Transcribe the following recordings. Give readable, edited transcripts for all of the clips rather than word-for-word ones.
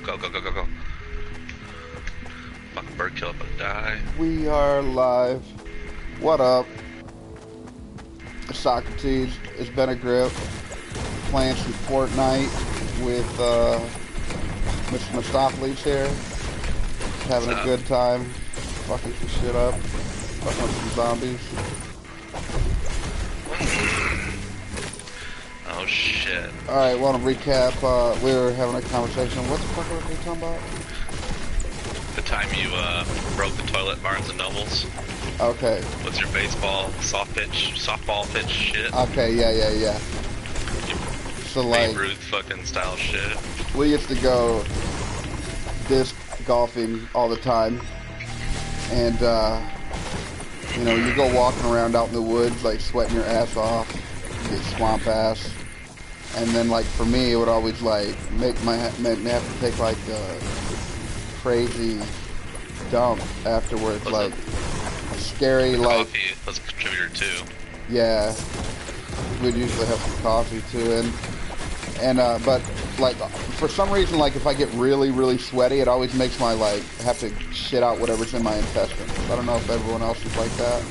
Go, go, go, go, go. Fucking bird kill up and die. We are live. What up? Socrates, it's been a grip. Playing some Fortnite with mr.Mestopheles here. Having a good time. Fucking some shit up. Fucking with some zombies. Oh shit. Alright, want to recap. We were having a conversation. What the fuck were we talking about? The time you broke the toilet at Barnes & Nobles. Okay. What's your baseball, softball pitch shit? Okay, yeah. So like, Babe Ruth fucking style shit. we used to go disc golfing all the time, and you know, you go walking around out in the woods like sweating your ass off, you get swamp ass, and then like for me it would always like make me have to take like a crazy dump afterwards, like a scary like coffee was a contributor too. Yeah, we'd usually have some coffee too, and but like for some reason, like if I get really sweaty, it always makes my like have to shit out whatever's in my intestines. I don't know if everyone else is like that,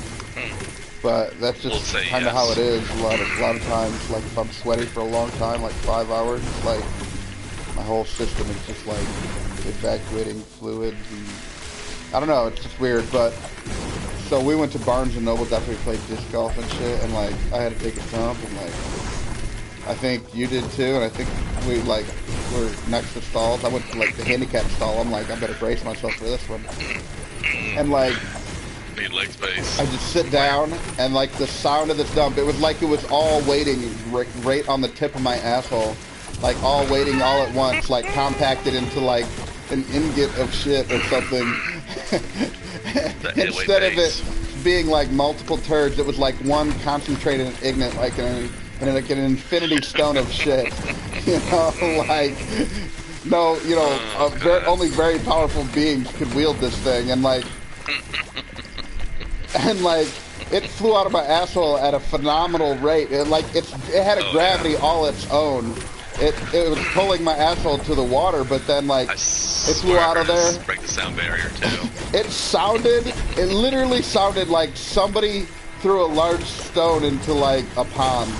but that's just kind of how it is. A lot of times, like if I'm sweaty for a long time, like 5 hours, it's like my whole system is just like evacuating fluids. And, I don't know, it's just weird. But so we went to Barnes & Nobles after we played disc golf and shit, and like I had to take a dump, and like I think you did too, and I think we like were next to stalls. I went to like the handicap stall. I'm like, I better brace myself for this one. And like, need leg space. I just sit down, and like the sound of this dump, it was like it was all waiting right on the tip of my asshole, like all waiting all at once, like compacted into like an ingot of shit or something. Instead of it being like multiple turds, it was like one concentrated ignorant, like an infinity stone of shit. You know, like no, you know, only very powerful beings could wield this thing, and like it flew out of my asshole at a phenomenal rate. It had a gravity all its own. It was pulling my asshole to the water, but then like it flew out of there. Break the sound barrier too. It literally sounded like somebody threw a large stone into like a pond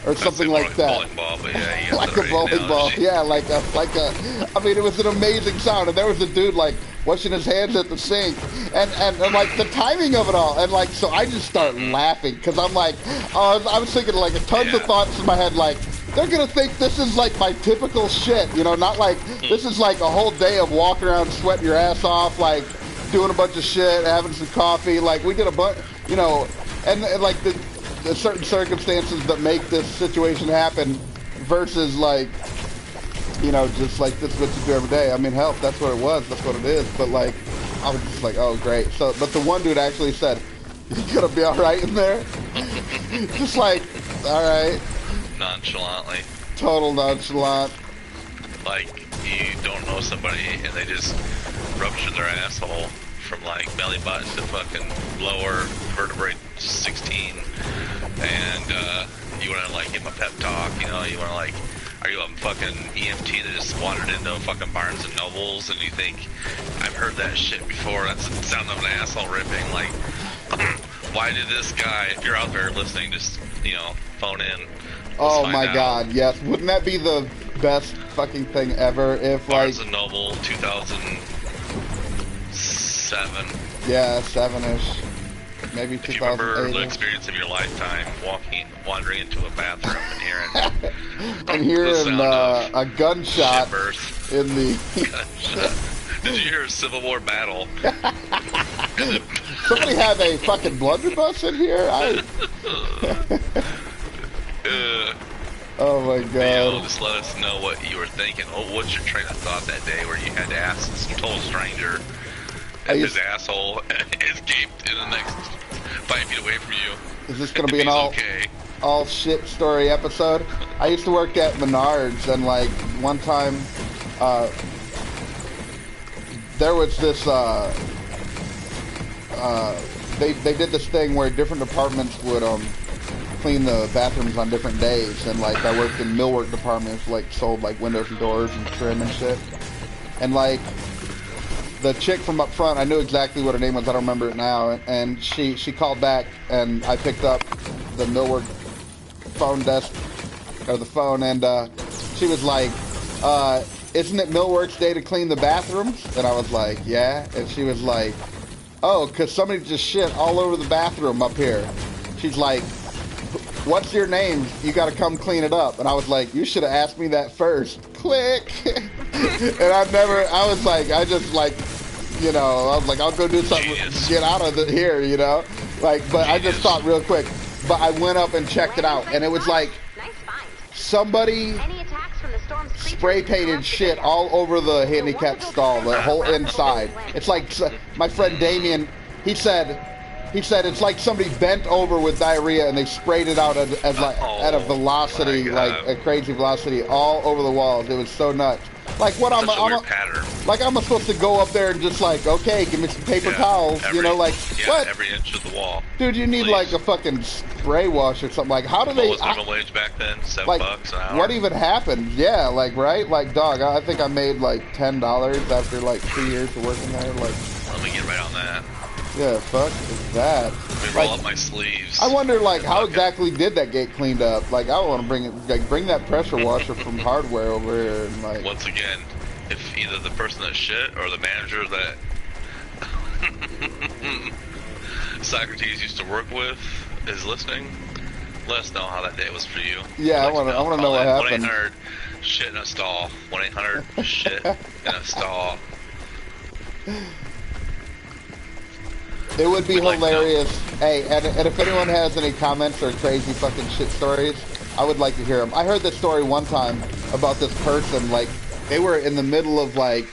or something like that. Bowling ball, but yeah, like a bowling ball, yeah, I mean, it was an amazing sound, and there was a dude like washing his hands at the sink, and like the timing of it all, and like so I just start laughing because I'm like, I was thinking like tons of thoughts in my head, like they're gonna think this is like my typical shit, you know, not like this is like a whole day of walking around sweating your ass off, like doing a bunch of shit, having some coffee, like we did a bunch, you know, and like the certain circumstances that make this situation happen versus like, you know, just like this is what you do every day. I mean, hell, that's what it was, that's what it is, but like I was just like, oh great. So but the one dude actually said, you gonna be alright in there? Just like, alright. Nonchalantly. Total nonchalant. Like you don't know somebody and they just rupture their asshole from like belly button to fucking lower vertebrae 16, and you want to like give them a pep talk, you know, you want to like, are you a fucking EMT that just wandered into fucking Barnes & Nobles and you think, I've heard that shit before, that's the sound of an asshole ripping, like, why did this guy, if you're out there listening, just, you know, phone in. Oh my god, yes, wouldn't that be the best fucking thing ever if Barnes like... & Noble 2007. Yeah, 7-ish. Maybe 2008. If you remember the experience of your lifetime, wandering into a bathroom and hearing a gunshot in the... Gunshot. Did you hear a Civil War battle? Somebody have a fucking blunderbuss in here? Oh my god. Yo, just let us know what you were thinking. Oh, what's your train of thought that day where you had to ask some total stranger if his asshole is gaped in the next 5 feet away from you? Is this going to be an all shit story episode? I used to work at Menards, and like one time there was this they did this thing where different departments would clean the bathrooms on different days, and like I worked in millwork departments, like sold like windows and doors and trim and shit. and like the chick from up front, I knew exactly what her name was. I don't remember it now. And she called back, and I picked up the millwork phone desk or the phone, and she was like, "Isn't it Millwork's day to clean the bathrooms?" And I was like, "Yeah." And she was like, "Oh, 'cause somebody just shit all over the bathroom up here." She's like, "What's your name? You got to come clean it up." And I was like, "You should have asked me that first." Click. And I was like, I just like, you know, I was like, I'll go do something, get out of here, you know, like, but I just thought real quick. But I went up and checked it out, and it was like somebody spray painted shit all over the handicap stall, the whole inside. It's like my friend Damien, he said it's like somebody bent over with diarrhea and they sprayed it out at a velocity, like a crazy velocity, all over the walls. It was so nuts. Like what I'm supposed to go up there and just like, okay, give me some paper towels, you know, like what? Every inch of the wall. Dude, you need like a fucking spray wash or something. Like, how do they? What was minimum wage back then? $7 an hour. What even happened? Yeah, like right, like dog. I think I made like $10 after like 2 years of working there. Like, let me get right on that. Yeah, fuck is that? Let me roll up my sleeves. I wonder, like, how exactly did that get cleaned up? Like, I want to bring it, like, bring that pressure washer from hardware over here, and like. Once again, if either the person that shit or the manager that Socrates used to work with is listening, let us know how that day was for you. Yeah, I want to know what happened. 1-800 shit in a stall. 1-800 shit in a stall. It would be hilarious. Hey, and if anyone has any comments or crazy fucking shit stories, I would like to hear them. I heard this story one time about this person, like, they were in the middle of, like,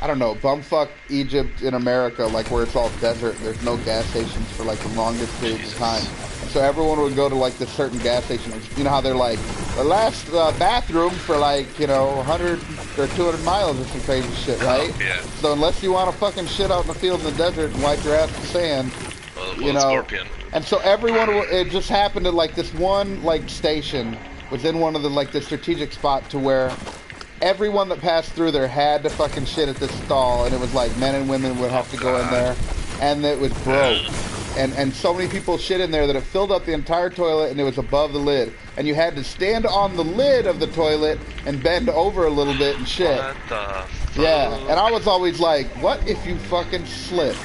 I don't know, bumfuck Egypt in America, like, where it's all desert and there's no gas stations for, like, the longest periods of time. So everyone would go to, like, this certain gas station. You know how they're like, the last bathroom for, like, you know, 100 or 200 miles or some crazy shit, right? Yeah. So unless you want to fucking shit out in the field in the desert and wipe your ass with sand, you know. Scorpion. And so everyone, it just happened to, like, this one, like, station was in one of the, like, the strategic spot to where everyone that passed through there had to fucking shit at this stall, and it was like men and women would have to go in there, and it was broke. And so many people shit in there that it filled up the entire toilet, and it was above the lid. And you had to stand on the lid of the toilet and bend over a little bit and shit. What the fuck? Yeah, and I was always like, what if you fucking slipped?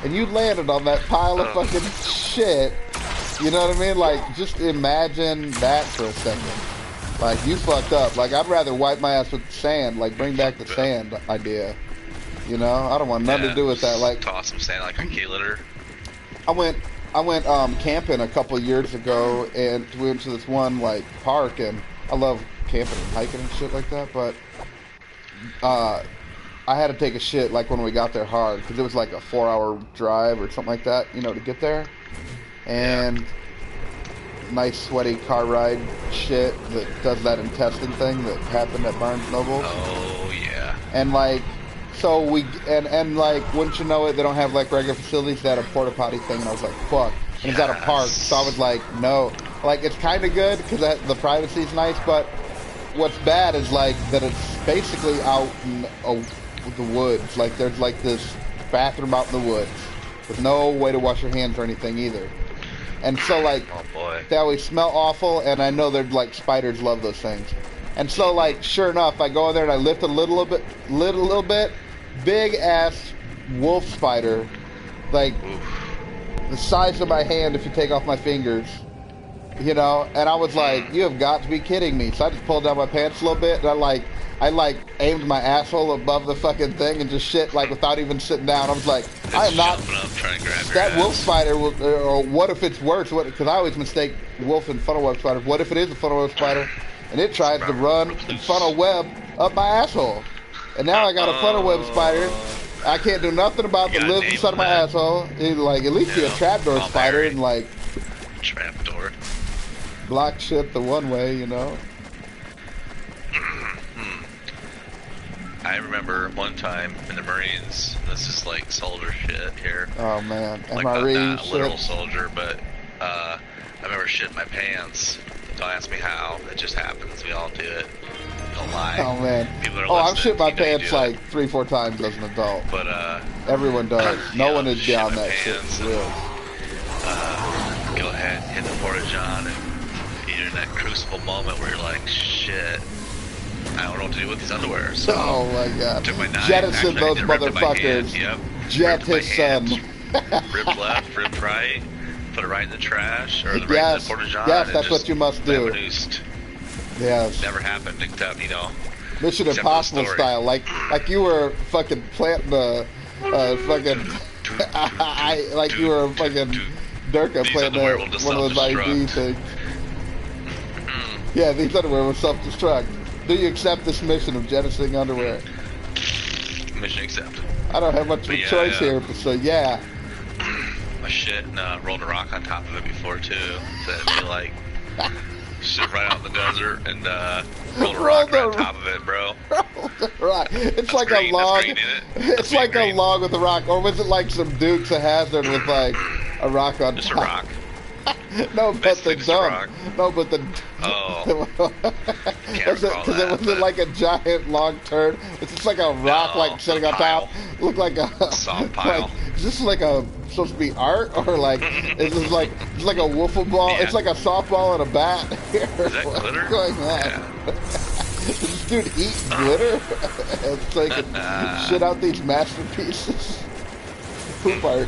And you landed on that pile of fucking shit. You know what I mean? Like, just imagine that for a second. Like, you fucked up. Like, I'd rather wipe my ass with sand. Like, bring back the sand idea. You know, I don't want nothing to do with that. Like, toss some sand like a key litter. I went camping a couple of years ago, and we went to this one like park, and I love camping and hiking and shit like that. But I had to take a shit like when we got there hard, because it was like a 4-hour drive or something like that, you know, to get there. And nice sweaty car ride shit that does that intestine thing that happened at Barnes Noble. Oh yeah. And like. So we, and like, wouldn't you know it, they don't have like regular facilities, they had a porta potty thing, and I was like, fuck. And it's at a park, so I was like, no. Like, it's kind of good, because the privacy's nice, but what's bad is like, that it's basically out in the woods. Like, there's like this bathroom out in the woods, with no way to wash your hands or anything either. And so like, they always smell awful, and I know they're like, spiders love those things. And so like, sure enough, I go in there and I lift a little bit, big ass wolf spider, like the size of my hand if you take off my fingers, you know. And I was like, you have got to be kidding me. So I just pulled down my pants a little bit, and I aimed my asshole above the fucking thing and just shit, like, without even sitting down. I was like, I am not that wolf spider will, or what if it's worse? What? Because I always mistake wolf and funnel web spider. What if it is a funnel web spider and it tries to run and funnel web up my asshole? And now I got a funnel web spider. I can't do nothing about the lives inside of my asshole. Like, at least be a trapdoor spider and like trapdoor block shit the one way, you know. I remember one time in the Marines. This is like soldier shit here. Oh man, like MRE not literal soldier, but I remember shitting my pants. Don't ask me how. It just happens. We all do it. gonna lie. Oh man. People are I've listening, shit my you know you pants do like it. 3-4 times as an adult. But Everyone does. No you one know, is shit down my that shit. pants For real. Go ahead, hit the porta-john, and you're in that crucible moment where you're like, shit, I don't know what to do with these underwear. So Oh my god. took my knife. Jettison Actually, those I ripped it by hand. motherfuckers. Yep. Jettison. Ripped left, ripped right, put it right in the trash, or right in the Yes. porta-john. Yes, and that's just what you must do. vamoosed. Yes. Never happened, except, you know. Mission except for the Impossible story. style. Like you were fucking planting the fucking like you were fucking Durka These planting underwear will just one of those ID self-destruct. things. Yeah, these underwear will self-destruct. Do you accept this mission of jettisoning underwear? Mission accepted. I don't have much of a Yeah, choice yeah. here, but so yeah. My shit and rolled a rock on top of it before too. So it'd be like shit right out in the desert and rolled a rock right on top of it, bro. Right. It's That's like green, a log. that's green, ain't it? It's That's like green. a log with a rock, or was it like some Dukes of Hazzard with like a rock on Just a top? rock. No, but Basically the just a dumb. rock. No, but the. Oh. Can't Was it recall because it that, wasn't but- like a giant log turd? It's just like a rock, No, like sitting a on top. pile. Look like a Soft pile. Like, is this like a supposed to be art or like is this like it's like a wiffle ball? Yeah. It's like a softball and a bat. Is that What's glitter? going on? Yeah. Does this dude eat glitter? It's like shit out these masterpieces. Poop art.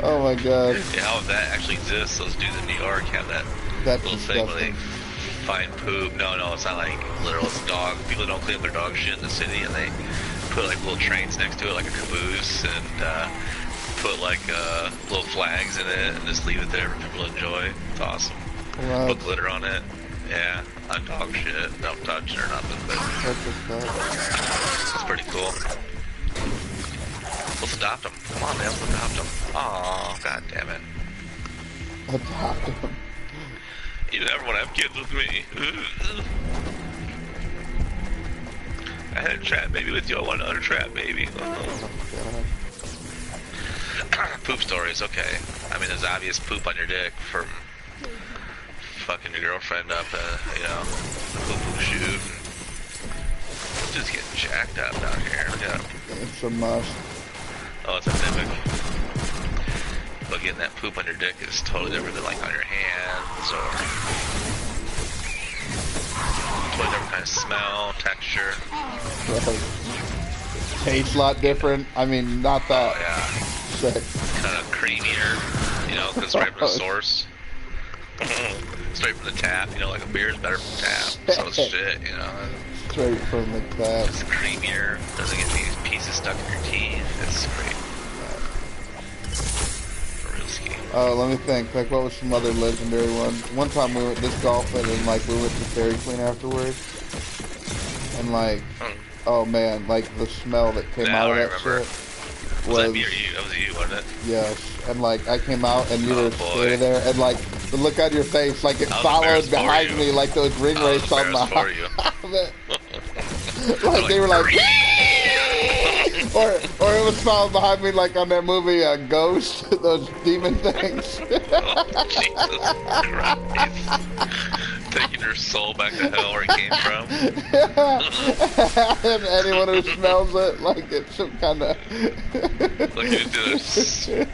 Oh my god. Yeah, how that actually exists. Those dudes in New York have that That's little thing where they disgusting. find poop. No, it's not like literal. It's dog. People don't clean up their dog shit in the city, and they put like little trains next to it, like a caboose, and put like little flags in it, and just leave it there for people to enjoy. It's awesome. Wow. Put glitter on it. Yeah, on dog shit. Don't touch it or nothing, but That's disgusting. it's pretty cool. Let's adopt them. Come on, man. Let's adopt them. Oh, god damn it. Adopt him. You never want to have kids with me. I had a trap baby with you. I want another trap baby. Oh Poop stories, okay. I mean, there's obvious poop on your dick from fucking your girlfriend up, you know, the poo-poo shoot. Just getting jacked up down here. Yeah. god. It's a must. Oh, it's a mimic. But getting that poop on your dick is totally different than like on your hands or totally different kind of smell, texture. Right. Tastes a lot different. I mean, not that Oh yeah, sick. kind of creamier, you know, because right from the source, straight from the tap. You know, like a beer is better from tap. So it's shit, you know. Straight from the tap. It's creamier. Doesn't get these pieces stuck in your teeth. It's great. Real ski. Let me think. Like, what was some other legendary ones? One time we went disc golfing and like we went to Dairy Queen afterwards, and like, oh man, like the smell that came Now out of I that remember. shit Was that me or you? That was you, wasn't it? yes. And like I came out and you Oh, were boy. standing there, and like the look on your face, like it I was followed embarrassed for behind you. me like those ring I was race on the embarrassed for you. like they were like. Or it was followed behind me like on that movie Ghost, those demon things. Oh, Jesus Christ. Taking your soul back to hell where it came from. And anyone who smells it, like it's some kind of. Like you did a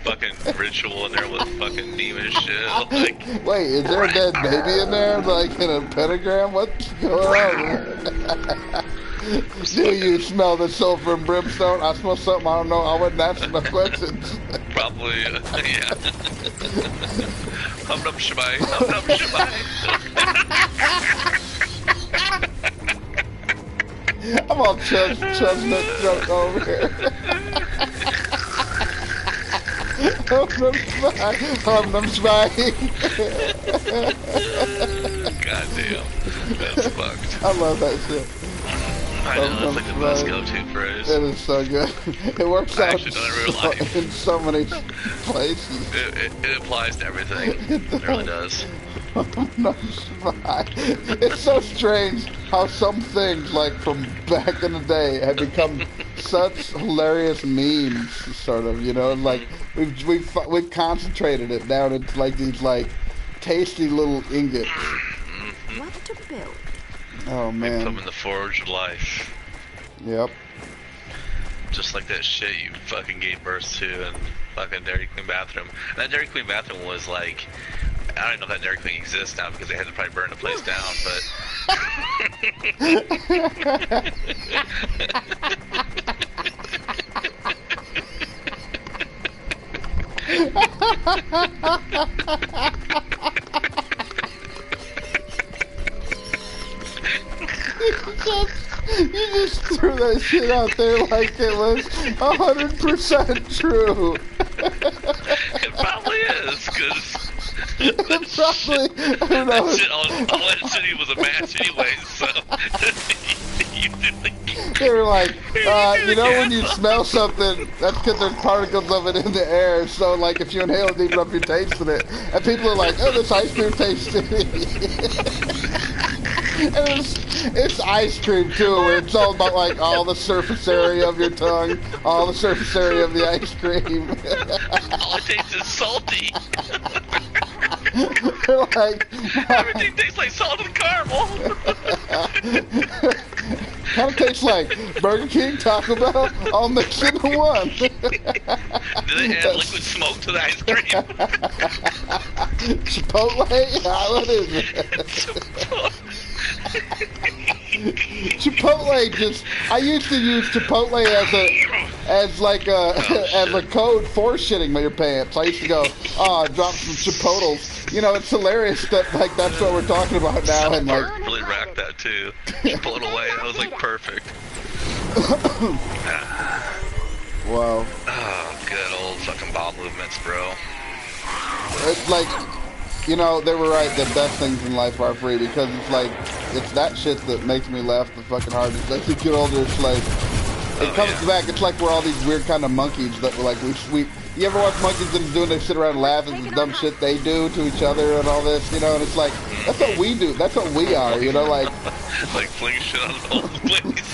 fucking ritual in there with fucking demon shit. Like, Wait, is there a dead baby in there? Like in a pentagram? What's going on? Do you smell the sulfur and brimstone? I smell something I don't know. I wouldn't answer no questions. probably, yeah. Hum dum shabai, hum dum shabai. I'm all chestnut drunk over here. Hum dum spy. God damn. That's fucked. I love that shit. I know, that's like the best go-to phrase. It is so good. It works I out actually done it in real life. in so many places. It applies to everything. It really does. No spy. It's so strange how some things, like from back in the day, have become such hilarious memes, sort of. You know, like we've concentrated it down into like these like tasty little ingots. What to build? Oh They put them man. in the forge of life. Yep. Just like that shit you fucking gave birth to in fucking Dairy Queen bathroom. And that Dairy Queen bathroom was like, I don't even know if that Dairy Queen exists now because they had to probably burn the place down, You just threw that shit out there like it was 100% true. it probably is, because Probably, who knows? all that shit was a match anyway, so you didn't They were like, you know when you gas. smell something, that's because there's particles of it in the air, so like if you inhale it, even if you're tasting it. And people are like, oh, this ice cream tastes shitty. And it's ice cream too, where it's all about like all the surface area of your tongue, all the surface area of the ice cream. All it tastes is salty. Like, Everything tastes like salted caramel. kind of tastes like Burger King, Taco Bell, all mixed into one. Do they add liquid smoke to the ice cream? Chipotle? What is it? Chipotle just, I used to use Chipotle as a code for shitting your pants. I used to go, oh, drop some Chipotles. You know, it's hilarious that like that's what we're talking about now, and like really racked that too. Just pull it away. That was like perfect. wow. Oh, good old fucking ball movements, bro. It's like, you know, they were right. The best things in life are free because it's like it's that shit that makes me laugh the fucking hardest. As you get older, it's like it comes back. It's like we're all these weird kind of monkeys that like we. You ever watch monkeys and doing they sit around laughing at the dumb shit they do to each other and all this, you know? And it's like that's what we do. That's what we are, you know? Like fling shit on the whole place.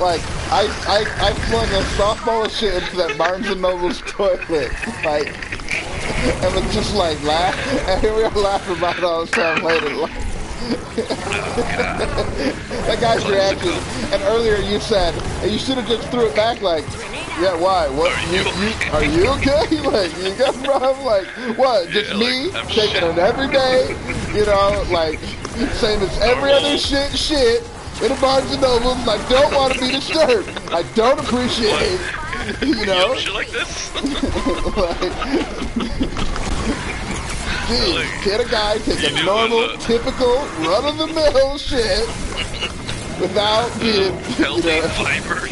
like I flung a softball of shit into that Barnes and Noble's toilet, like, and was just like laugh, and here we are laughing about it all this time later. Like, that guy's reaction. And earlier you said you should have just threw it back like, yeah, why? What? Are you okay? Like, you got a problem? Like, what? Just me taking it every day? You know, like, same as every other shit in a Barnes and Nobles. I don't want to be disturbed. I don't appreciate, you know. Shit like this? Like, geez, can a guy take a normal, typical, run-of-the-mill shit without being, healthy fiber?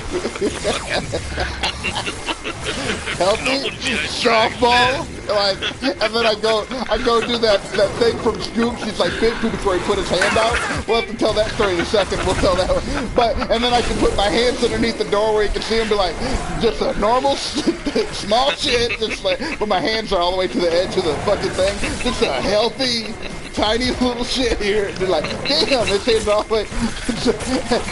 healthy softball, like, and then I go do that thing from Scoops. He's like big before he put his hand out. We'll have to tell that story in a second. We'll tell that one. But and then I can put my hands underneath the door where you can see him. Be like, just a normal small shit. Just like, but my hands are all the way to the edge of the fucking thing. Just a healthy, tiny little shit here. And they're like, damn, this hand's all the way.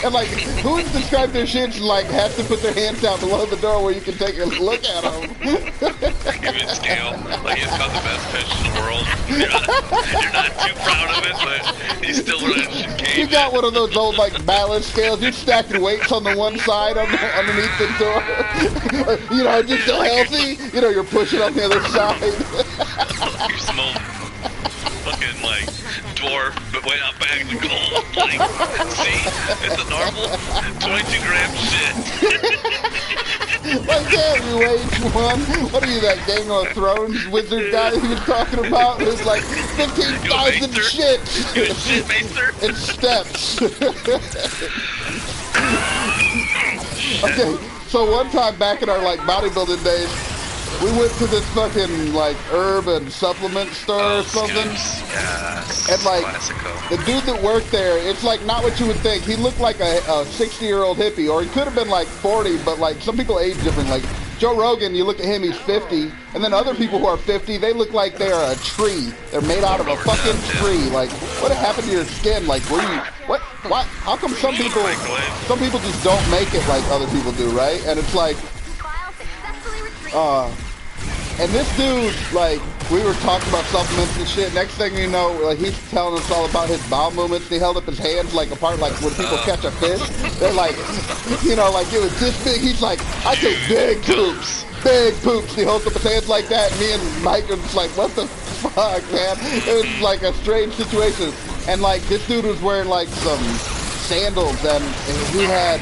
And like, who would describe their shits and like have to put their hands down below the door where you can take a look at them? Give it a scale. Like it's not the best fish in the world. You're not too proud of it, but you still You got one of those old like balance scales. You're stacking weights on the one side underneath the door. You know, just so healthy. You know, you're pushing on the other side. You're small fucking like dwarf, but way out back in the cold. Like, see, it's a normal 22-gram shit. Like that, you H1. What are you, that Game of Thrones wizard guy who was talking about? There's like 15,000 shits. You a shit maester? It's steps. Okay, so one time back in our like bodybuilding days, we went to this fucking like herb and supplement store or something. Yes. And like Classico. the dude that worked there, it's like not what you would think. He looked like a 60-year-old hippie, or he could have been like 40, but like some people age different. Like Joe Rogan, you look at him, he's 50, and then other people who are 50, they look like they are a tree. They're made out of a fucking tree. Like, what happened to your skin? Like, were you what? How come some people just don't make it like other people do, right? And it's like, and this dude, like, we were talking about supplements and shit. Next thing you know, like, he's telling us all about his bowel movements. He held up his hands like apart, like when people catch a fish. They're like, you know, like it was this big. He's like, I take big poops. Big poops. He holds up his hands like that. And me and Mike were just like, what the fuck, man? It was like a strange situation. And like this dude was wearing like some sandals, and he had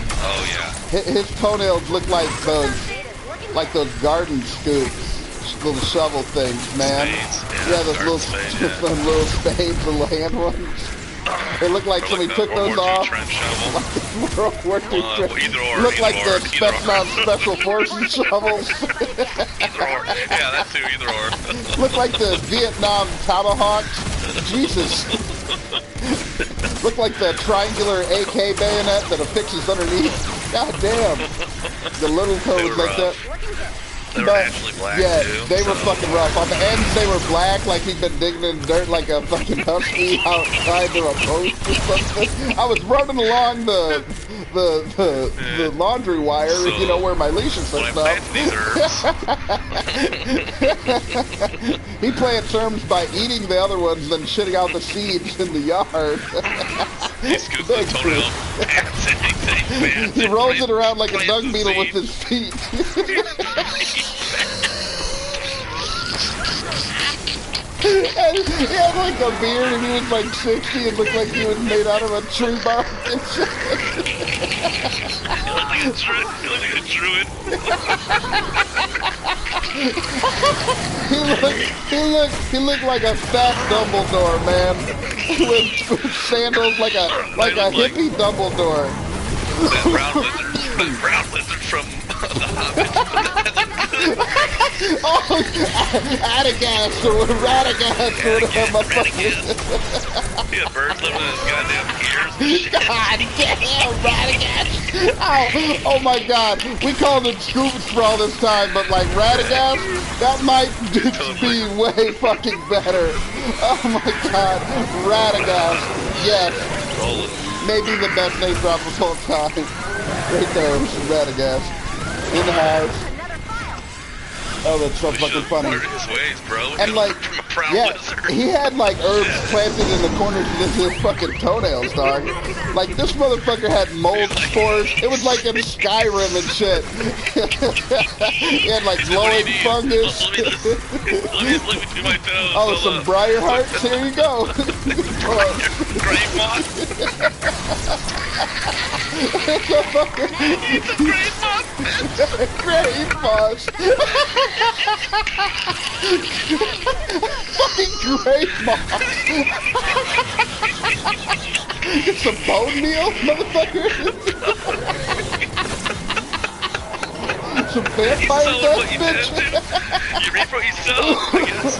his toenails looked like those garden scoops, little shovel things, man. Spades, yeah, those little spades, the little hand ones. It looked like somebody took those off. World War II trench. Looked like the Special Forces shovels. Either or. Yeah, that too, either or. Looked like the Vietnam tomahawks. Jesus. Looked like the triangular AK bayonet that affixes underneath. God damn. The little toes like that. They were actually black, yeah, too, they were fucking rough. On the ends, they were black, like he'd been digging in dirt like a fucking husky outside of a post or something. I was running along the laundry wire, so, you know, where my leash is and stuff. He plants herbs by eating the other ones, then shitting out the seeds in the yard. He scoops the toenail. He rolls it around like a dung beetle with his feet. And he had like a beard and he was like 60 and looked like he was made out of a tree bark and shit. He looked like a druid. He looked like a fat Dumbledore, man. With sandals like a hippie Dumbledore. That brown lizard from the Hobbit. Oh, Radagast or Radagast or whatever. He had birds living in his goddamn ears. God damn, Radagast. Oh my God. We called it Scoops for all this time, but like Radagast, that might be way fucking better. Oh my God. Radagast. Yes. Maybe the best name drop of all time. Right there, Radagast. In the house. Oh, that's so fucking funny. His ways, bro. And like, yeah, he had like herbs planted in the corners of his fucking toenails, dog. Like this motherfucker had mold spores. It was like in Skyrim and shit. He had like glowing fungus. Let me do my toes. Oh, some briar hearts. Here you go. Grave moss. It's a fucking grave moss. Grave moss. Fucking grave moss. Get some bone meal, motherfucker. Some vampire death, bitch. You reap what you sow, I guess.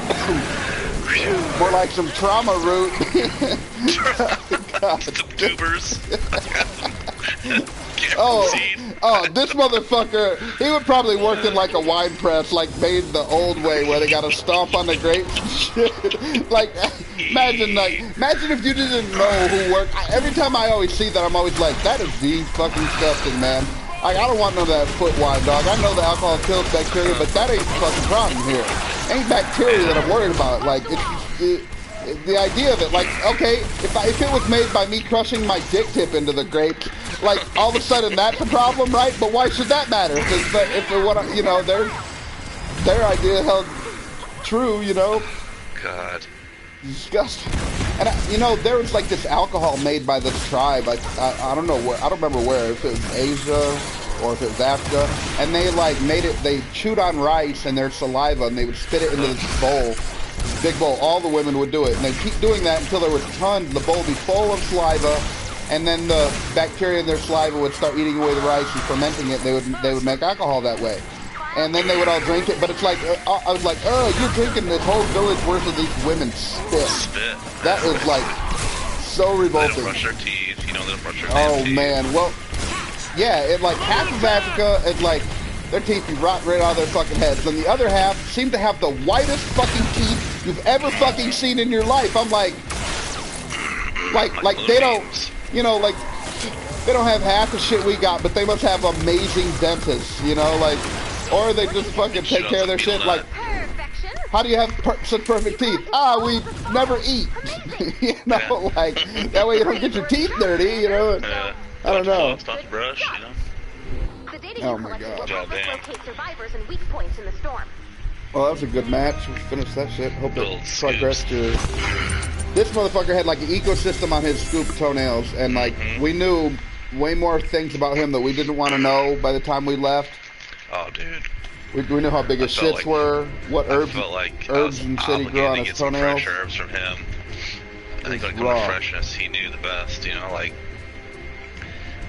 More like some trauma root. Some tubers. Oh, this motherfucker, he would probably work in like a wine press, like made the old way where they gotta stomp on the grapes and shit. Like, imagine if you didn't know who worked. Every time I always see that, I'm always like, that is the fucking disgusting, man. Like, I don't want none of that foot wine, dog. I know the alcohol kills bacteria, but that ain't the fucking problem here. Ain't bacteria that I'm worried about. Like, the idea of it, like, okay, if it was made by me crushing my dick tip into the grapes, like, all of a sudden that's a problem, right? But why should that matter? If it what, you know, their idea held true, you know? God. Disgusting. And you know, there was like this alcohol made by this tribe. I don't know where. I don't remember where. If it was Asia or if it was Africa, and they like made it. They chewed on rice and their saliva, and they would spit it into this bowl. Big bowl. All the women would do it, and they'd keep doing that until there was tons. The bowl would be full of saliva, and then the bacteria in their saliva would start eating away the rice and fermenting it. They would make alcohol that way, and then they would all drink it. But it's like I was like, oh, you're drinking this whole village worth of these women's spit. That was like so revolting. They don't brush their teeth. You know, they don't brush their teeth. Oh man, well, yeah, it like half of Africa, it like. Their teeth be rot right out of their fucking heads. And the other half seem to have the whitest fucking teeth you've ever fucking seen in your life. I'm like they don't, you know, like, they don't have half the shit we got, but they must have amazing dentists, you know, like, or they just fucking take care of their shit, like, How do you have such perfect teeth? Ah, we never eat. You know, like that way you don't get your teeth dirty. You know. I don't know. Don't brush, you know. The data Oh you my collected God. will help us locate survivors and weak points in the storm. Well, that was a good match. We finished that shit. Hope Little it progressed to. This motherfucker had like an ecosystem on his scoop toenails, and like we knew way more things about him that we didn't want to know by the time we left. Oh, dude. We knew how big his shits were, what herbs, herbs and shit he grew on his toenails. Fresh herbs from him. I think like raw. the freshness, he knew the best. You know, like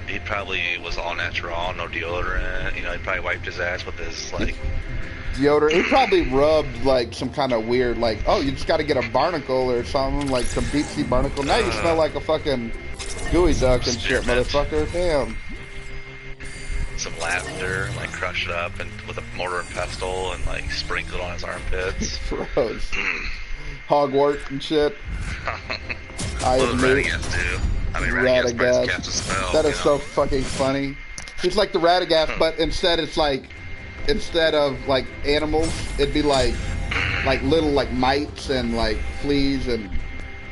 he probably was all natural, no deodorant. You know, he probably wiped his ass with his like deodorant. He probably rubbed like some kind of weird, like, oh, you just got to get a barnacle or something, like some deep sea barnacle. Now you smell like a fucking gooey duck and shit, motherfucker. Damn. some lavender, like crush it up and with a mortar and pestle and like sprinkle it on his armpits. Gross. Hogwart and shit. I admit. I mean, Radagast catch a smell. That is so fucking funny. He's like the Radagast, but instead it's like, instead of like animals, it'd be like little like mites and like fleas and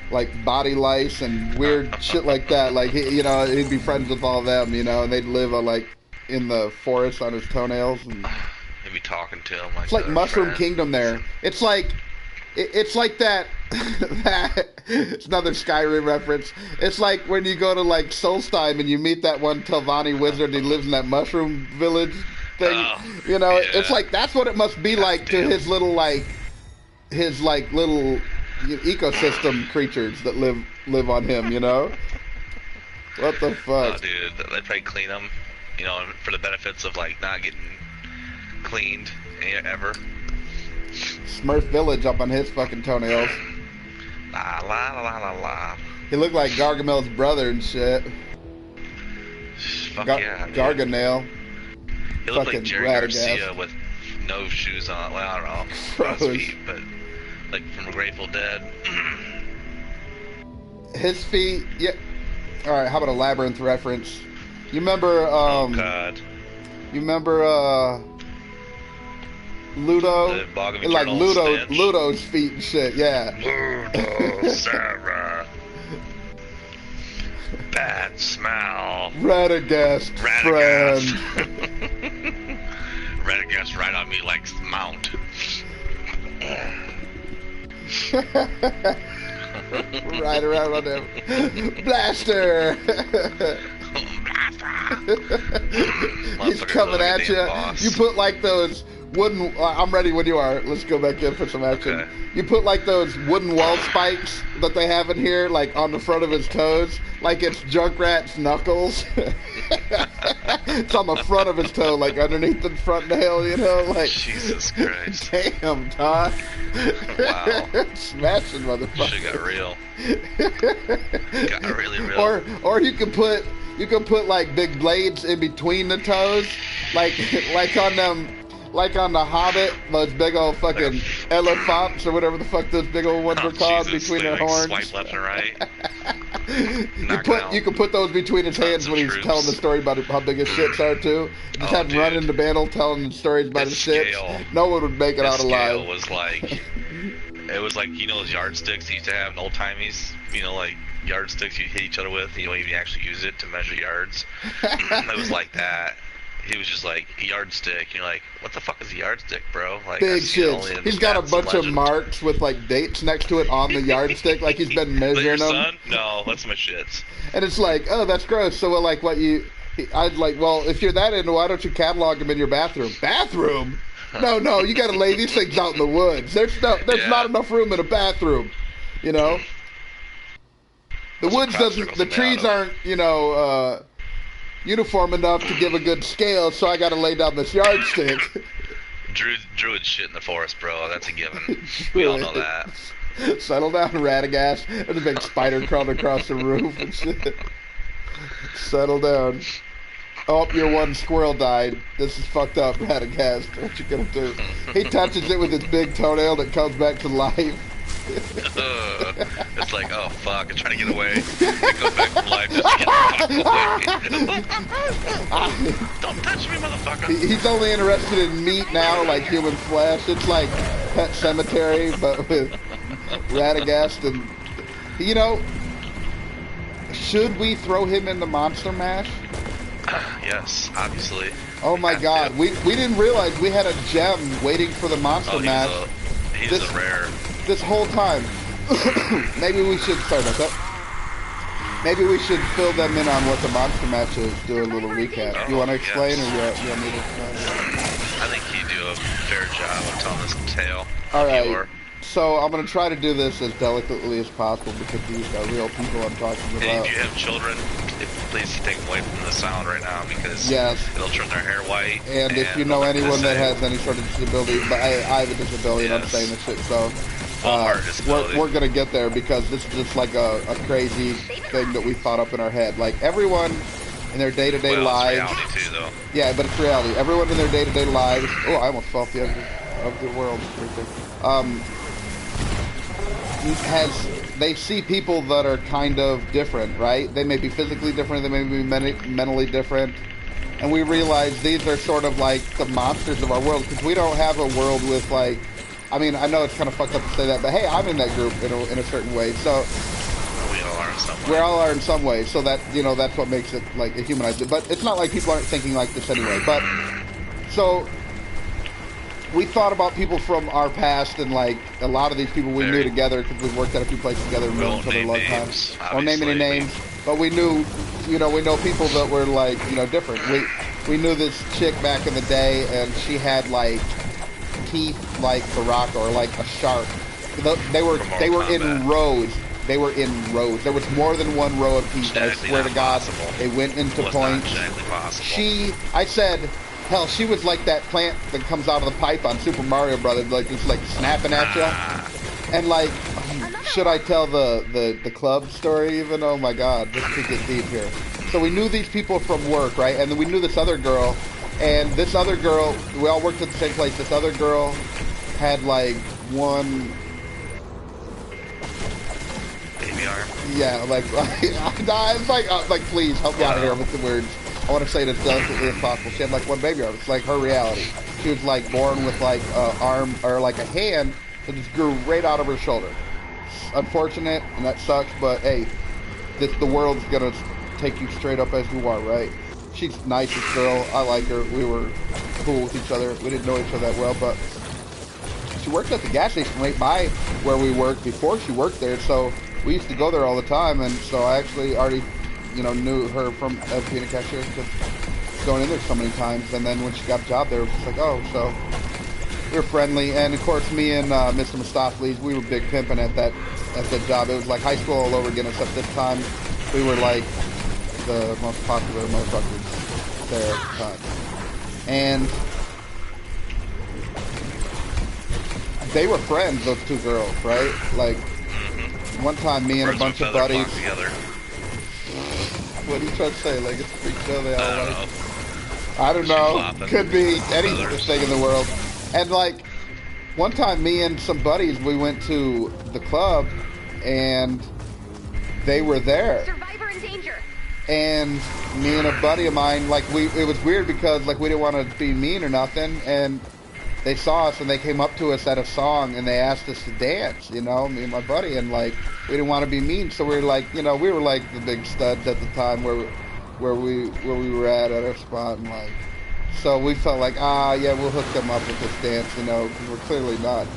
like body lice and weird shit like that. Like he, you know, he'd be friends with all of them, you know, and they'd live on like in the forest on his toenails and he'd be talking to him like. It's like Mushroom Kingdom there. It's like that. It's another Skyrim reference. It's like when you go to like Solstheim and you meet that one Telvanni wizard. He lives in that mushroom village thing. You know, yeah. It's like that's what it must be like to his little little ecosystem creatures that live on him. You know, what the fuck? Oh, dude, they probably clean them. You know, for the benefits of like not getting cleaned ever. Smurf Village up on his fucking toenails. La la la la la. He looked like Gargamel's brother and shit. Fuck yeah, dude. Gargamel. He looked like Jerry Garcia with no shoes on. Well, I don't know. On his feet, but like from Grateful Dead. His feet, yeah. All right, how about a Labyrinth reference? You remember? Oh God. You remember? Ludo, like Ludo's feet and shit, yeah. Ludo, Sarah. Bad smell. Radagast, friend. Radagast right on me like mount. Right around on him. Blaster. He's coming at you. You put like those wooden. I'm ready when you are. Let's go back in for some action. Okay. You put like those wooden wall spikes that they have in here, like on the front of his toes, like it's Junkrat's knuckles. It's on the front of his toe, like underneath the front nail, you know, like. Jesus Christ. Damn, Todd. Wow. Smashing motherfucker. Shit got real. Got really real. Or you could put like big blades in between the toes, like on them. Like on the Hobbit, those big old fucking elephants or whatever the fuck those big old ones are called between their horns. Swipe left and right. You can put those between his hands when he's telling the story about how big his shits are too. Just have him run into battle telling the stories about his shits. No one would make it out alive. Was like, it was like, you know those yardsticks you used to have in old timies. You know, like yardsticks you hit each other with. You don't even actually use it to measure yards. It was like that. He was just like a yardstick. You're like, what the fuck is a yardstick, bro? Like, big shit. He's got a bunch of marks with like dates next to it on the yardstick, like he's been measuring them. Son? No, that's my shits. And it's like, oh, that's gross. So like, what you? I'd like, well, if you're that into, why don't you catalog them in your bathroom? Bathroom? No, you got to lay these things out in the woods. There's not enough room in a bathroom, you know. The woods doesn't. The trees aren't, you know. Uniform enough to give a good scale, so I got to lay down this yardstick. Druid shit in the forest, bro. That's a given. We all know that. Settle down, Radagast. There's a big spider crawling across the roof and shit. Settle down. Oh, your one squirrel died. This is fucked up, Radagast. What you gonna do? He touches it with his big toenail that comes back to life. It's It's like, oh fuck, I'm trying to get away. They go back to life, just get the fuck away. Don't touch me, motherfucker. He's only interested in meat now, like human flesh. It's like Pet Cemetery, but with Radagast. And you know, should we throw him into Monster Mash? Yes, obviously. Oh my god, we didn't realize we had a gem waiting for the Monster Mash. He's a rare. This whole time. Maybe we should, sorry about that. Maybe we should fill them in on what the Monster Mash is, do a little recap. You want to explain, or you want me to explain? I think you do a fair job of telling this tale. Alright, so I'm going to try to do this as delicately as possible because these are real people I'm talking about. And if you have children, please take them away from the sound right now because it'll turn their hair white. And if you know anyone that has any sort of disability, but I have a disability and I'm saying this shit, so we're going to get there because this is just like a crazy thing that we thought up in our head. Like everyone in their day-to-day lives. It's reality too, though. Yeah, but it's reality. Everyone in their day-to-day lives. Oh, I almost fell off the edge of the world right there. They see people that are kind of different, right? They may be physically different, they may be mentally different, and we realize these are sort of like the monsters of our world because we don't have a world with like, I mean, I know it's kind of fucked up to say that, but hey, I'm in that group in a certain way, so we all are in some way. We all are in some way, so that, you know, that's what makes it like a humanized. But it's not like people aren't thinking like this anyway. But so we thought about people from our past, and like a lot of these people we knew together because we've worked at a few places together and known each other a long time. Don't name any names, but we knew, you know, we know people that were like, you know, different. We knew this chick back in the day, and she had like teeth like Baraka or like a shark. They were in rows. They were in rows. There was more than one row of teeth. I swear to God, they went into points. I said, hell, she was like that plant that comes out of the pipe on Super Mario Brothers, like just like snapping at you. And like, should I tell the club story even? Oh my God, this could get deep here. So we knew these people from work, right? And then we knew this other girl, and this other girl, we all worked at the same place. This other girl had like one. Yeah, like, it's like, please help me out here with the words. I want to say it as delicately as possible. She had like one baby arm. It's like her reality. She was like born with like an arm or like a hand that just grew right out of her shoulder. Unfortunate, and that sucks. But hey, the world's gonna take you straight up as you are, right? She's the nicest girl. I like her. We were cool with each other. We didn't know each other that well, but she worked at the gas station right by where we worked before she worked there. So we used to go there all the time, and so I actually already, you know, knew her from being a cashier because going in there so many times. And then when she got a job there, it was just like, oh, so we were friendly. And of course, me and mr.Mestopheles, we were big pimping at that job. It was like high school all over again, except this time we were like the most popular motherfuckers there at the time. And they were friends, those two girls, right? Like, one time me and a bunch of buddies. What are you trying to say? Like, it's a freak show they all like. I don't know. Could be any thing in the world. And like, one time me and some buddies, we went to the club, and they were there. Survivor in danger. And me and a buddy of mine, like, it was weird because like we didn't want to be mean or nothing, and they saw us and they came up to us at a song and they asked us to dance, you know, me and my buddy, and like we didn't want to be mean, so we were like, you know, we were like the big studs at the time where we were at our spot, and like, so we felt like, yeah, we'll hook them up with this dance, you know, because we're clearly not.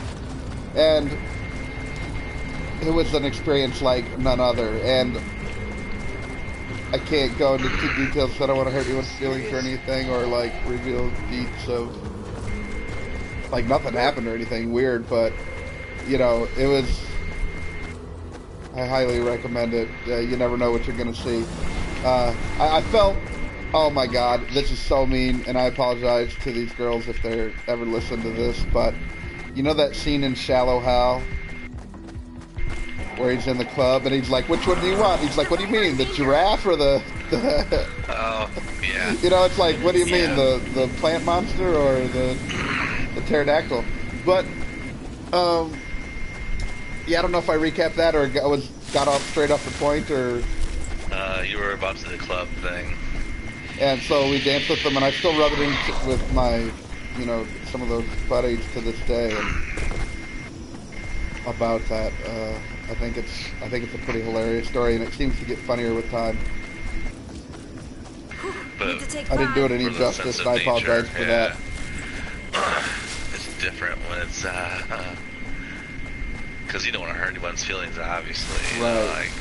And it was an experience like none other, and I can't go into too details because I don't want to hurt anyone's feelings or anything, or like reveal deets of, like, nothing happened or anything weird, but, you know, it was, I highly recommend it. You never know what you're going to see. I felt, oh my God, this is so mean, and I apologize to these girls if they're ever listen to this, but you know that scene in Shallow Hal where he's in the club and he's like, which one do you want? He's like, what do you mean, the giraffe or the oh, yeah. You know, it's like, what do you mean, the plant monster or the pterodactyl? But, yeah, I don't know if I recapped that or I was got off straight off the point, or? You were about to the club thing. And so we danced with them, and I still rub it in with my, you know, some of those buddies to this day. And about that, I think it's a pretty hilarious story, and it seems to get funnier with time. But I didn't do it any justice, and I apologize for that. It's different when it's because you don't want to hurt anyone's feelings, obviously. You know, like,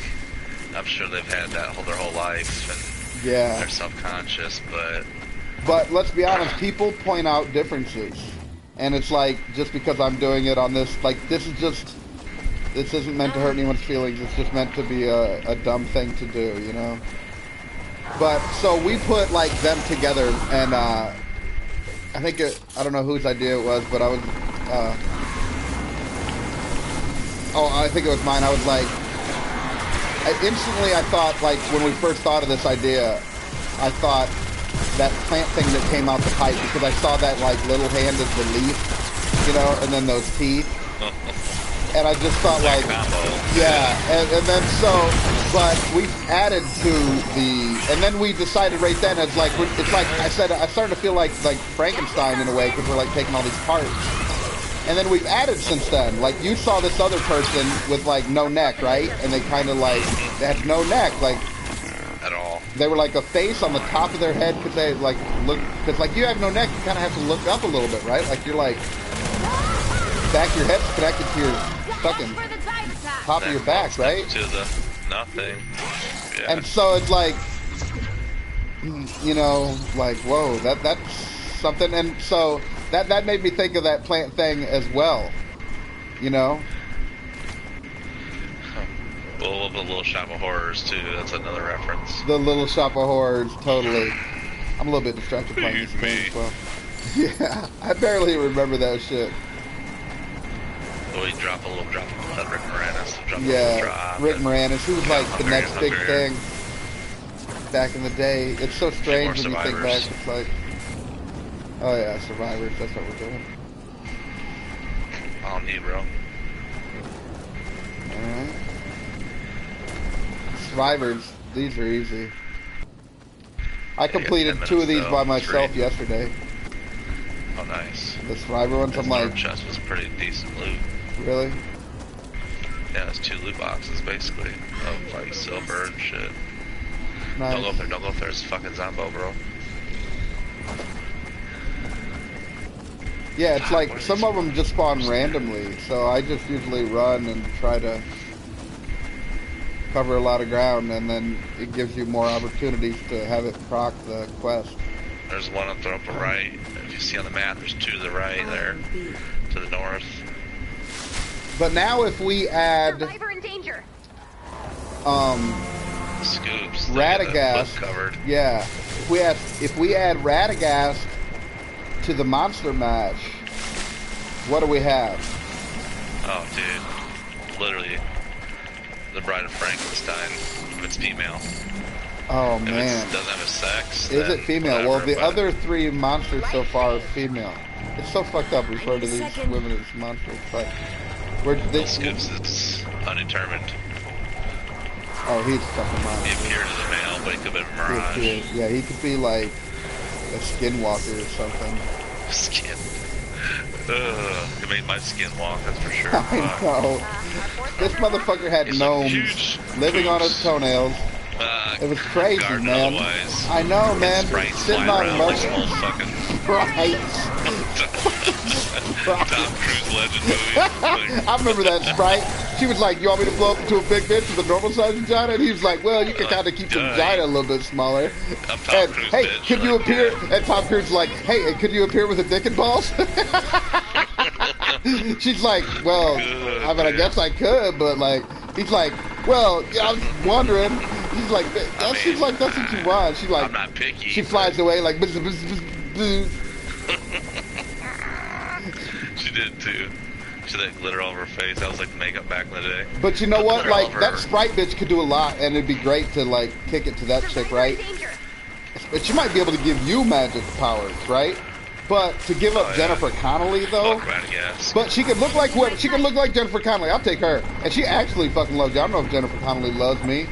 I'm sure they've had that their whole life, and they're self-conscious, but let's be honest, people point out differences, and it's like, just because I'm doing it on this, like, this isn't meant to hurt anyone's feelings. It's just meant to be a dumb thing to do, you know. But so we put like them together, and I think I don't know whose idea it was, but I was I think it was mine. I was like, instantly I thought, like, when we first thought of this idea, I thought that plant thing that came out the pipe, because I saw that like little hand as the leaf, you know, and then those teeth. And I just thought, like, and then so, but we added to and then we decided right then, it's like I said, I started to feel like Frankenstein in a way, because we're like taking all these parts. And then we've added since then, like, you saw this other person with like no neck, right? And they kind of like, they had no neck, like, at all. They were like a face on the top of their head, because they like because like you have no neck, you kind of have to look up a little bit, right? Like, you're like, back of your head's connected to your fucking top of your back, right? To the nothing. Yeah. And so it's like, you know, like, whoa, that's something. And so that made me think of that plant thing as well, you know. Well, the Little Shop of Horrors too. That's another reference. The Little Shop of Horrors, totally. I'm a little bit distracted playing this game as well. Yeah, I barely remember that shit. Oh, he dropped a little drop of blood, Rick Moranis. Rick Moranis, he was like the next big thing back in the day. It's so strange when you think back. It's like, oh yeah, Survivors, that's what we're doing. All need, bro. Alright. Survivors, these are easy. I completed 2 of these by myself yesterday. Oh, nice. The Survivor ones, I'm like... chest was pretty decent loot. Really? Yeah, it's 2 loot boxes, basically, of, like, silver and shit. Nice. Don't go up there, it's fucking Zombo, bro. Yeah, it's like, some of them just spawn randomly, so I just usually run and try to cover a lot of ground, and then it gives you more opportunities to have it proc the quest. There's one up the upper right. If you see on the map, there's 2 to the right there, to the north. But now if we add Survivor in danger. Scoops, Radagast, covered. Yeah, if we add Radagast to the monster match, what do we have? Oh, dude, literally the Bride of Frankenstein. If it's female. Oh if man, it doesn't have a sex. Is it female? Whatever, well, the other 3 monsters so far are female. It's so fucked up referring to these women as monsters, but Scoops is undetermined. Oh, he's fucking monster. He appeared as a male, but he could be a mirage. Yeah, he could be like a skinwalker or something. Skin. It made my skin walk, that's for sure. I know. This motherfucker had gnomes living on his toenails. It was crazy, man. Otherwise. I know, man. Sitting on mushrooms. Sprites. Tom Cruise legend movie. I remember that Sprite. She was like, you want me to blow up into a big bitch with a normal sized vagina? And he was like, well, you can kind of keep the vagina a little bit smaller. I'm Tom Cruise, hey, bitch. could you appear? And Tom Cruise was like, hey, could you appear with a dick and balls? She's like, well, I mean, I guess I could, but like, he's like, well, yeah, I was wondering. He's like, she's like, that's what you want. She's like, I'm not picky. She flies away like, bzz, bzz, bzz, bzz. She did too. She had that glitter all over her face. That was like makeup back in the day. But you know what? Like, that Sprite bitch could do a lot, and it'd be great to like kick it to that chick, right? But she might be able to give you magic powers, right? But to give up Jennifer Connelly though, Fuck right, yes. but she could look like whoever. She could look like Jennifer Connelly. I'll take her. And she actually fucking loves you. I don't know if Jennifer Connelly loves me.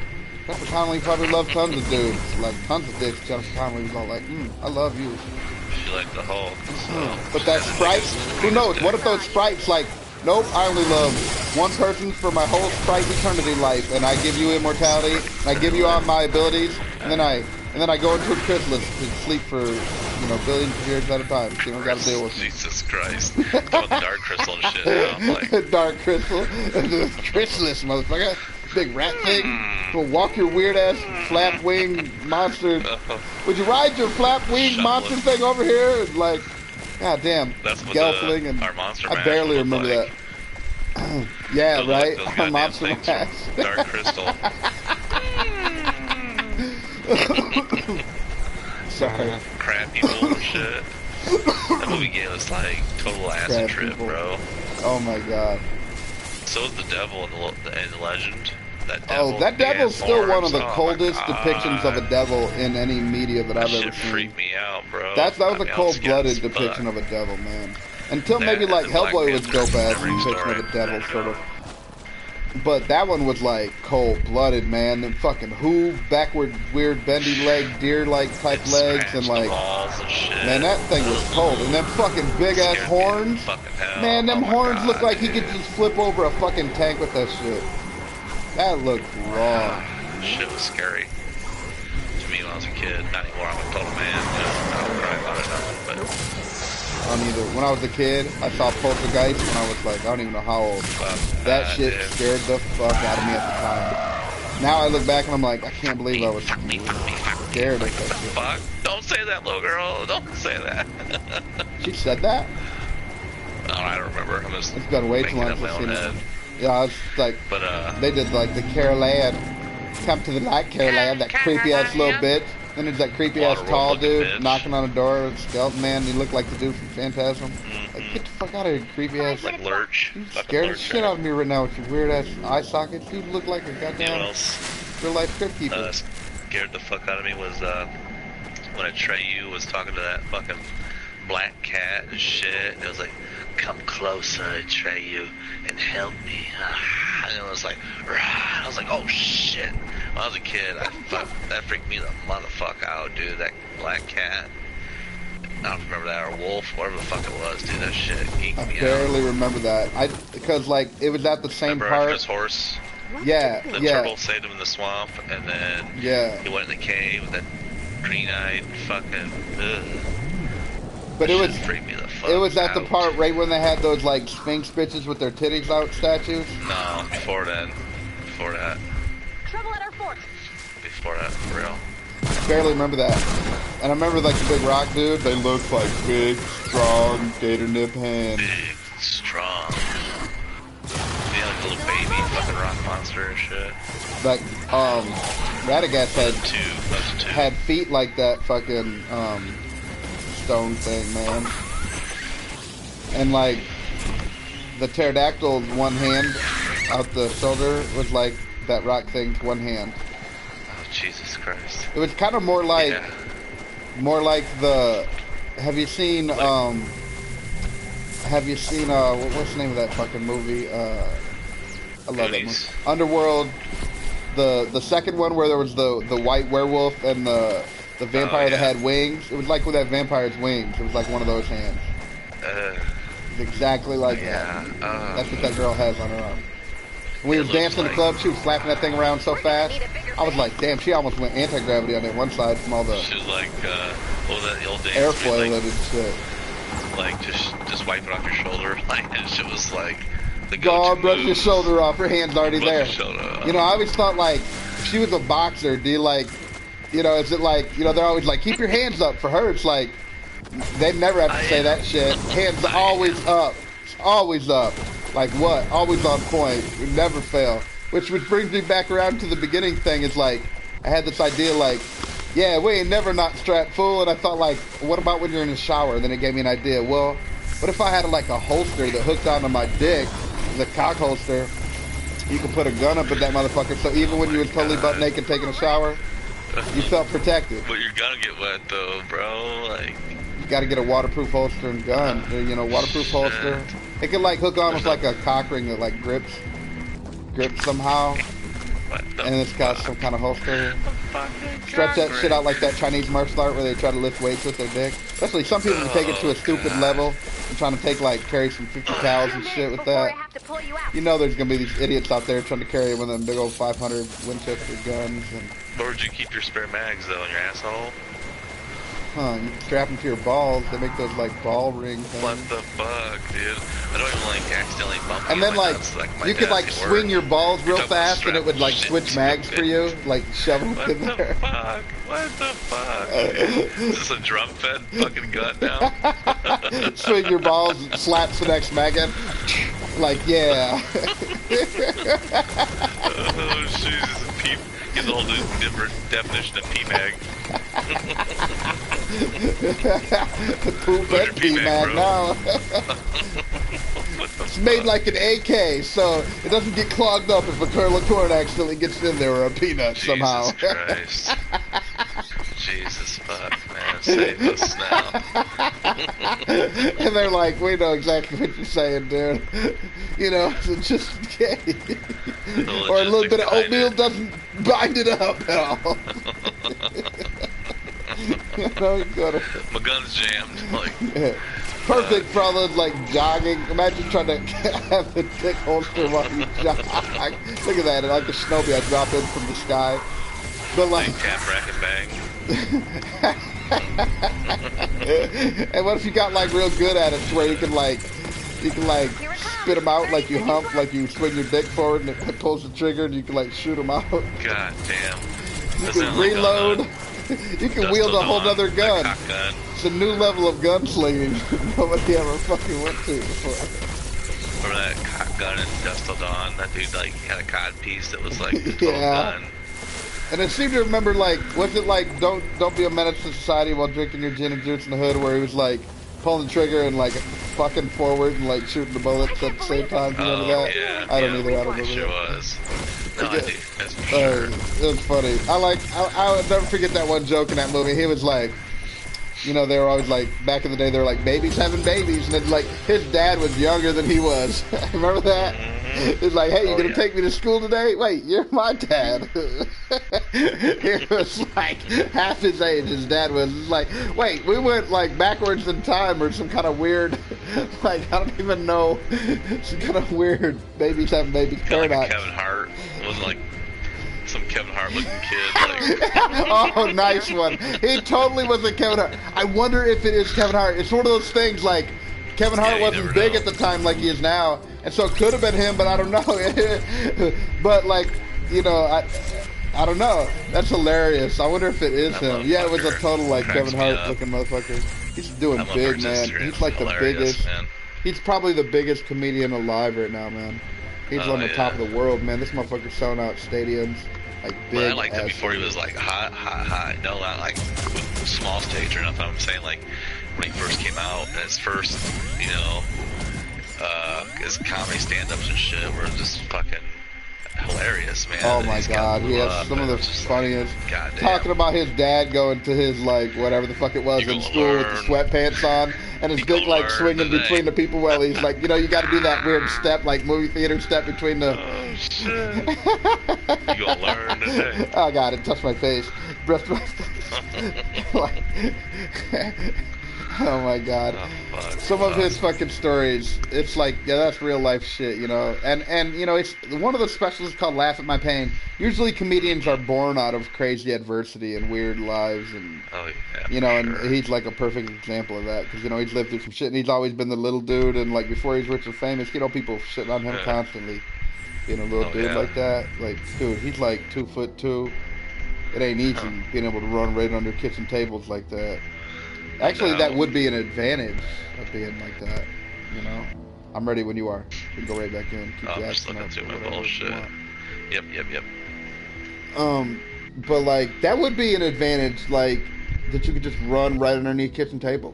Jennifer Connelly probably loves tons of dudes, like tons of dicks. Jennifer Connelly was all like, I love you. She liked the Hulk. So. But that Sprite, who knows? What if those Sprites like, nope, I only love one person for my whole Sprite eternity life, and I give you immortality, and I give you all my abilities, and then I go into a chrysalis to sleep for, billions of years at a time. So you don't gotta deal with me. Jesus Christ. Talking about dark crystal and shit now. I'm like, dark crystal, chrysalis, motherfucker. Big rat thing. Go walk your weird ass flap wing monster. Would you ride your flap wing monster thing over here? And like, god damn. That's what Gelfling and our monster I barely remember like. that. Yeah, right. Like Our monster max. Dark crystal. Sorry. Crappy bullshit. That movie gave us like total acid trip, bro. Oh my god. So is the devil in the legend. That devil, that devil's still one of the oh coldest depictions of a devil in any media that I've ever seen. Freaked me out, bro. That was a cold-blooded depiction of a devil, man. Until maybe like Hellboy was dope ass depiction of a devil, sort of. But that one was like cold-blooded, man. Them fucking hoof, backward, weird, bendy leg, deer-like type legs, and like, man, that thing was cold. And them fucking big-ass horns, man, them horns look like he could just flip over a fucking tank with that shit. That looked raw. Shit was scary to me when I was a kid. Not anymore. I'm a total man. I don't cry about it, nothing, but. I don't either. When I was a kid, I saw Poltergeist when I was like, I don't even know how old. That shit scared the fuck out of me at the time. Now I look back and I'm like, I can't believe I was scared of that shit. Fuck. Don't say that, little girl. Don't say that. She said that? Oh, I don't remember. I'm just it's been way too long since I've seen it. Yeah, I was like, they did like the Carol Ann, come to the light, Carol Ann, that creepy ass little bitch. Then there's that creepy ass tall dude knocking on a door with skeleton man. He looked like the dude from Phantasm. Like, get the fuck out of here, creepy ass. Like Lurch. You scared the shit out of me right now with your weird ass eye sockets. You look like a goddamn real life crypt keeper. Scared the fuck out of me was when Atreyu was talking to that fucking black cat and shit. And it was like, come closer, Atreyu, and help me. And it was like, rah. I was like, oh shit. When I was a kid, that freaked me the motherfucker out, dude. That black cat. I don't remember that, or wolf, whatever the fuck it was, dude. That shit geeked me out. I barely remember that. Because like it was at the same part. His horse. Yeah, the turtle saved him in the swamp, and then he went in the cave with that green-eyed fucking. But it was at the part right when they had those like Sphinx bitches with their titties out statues. No, before then. Before that. Trouble at our fort. Before that, for real. I barely remember that. And I remember like the big rock dude. They looked like big, strong, gator nip hands. Big, strong. Yeah, like a little baby fucking rock monster and shit. Like Radagast had feet like that fucking stone thing, man. And like the pterodactyl one hand out the shoulder was like that rock thing's one hand. Oh Jesus Christ. It was kind of more like the have you seen what's the name of that fucking movie? I love that movie. Underworld, the second one where there was the white werewolf and the vampire that had wings. It was like with that vampire's wings. It was like one of those hands. It's exactly like that. That's what that girl has on her arm. When we was dancing in the club, she was slapping that thing around so fast. I was like, damn, she almost went anti-gravity on that one side from all the she was like, what was that, the old days? Airfoil and shit. Like, just wipe it off your shoulder. Like, and shit was like, the go-to brush your shoulder off. Her hand's already there. You know, I always thought, like, if she was a boxer, do you, like, you know, is it like, you know, they're always like, keep your hands up. For her, it's like, they never have to say that shit. Hands always up. Always up. Like what? Always on point. We never fail. Which brings me back around to the beginning thing. Is like, I had this idea like, yeah, we ain't never not strapped full. And I thought like, what about when you're in the shower? And then it gave me an idea. Well, what if I had like a holster that hooked onto my dick, the cock holster? You could put a gun up at that motherfucker. So even when you were totally butt naked taking a shower, you felt protected. But you're gonna get wet though, bro. Like. got to get a waterproof holster and gun. You know, waterproof holster. It could like hook on with like a cock ring that like grips somehow. And it's got some kind of holster. Stretch that shit out like that Chinese martial art where they try to lift weights with their dick. Especially some people can take it to a stupid level and trying to take like carry some 50 cows and shit with that. You know there's gonna be these idiots out there trying to carry one of them big old 500 Winchester guns. And... Where would you keep your spare mags though? In your asshole? Huh, you can strap them to your balls. They make those like ball ring things. What the fuck, dude? I don't even like accidentally bump. And then like you could like swing your balls real fast and it would like switch mags for you, like shove them in there. What the fuck? Is this a drum fed fucking gun now? Swing your balls and slaps the next mag in. Like, yeah. Oh, Jesus. Peep. Get the whole different definition of P-mag. Poop and P-mag now. It's made like an AK, so it doesn't get clogged up if a kernel of corn accidentally gets in there or a peanut somehow. Jesus Christ. Jesus fuck, man. Save us now. And they're like, we know exactly what you're saying, dude. You know, it's just okay. Or a little bit of oatmeal doesn't bind it up at all. You know, you gotta... My gun's jammed. Like, perfect for all those, like, jogging. Imagine trying to have the dick holster while you jog. Look at that, like a snowball I drop in from the sky. But like... tap, rack, and bang. And what if you got, like, real good at it to where you can spit them out like you hump, like you swing your dick forward and it pulls the trigger and you can, like, shoot them out. God damn. You can reload. You can wield a whole other gun. It's a new level of gunslinging nobody ever fucking went to before. Remember that cock gun in Dust Till Dawn? That dude like had a cod piece that was like a total gun. And I seem to remember, like, was it like don't be a menace to society while drinking your gin and juice in the hood, where he was like pulling the trigger and like fucking forward and like shooting the bullets at the same time? Do you remember that? Yeah, I don't either. I don't remember. Sure was. No, I do. That's for sure. It was funny. I would never forget that one joke in that movie. He was like, you know, they were always like, back in the day, they were like, babies having babies. And then, like, his dad was younger than he was. Remember that? It's like, hey, you gonna take me to school today? Wait, you're my dad. He was like half his age. His dad was like, wait, we went like backwards in time or some kind of weird, like, I don't even know, some kind of weird babies having babies paradox. Like Kevin Hart. It wasn't like some Kevin Hart looking kid. Like... Oh, nice one. He totally was a Kevin Hart. I wonder if it is Kevin Hart. It's one of those things like Kevin Hart wasn't big at the time like he is now, and so it could have been him, but I don't know. But like, you know, I don't know. That's hilarious. I wonder if it is him. Yeah, it was a total like Kevin Hart looking motherfucker. He's doing big, man. He's like the biggest. Man. He's probably the biggest comedian alive right now, man. He's on the top of the world, man. This motherfucker's selling out stadiums. Like big. Well, I liked him before he was like hot. No, not like small stage or nothing. I'm saying like when he first came out and his first, you know, his comedy stand-ups and shit were just fucking hilarious, man. Oh my god, he has some of the funniest. Talking about his dad going to his like whatever the fuck it was in school with the sweatpants on and his dick like swinging between the people while he's like, you know, you got to do that weird step, like movie theater step between the. Oh shit! You gonna learn today? Oh god, it touched my face. Breath my face. Like, oh my god. Oh, fuck, some of his fucking stories, it's like, yeah, that's real life shit, you know. And you know, it's one of the specials called Laugh at My Pain. Usually comedians are born out of crazy adversity and weird lives, and you know, and he's like a perfect example of that, because you know, he's lived through some shit and he's always been the little dude, and like before he's rich and famous, you know, people shitting on him constantly, being a little dude like that. Like, dude, he's like 2'2". It ain't easy being able to run right under kitchen tables like that. Actually, that would be an advantage of being like that, you know? I'm ready when you are. We can go right back in. Keep I'm just looking through my bullshit. Yep. But, like, that would be an advantage, like, that you could just run right underneath kitchen table.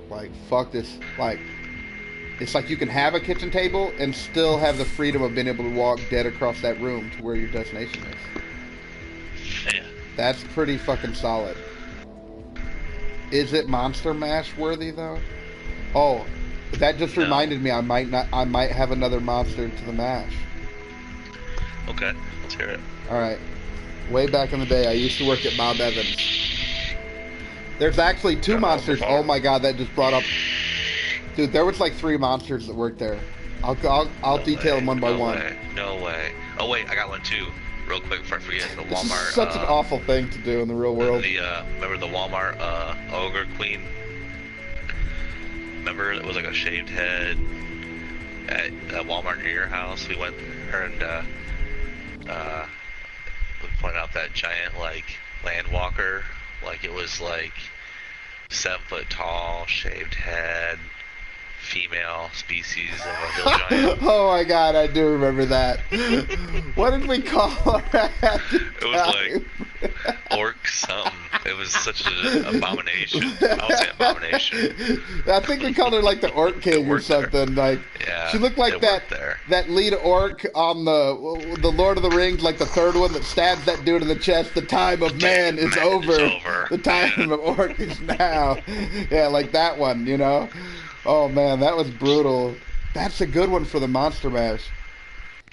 Like, fuck this. Like, it's like you can have a kitchen table and still have the freedom of being able to walk dead across that room to where your destination is. Yeah. That's pretty fucking solid. Is it Monster Mash worthy though? Oh, that just reminded me. I might have another monster to the mash. Okay, let's hear it. All right. Way back in the day, I used to work at Bob Evans. There's actually 2 monsters. Oh my god, that just brought up. Dude, there was like 3 monsters that worked there. I'll detail them one by one. No way. Oh wait, I got one too. Real quick before I forget, the This Walmart. is such an awful thing to do in the real world. Remember the Walmart ogre queen? Remember it was like a shaved head at Walmart near your house. We went there and we pointed out that giant like land walker, like it was like 7 foot tall, shaved head, female species of a hill giant. Oh my god, I do remember that. What did we call her? It was like orc something. It was such an abomination. I would say abomination. I think we called her like the Orc King or something. Like, yeah, she looked like that lead orc on the Lord of the Rings, like the 3rd one that stabs that dude in the chest. The time of man is over. The time of orc is now. Yeah, like that one, you know. Oh man, that was brutal. That's a good one for the Monster Mash.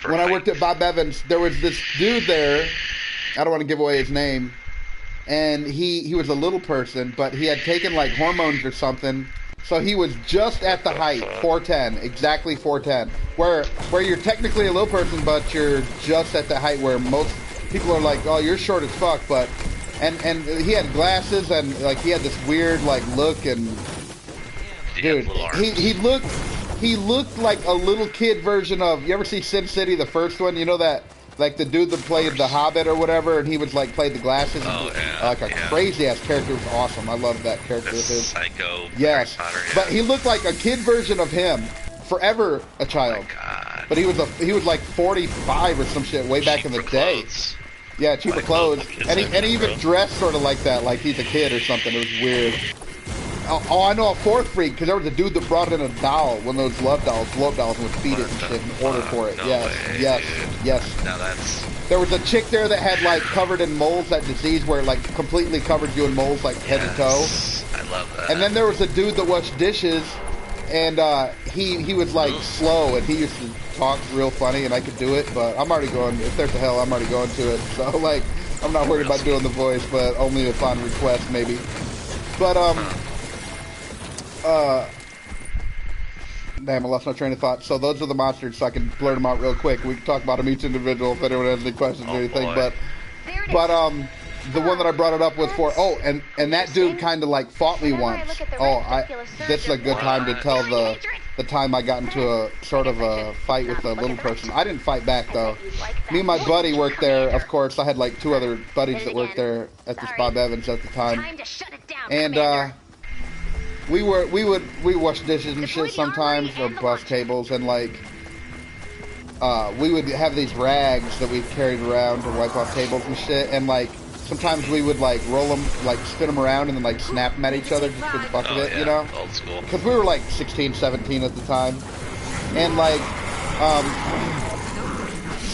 When I worked at Bob Evans, there was this dude there. I don't want to give away his name. And he was a little person, but he had taken like hormones or something. So he was just at the height, 4'10", exactly 4'10". Where you're technically a little person, but you're just at the height where most people are like, oh, you're short as fuck. But and he had glasses and like he had this weird like look and dude, he looked like a little kid version of. You ever see Sin City, the first one? You know that. Like the dude that played the Hobbit or whatever, and he was like played the glasses. Oh, yeah, like a crazy ass character. It was awesome. I loved that character of his. Psycho. Yes, Potter, yeah. But he looked like a kid version of him. Forever a child. Oh my God. But he was like 45 or some shit way back in the day. Yeah, cheaper clothes. And he even dressed sort of like that, like he's a kid or something. It was weird. Oh, I know a 4th freak, because there was a dude that brought in a doll, one of those love dolls, and would feed it and shit and order for it. No way, yes. Now that's... There was a chick there that had, like, covered in moles, that disease where it, like, completely covered you in moles, like, head to toe. I love that. And then there was a dude that washed dishes, and he was, like, slow, and he used to talk real funny, and I could do it, but I'm already going, if there's a hell, I'm already going to it. So, like, I'm not worried about doing the voice, but only upon request, maybe. But, damn, I lost my train of thought. So those are the monsters, so I can blurt them out real quick. We can talk about them each individual if anyone has any questions or anything. Boy. But the one that I brought it up was for, and that dude kind of like fought me once. This is a good time to tell the time I got into a sort of a fight with a little person. I didn't fight back though. Me and my buddy worked there. Of course, I had like 2 other buddies that worked there at this Bob Evans at the time. And we wash dishes and shit sometimes, or bust tables, and like we would have these rags that we carried around to wipe off tables and shit, and like sometimes we would like roll them, like spin them around and then like snap them at each other just for the fuck of it, you know? Old school. Because we were like 16, 17 at the time, and like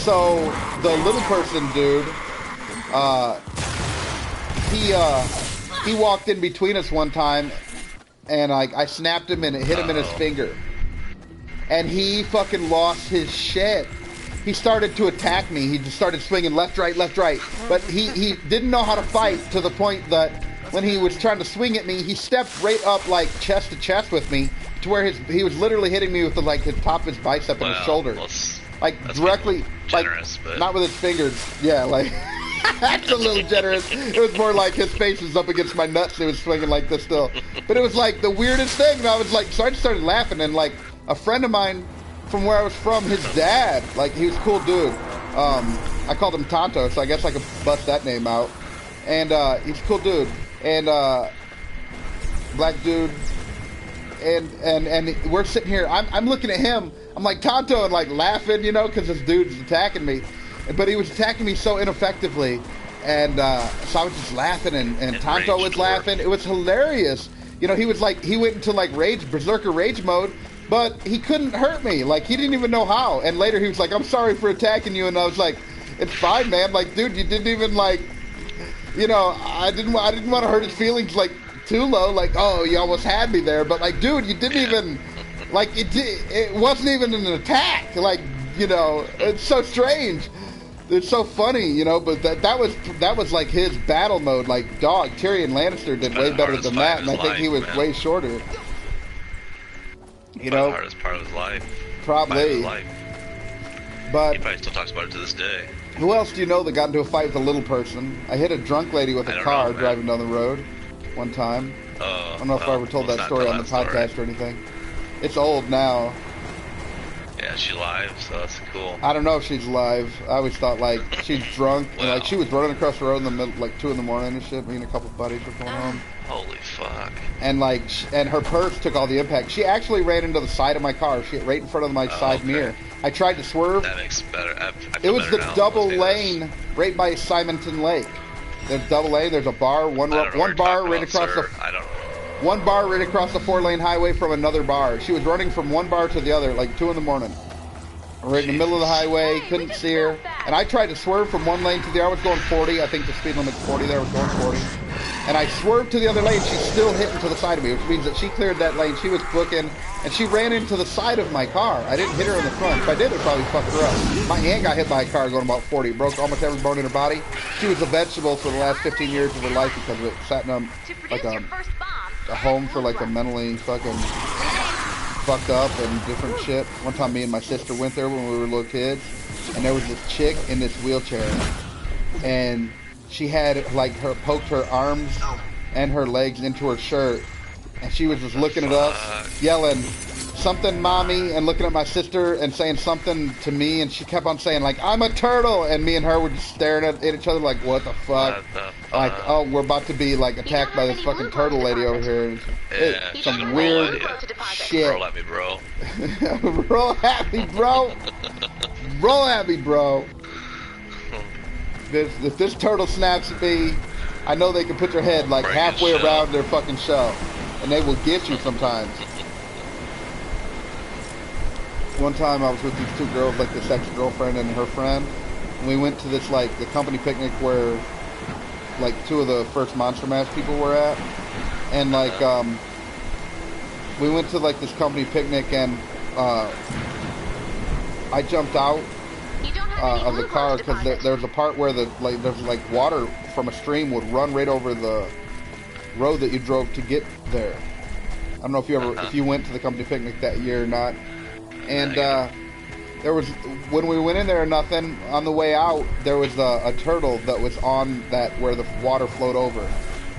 so the little person dude, he walked in between us one time. And I snapped him and it hit him in his finger. And he fucking lost his shit. He started to attack me. He just started swinging left, right. But he didn't know how to fight to the point that when he was trying to swing at me, he stepped right up like chest to chest with me to where he was literally hitting me with the top of his bicep and his shoulder. Like directly, generous, like but... not with his fingers. Yeah, like... That's a little generous. It was more like his face was up against my nuts and he was swinging like this still. But it was like the weirdest thing. And I was like, so I just started laughing. And like a friend of mine from where I was from, his dad, like he was a cool dude. I called him Tonto, so I guess I could bust that name out. And he's a cool dude. And black dude. And we're sitting here. I'm looking at him. I'm like Tonto and like laughing, you know, because this dude's attacking me. But he was attacking me so ineffectively, and so I was just laughing, and Tonto was laughing. It was hilarious. You know, he went into like berserker rage mode, but he couldn't hurt me. Like, he didn't even know how. And later he was like, I'm sorry for attacking you, and I was like, it's fine, man. Like, dude, you didn't even like, you know, I didn't want to hurt his feelings like too low. Like, oh, you almost had me there. But, like, dude, you didn't even... Like, it wasn't even an attack. Like, you know, it's so strange. It's so funny, you know, but that was like his battle mode. Like, dog, Tyrion Lannister did way better than that, and I think he was way shorter. You know, the hardest part of his life. Probably. But he probably still talks about it to this day. Who else do you know that got into a fight with a little person? I hit a drunk lady with a car driving down the road one time. I don't know if I ever told that story on the podcast or anything. It's old now. Yeah, she's alive, so that's cool. I don't know if she's alive. I always thought, like, she's drunk. And, like, she was running across the road in the middle, like, 2 in the morning and shit. Me and a couple buddies were going home. Holy fuck. And, like, and her purse took all the impact. She actually ran into the side of my car. She hit right in front of my side mirror. I tried to swerve. That makes better. It was the double lane right by Simonton Lake. There's double lane. There's a bar. One bar right across the... I don't know. One bar right across the 4-lane highway from another bar. She was running from one bar to the other, like 2 in the morning. Right in the middle of the highway, couldn't see her. And I tried to swerve from one lane to the other. I was going 40. I think the speed limit's 40 there. I was going 40. And I swerved to the other lane. She's still hitting to the side of me, which means that she cleared that lane. She was booking, and she ran into the side of my car. I didn't hit her in the front. If I did, it probably fucked her up. My aunt got hit by a car going about 40. Broke almost every bone in her body. She was a vegetable for the last 15 years of her life because of it. Sat in a home for like a mentally fucking fucked up and different shit. One time me and my sister went there when we were little kids, and there was this chick in this wheelchair, and she had like poked her arms and her legs into her shirt, and she was just looking at us, yelling something mommy, and looking at my sister and saying something to me, and she kept on saying like, I'm a turtle, and me and her were just staring at each other like, what the fuck? Like, oh, we're about to be like attacked by this fucking turtle lady over here. It's some weird shit. Roll at me, bro. Roll at me, bro. Roll at me, bro. If this turtle snaps at me, I know they can put their head like halfway around their fucking shell, and they will get you sometimes. One time I was with these 2 girls, like this ex-girlfriend and her friend, and we went to this like the company picnic where like 2 of the first Monster Mash people were at, and like we went to like this company picnic, and I jumped out of the car because there was a part where there's like water from a stream would run right over the road that you drove to get there. I don't know if you went to the company picnic that year or not. And there was, when we went in there or nothing, on the way out, there was a turtle that was on that where the water flowed over.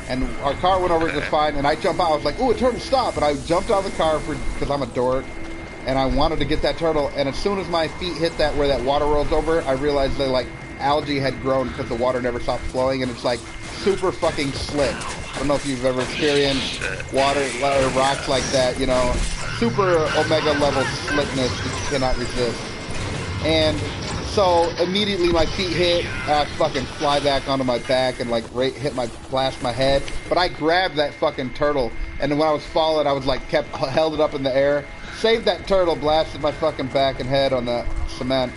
And our car went over just fine, and I jumped out. I was like, ooh, a turtle, stop. And I jumped out of the car because I'm a dork, and I wanted to get that turtle. And as soon as my feet hit that where that water rolls over, I realized that like algae had grown because the water never stopped flowing, and it's like super fucking slick. I don't know if you've ever experienced water or rocks like that, you know. Super omega level slickness that you cannot resist. And so immediately my feet hit, I fucking fly back onto my back and like blast my head. But I grabbed that fucking turtle, and then when I was falling, I was like held it up in the air, saved that turtle, blasted my fucking back and head on that cement.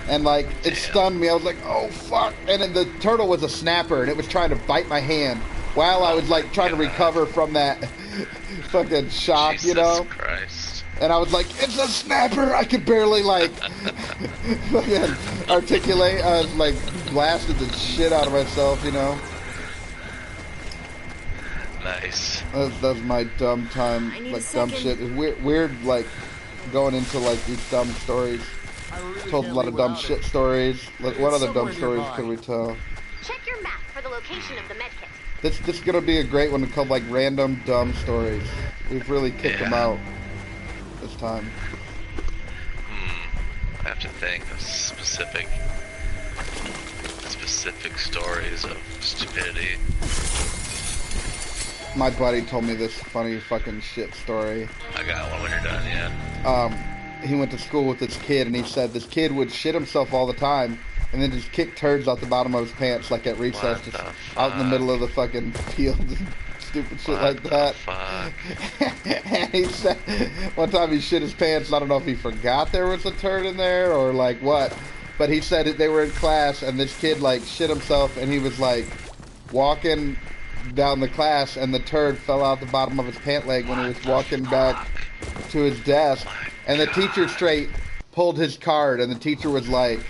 And like it stunned me. I was like, oh fuck. And then the turtle was a snapper, and it was trying to bite my hand while I was like trying to recover from that fucking shock, Jesus, you know? Christ. And I was like, it's a snapper! I could barely like fucking articulate. I was like blasted the shit out of myself, you know? Nice. That's my dumb time, like dumb shit. It's weird like going into like these dumb stories. Told a lot of dumb shit stories. What other dumb stories could we tell? Check your map for the location of the medkit. This is gonna be a great one called like random dumb stories. We've really kicked them out this time. I have to think of specific stories of stupidity. My buddy told me this funny fucking shit story. I got one when you're done, yeah. He went to school with this kid, and he said this kid would shit himself all the time, and then just kick turds out the bottom of his pants, like at recess, just out in the middle of the fucking field, stupid shit like that. And he said, one time he shit his pants, and I don't know if he forgot there was a turd in there, or like what, but he said they were in class, and this kid like shit himself, and he was like walking down the class, and the turd fell out the bottom of his pant leg when he was walking back to his desk. And the teacher straight pulled his card, and the teacher was like,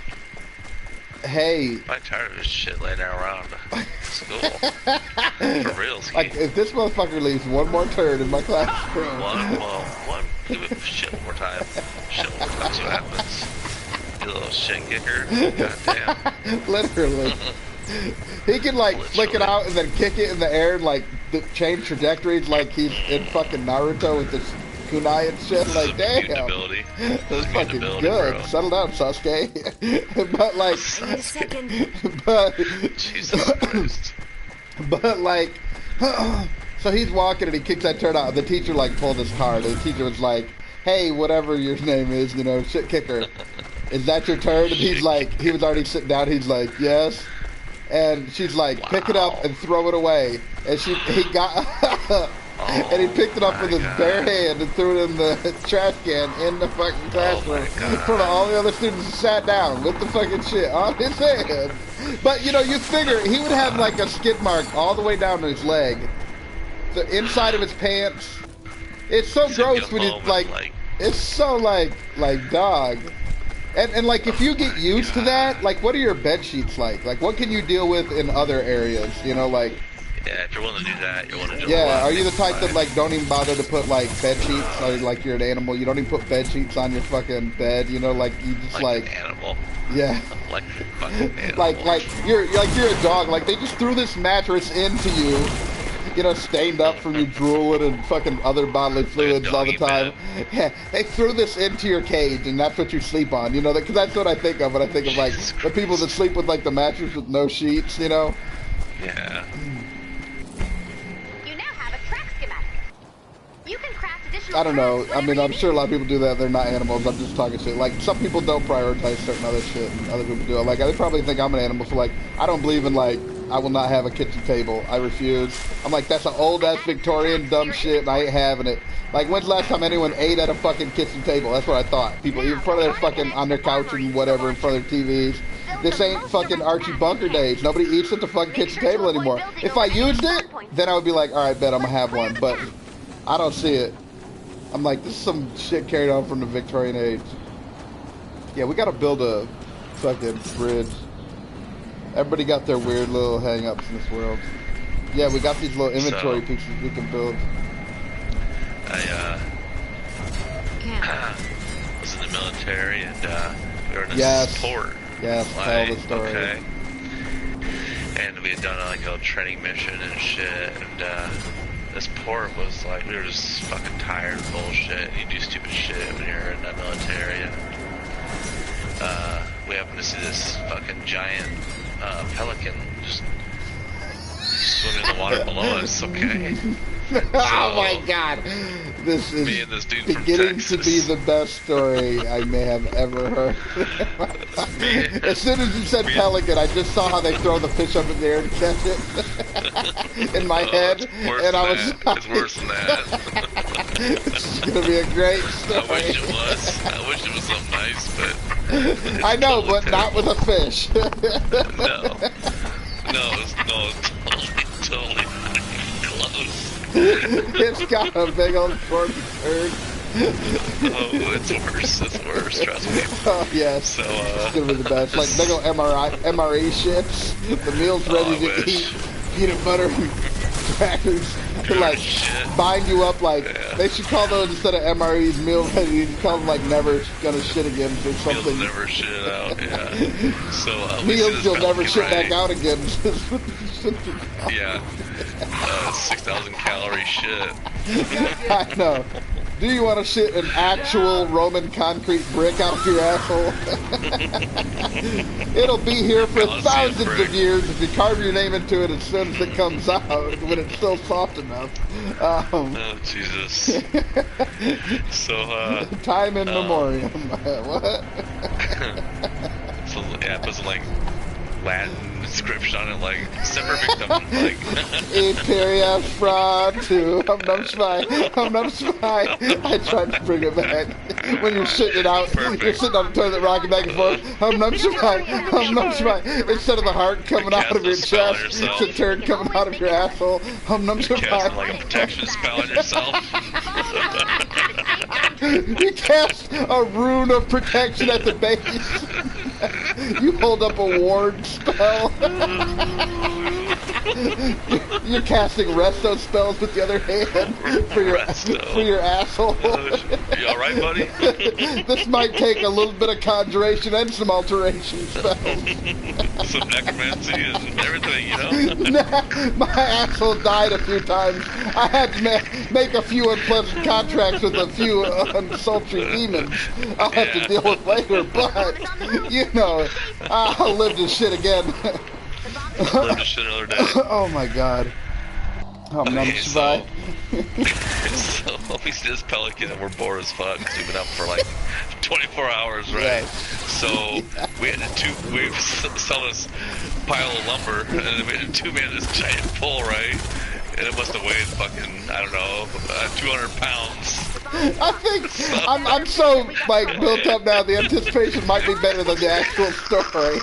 "Hey, I'm tired of this shit laying around school. For real, like if this motherfucker leaves one more turd in my classroom, one, give it shit one more time. Shit one more time, see what happens. You little shit kicker. Goddamn. Literally." He can like flick it out and then kick it in the air and like change trajectories like he's in fucking Naruto with this kunai and shit. Like, damn, that's fucking good. Bro. Settle down, Sasuke. But like, wait a second. But Jesus Christ. But like, so he's walking and he kicks that turd out. And the teacher like pulled his card. And the teacher was like, "Hey, whatever your name is, you know, shit kicker, is that your turd?" And he's like, he was already sitting down. He's like, "Yes." And she's like, "Pick it up and throw it away." And he got and he picked it up with his bare hand and threw it in the trash can in the fucking classroom in front of all the other students and sat down with the fucking shit on his hand. But you know, you figure he would have like a skid mark all the way down to his leg, the inside of his pants. It's so gross when you like, it's so like dog. And like, if you get used to that, like, what are your bed sheets like? Like, what can you deal with in other areas? You know, like... Yeah, if you're willing to do that, you're willing to do yeah, are you the type that, like, don't even bother to put, like, bed sheets? Or, like, you're an animal, you don't even put bed sheets on your fucking bed, you know? Like, you just, like... an animal. Yeah. Like a fucking animal. Like, you're a dog. Like, they just threw this mattress into you. You know, stained up from you drooling and fucking other bodily fluids all the time. Yeah, they threw this into your cage, and that's what you sleep on. You know, because that's what I think of when I think of like the people that sleep with like the mattress with no sheets. You know. Yeah. You now have a track schematic. You can craft additional. I don't know. tracks I mean, I'm sure a lot of people do that. They're not animals. I'm just talking shit. Like, some people don't prioritize certain other shit, and other people do it. Like, they probably think I'm an animal. So, like, I don't believe in, like, I will not have a kitchen table. I refuse. I'm like, that's an old-ass Victorian dumb shit, and I ain't having it. Like, when's the last time anyone ate at a fucking kitchen table? That's what I thought. People eat in front of their fucking, on their couch and whatever, in front of their TVs. This ain't fucking Archie Bunker days. Nobody eats at the fucking kitchen table anymore. If I used it, then I would be like, alright, bet I'm gonna have one. But I don't see it. I'm like, this is some shit carried on from the Victorian age. Yeah, we gotta build a fucking bridge. Everybody got their weird little hang-ups in this world. Yeah, we got these little inventory pieces we can build. I was in the military, and we were in this port. Yes, tell the story. Okay. And we had done like a training mission and shit, and this port was like, we were just fucking tired of bullshit. You do stupid shit when you're in the military, and we happened to see this fucking giant pelican just swimming in the water below us. Okay. Oh my god, this is me and this dude beginning to be the best story I may have ever heard. As soon as you said pelican, I just saw how they throw the fish up in the air to catch it in my head, and I was like, it's worse than that. This is gonna be a great story. I wish it was. I wish it was something nice, but I know, but not with a fish. No, totally close. It's got a big old short turd. Oh, it's worse, trust me. Oh, yes. So, it's gonna be the best. Like, big old MRE ships. The meal's ready to eat. Peanut butter and crackers. To, like, bind you up like, they should call those, instead of MREs, meal ready, you should call them, like, never gonna shit again or something. Meals never shit out, yeah. So, meals you'll never shit back out again. Yeah. 6,000 calorie shit. I know. Do you want to shit an actual Roman concrete brick out of your asshole? It'll be here for thousands of years if you carve your name into it as soon as it comes out, when it's still soft enough. Oh, Jesus. So, time in memoriam. What? So, yeah, it was like Latin description on it, like separate victim, like. Imperial fraud to Hum Spy. I tried to bring it back. When you're sitting out, you're sitting on the toilet rocking back and forth. Hum Spy. Instead of the heart coming out of your chest, it's a turd coming out of your asshole. Hum Spy. Casting like a protection spell on yourself. You cast a rune of protection at the base. You hold up a ward spell. You're casting resto spells with the other hand for your asshole. You alright, buddy? This might take a little bit of conjuration and some alteration spells. Some necromancy and everything, you know? My asshole died a few times. I had to make a few unpleasant contracts with a few unsultry demons I'll have to deal with later, but, you know, I'll live this shit again. Live this shit another day. Oh my god. So we see this pelican and we're bored as fuck because we've been up for like 24 hours, right? Yes. So we saw this pile of lumber and then we had two man this giant pole, right? And it must have weighed fucking, I don't know, 200 pounds. I think I'm so like built up now. The anticipation might be better than the actual story.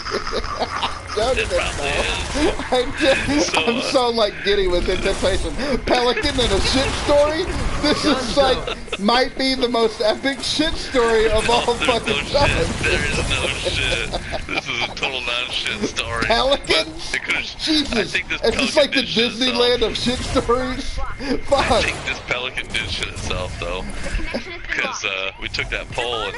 I'm so like giddy with anticipation. Pelican and a shit story. This is like might be the most epic shit story of all fucking time. There is no shit. This is a total non-shit story. Pelicans? Jesus, is this like the Disneyland of shit stories? Fuck. I think this pelican did shit itself though. Because we took that pole and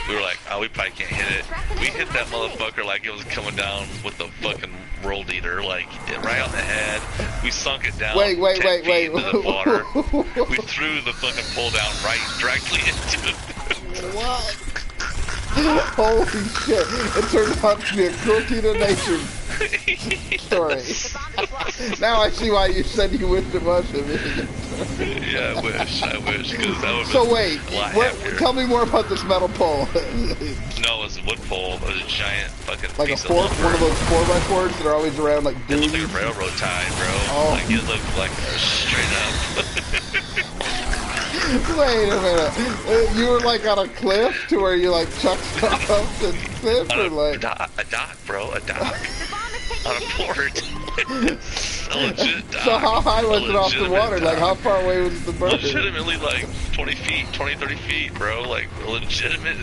we were like, oh, we probably can't hit it. We hit that motherfucker like it was coming down with the fucking world eater, like right on the head. We sunk it down. Wait. Into the water. We threw the fucking pole down directly into it. What? Holy shit! It turned out to be a cruelty to nature story. Now I see why you said you wished it was a video. Yeah, I wish, because that would. So wait, tell me more about this metal pole. No, it's a wood pole. It was a giant fucking like piece a one of those 4x4s that are always around like dudes. It looked like a railroad tie, bro. Oh. Like it looked like straight up. Wait a minute. You were like on a cliff to where you like chucked stuff off the cliff, or like a dock, bro, a dock on a port. A legit dock. So how high was it off the water? Like how far away was the bird? Legitimately like 20 feet, 30 feet, bro. Like a legitimate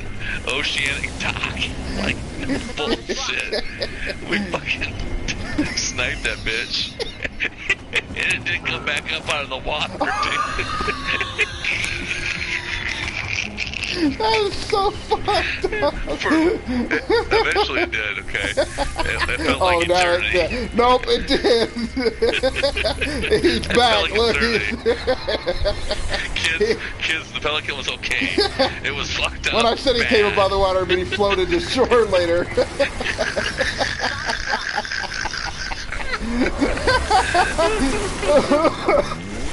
oceanic dock. Like bullshit. We fucking sniped that bitch. And it didn't come back up out of the water, dude. That is so fucked up. Eventually it did, okay? It felt like eternity. Nope, it did. He's back, look. Kids, the pelican was okay. It was fucked up. When I said he came up out of the water, but he floated to shore later.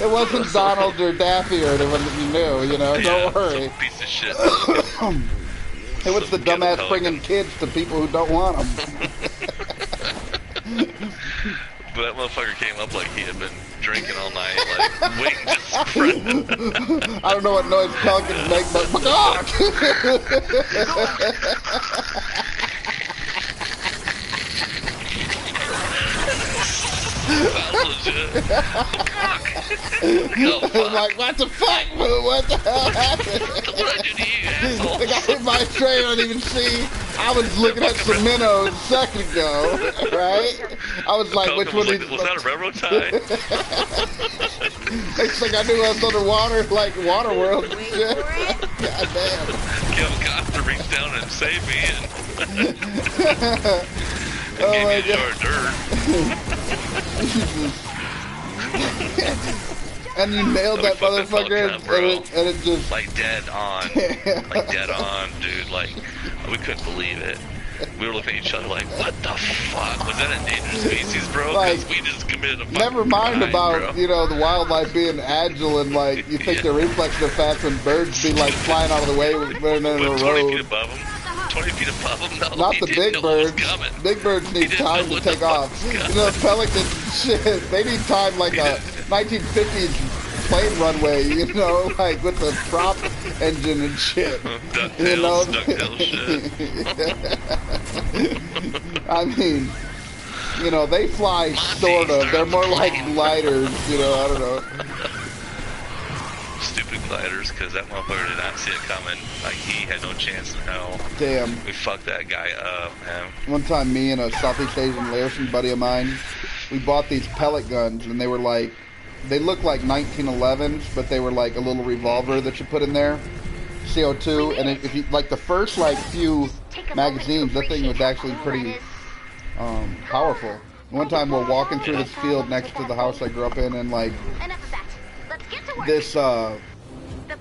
It wasn't Donald or Daffy or anyone that you knew, you know, don't worry. Some piece of shit. It was the dumbass bringing kids to people who don't want them. But that motherfucker came up like he had been drinking all night, like waiting to spread. I don't know what noise pelicans make, but Legit. Like, what the fuck, boo? What the hell happened? What I do to you, asshole? The guy hit my tray, I didn't even see. I was looking at some minnows a second ago, right? I was like, which one was that a railroad tie? Next thing I knew, I was underwater, like Waterworld and shit. God damn. Kevin Costner reached down and saved me and oh my God. And you nailed that motherfucker, and it just like dead on, dude. Like we couldn't believe it. We were looking at each other like, what the fuck? Was that an endangered species, bro? Because we just committed a fucking never mind crime, about, bro. you know, the wildlife being agile and, like, you think their reflexes are fast when birds be, like, flying out of the way when they're in a 20 road. feet above them. 20 feet above him. No, Not he the didn't big know what was birds. coming. Big birds He need didn't time know to what the take fuck off. was coming. You know, pelicans, shit, they need time like a 1950s plane runway, you know, like with the prop engine and shit. You know? DuckTales shit. I mean, you know, they fly Monty, sort of. start They're up more the like plane. gliders, you know, I don't know. Stupid gliders, because that motherfucker did not see it coming. Like, he had no chance in hell. Damn. We fucked that guy up, man. One time, me and a Southeast Asian Laotian buddy of mine, we bought these pellet guns, and they were like, they looked like 1911s, but they were like a little revolver that you put in there, CO2, and if you, like the first like few magazines, that thing was actually pretty powerful. One time we're walking through this field next to the house I grew up in, and like Enough of that. Let's get to work. this, The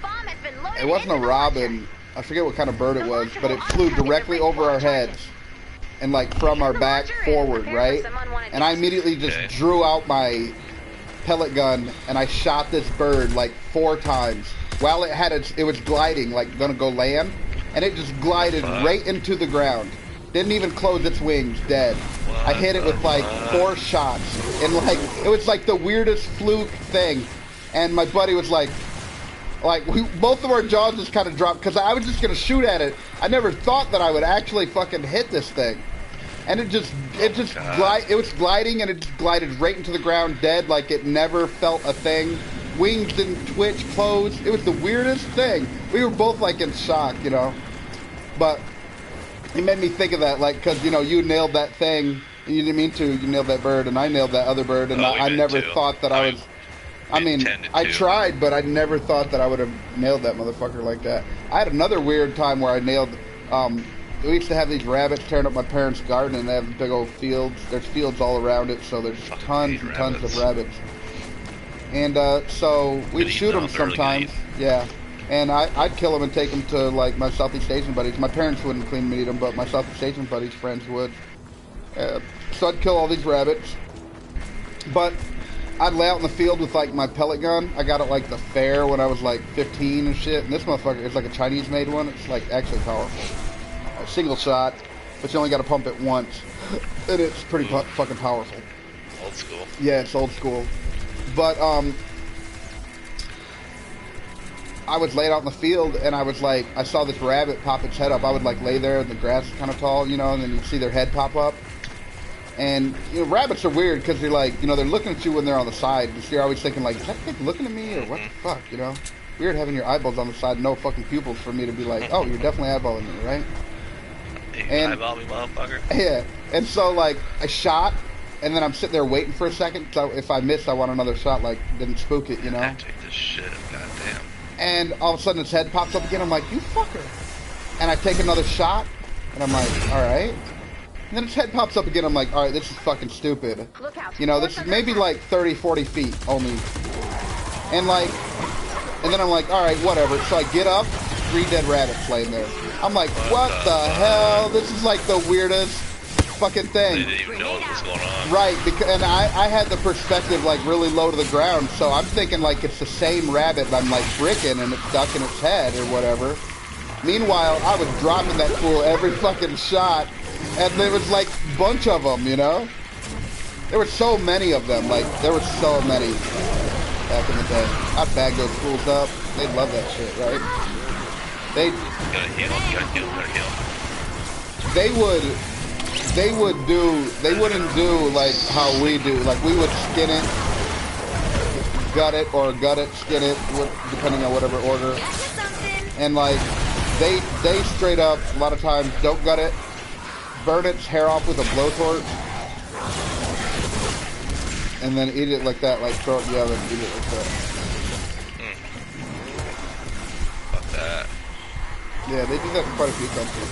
bomb has been loaded it wasn't a into the robin, I forget what kind of bird it was, but it flew directly over our heads. And like from our back forward, right? And I immediately just drew out my pellet gun and I shot this bird like 4 times while it had it was gliding, like gonna go land, and it just glided right into the ground. Didn't even close its wings, dead. I hit it with like 4 shots, and like it was like the weirdest fluke thing. And my buddy was like both of our jaws just kind of dropped because I was just gonna shoot at it. I never thought that I would actually fucking hit this thing. And it was gliding, and it just glided right into the ground, dead, like it never felt a thing. Wings didn't twitch, close. It was the weirdest thing. We were both like in shock, you know. But it made me think of that, like, because, you know, you nailed that thing, and you didn't mean to. You nailed that bird, and I nailed that other bird, and I never thought that I was. I mean, I tried, but I never thought that I would have nailed that motherfucker like that. I had another weird time where I nailed. We used to have these rabbits tearing up my parents' garden, and they have big old fields. There's fields all around it, so there's tons and tons of rabbits. And so we'd shoot them sometimes. Yeah. And I'd kill them and take them to, like, my Southeast Asian buddies. My parents wouldn't clean and eat them, but my Southeast Asian buddies' friends would. So I'd kill all these rabbits. But I'd lay out in the field with, like, my pellet gun. I got it, like, the fair when I was, like, 15 and shit. And this motherfucker is, like, a Chinese-made one. It's, like, actually powerful. A single shot, but you only got to pump it once. And it's pretty fucking powerful. Old school. Yeah, it's old school. But, I was laid out in the field, and I was like, I saw this rabbit pop its head up. I would, like, lay there, and the grass is kind of tall, you know, and then you'd see their head pop up. And, you know, rabbits are weird, because they're like, you know, they're looking at you when they're on the side. So you're always thinking, like, is that thing looking at me, or what the fuck, you know? Weird having your eyeballs on the side, no fucking pupils for me to be like, oh, you're definitely eyeballing me, right? You And eyeball me, motherfucker. yeah, and so, like, I shot, and then I'm sitting there waiting for a second, so if I miss, I want another shot, like, didn't spook it, you know? I take this shit, goddamn. And all of a sudden its head pops up again, I'm like, you fucker. And I take another shot, and I'm like, alright. And then its head pops up again, I'm like, alright, this is fucking stupid. Look out. You know, this is maybe like 30, 40 feet only. And like, and then I'm like, alright, whatever. So I get up, 3 dead rabbits laying there. I'm like, what the hell? This is like the weirdest fucking thing. They didn't even know what was going on. Right, because, and I had the perspective like really low to the ground, so I'm thinking like it's the same rabbit and I'm like bricking and it's ducking its head or whatever. Meanwhile, I was dropping that fool every fucking shot, and there was like a bunch of them, you know? There were so many of them, like there were so many back in the day. I'd bag those fools up. They'd love that shit, right? They wouldn't do like how we do. Like we would skin it, gut it, skin it, depending on whatever order. And like they straight up a lot of times don't gut it, burn its hair off with a blowtorch, and then eat it like that. Like throw it in the oven and eat it like that. Fuck that. Yeah, they do that in quite a few countries.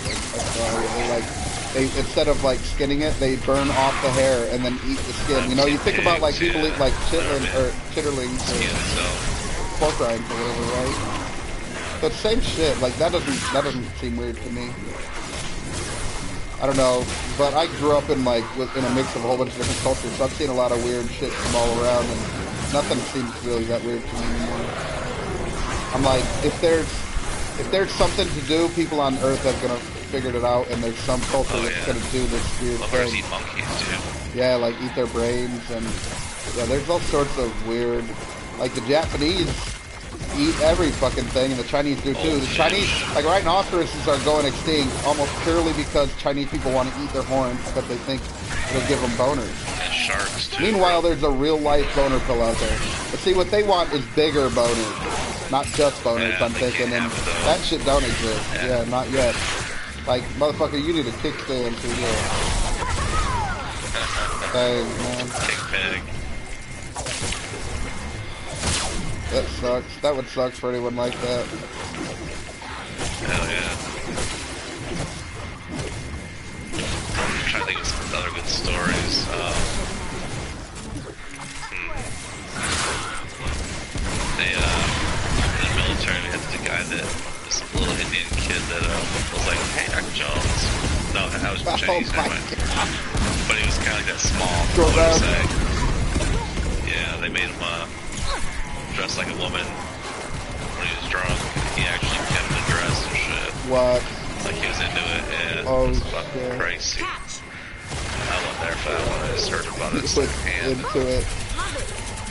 They instead of like skinning it, they burn off the hair and then eat the skin. You know, you think about like people eat like chitterlings or pork rinds or whatever, right? But same shit. Like that doesn't seem weird to me. I don't know, but I grew up in like in a mix of a whole bunch of different cultures, so I've seen a lot of weird shit from all around, and nothing seems really that weird to me anymore. I'm like, if there's something to do, people on Earth have figured it out, and there's some culture that's gonna do this weird Motherfuckers thing. eat monkeys too. Yeah, like eat their brains, and yeah, there's all sorts of weird. Like the Japanese eat every fucking thing, and the Chinese do too. The Chinese, like rhinoceroses are going extinct almost purely because Chinese people want to eat their horns because they think it'll give them boners. And sharks too. Meanwhile, there's a real life boner pill out there. But see, what they want is bigger boners, not just boners. Yeah, I'm they thinking, can't and have those. that shit don't exist. Yeah, not yet. Like motherfucker, you need a kickstand for real. Dang, man. Pig. That sucks. That would suck for anyone like that. Hell yeah. I'm trying to think of some other good stories. In the military, we had this guy this little Indian kid that was like, hey, Dr. Jones. No, I was Chinese, never mind. But he was kind of like that small, Go back. Yeah, they made him dress like a woman when he was drunk. He actually kept him dressed and shit. What? Like he was into it, and Oh, it was fucking shit. crazy. I went there for that one. I just heard about it. Put into it.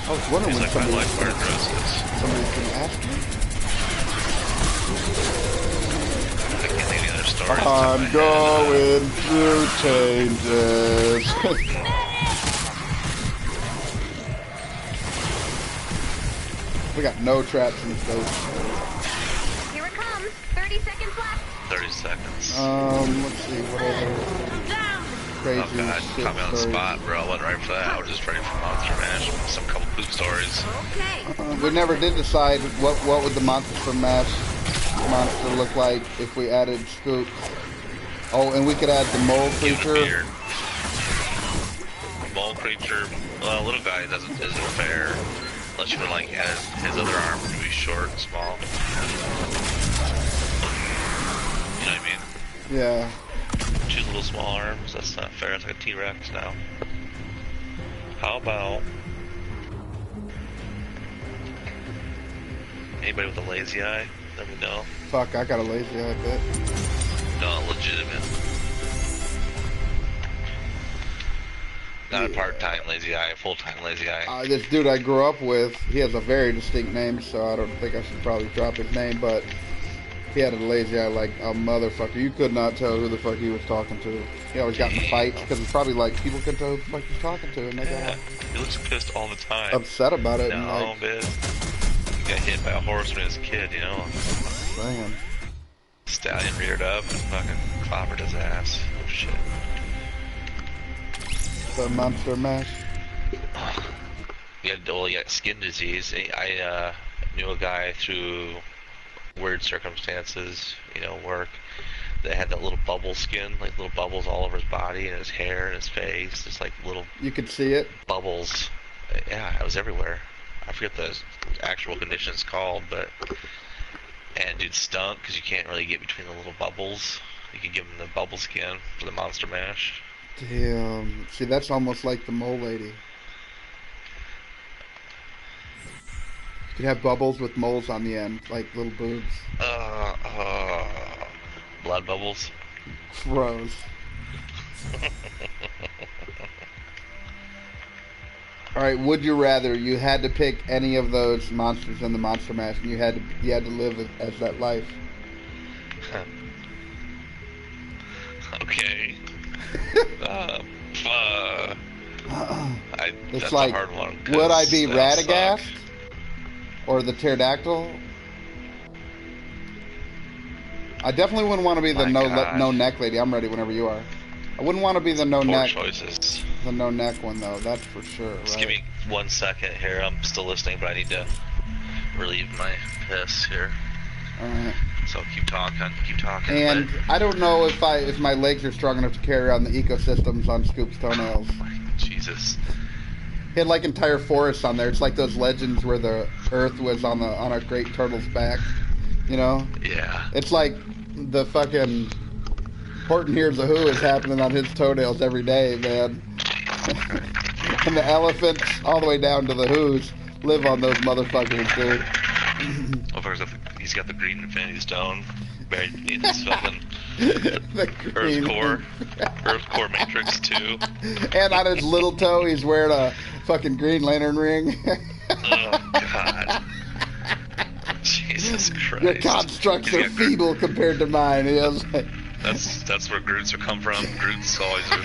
I was wondering He's when like, my life wearing dresses. somebody's gonna ask me. I can't think of any other stories. I'm going through changes. We got no traps in the space. Here it comes. 30 seconds left. 30 seconds. Let's see, what other Down. crazy Oh god, shit caught me on the stories. spot, bro. I wasn't ready for that. I was just ready for Monster Mash. Some couple poop stories. Okay. We never did decide what would the monster from Mash monster look like if we added Scoop. Oh, and we could add the mole Give it a creature. beard. Mole creature. Well, little guy isn't fair. Unless you would like add his other arm to be short and small. You know what I mean? Yeah. 2 little small arms. That's not fair. It's like a T-Rex now. How about anybody with a lazy eye? Let me know. Fuck, I got a lazy eye bit. No, legitimate. Not a part-time lazy eye, a full-time lazy eye. This dude I grew up with, he has a very distinct name, so I don't think I should probably drop his name, but he had a lazy eye like a motherfucker. You could not tell who the fuck he was talking to. He always got in fights, because it's probably like, people can tell who the fuck he's talking to, and they Yeah, got he looks pissed all the time. upset about it. No, And like, man. He got hit by a horse when he was a kid, you know? man. Stallion reared up and fucking clobbered his ass. Oh, shit. The Monster Mash. He got skin disease. I knew a guy through weird circumstances, you know, work, that had that little bubble skin, like little bubbles all over his body and his hair and his face, just like little You could see it. bubbles. Yeah, it was everywhere. I forget the actual condition it's called, but and dude stunk because you can't really get between the little bubbles. You could give him the bubble skin for the Monster Mash. Damn. See, that's almost like the mole lady. You have bubbles with moles on the end, like little boobs. Blood bubbles. Gross. Alright, would you rather you had to pick any of those monsters in the Monster Mash and you had to live as that life? Okay. It's that's like, a hard one. would I be that'll Radagast? suck. Or the pterodactyl? I definitely wouldn't want to be the My God. no neck lady. I'm ready whenever you are. I wouldn't want to be the no Poor neck. choices. The no neck one though, that's for sure. Just Right? give me 1 second here. I'm still listening, but I need to relieve my piss here. Alright. So keep talking. And but- I don't know if my legs are strong enough to carry on the ecosystems on Scoop's toenails. Jesus. He had like entire forests on there. It's like those legends where the Earth was on a great turtle's back. You know? Yeah. It's like the fucking Horton Hears a Who is happening on his toenails every day, man. And the elephants, all the way down to the Who's, live on those motherfuckers, dude. He's got the green Infinity Stone. Buried in fucking The green. Earth core Matrix 2. And on his little toe, he's wearing a fucking Green Lantern ring. Oh God. Jesus Christ. Your constructs are feeble compared to mine. He was like, that's where Groots will come from. Groots always are.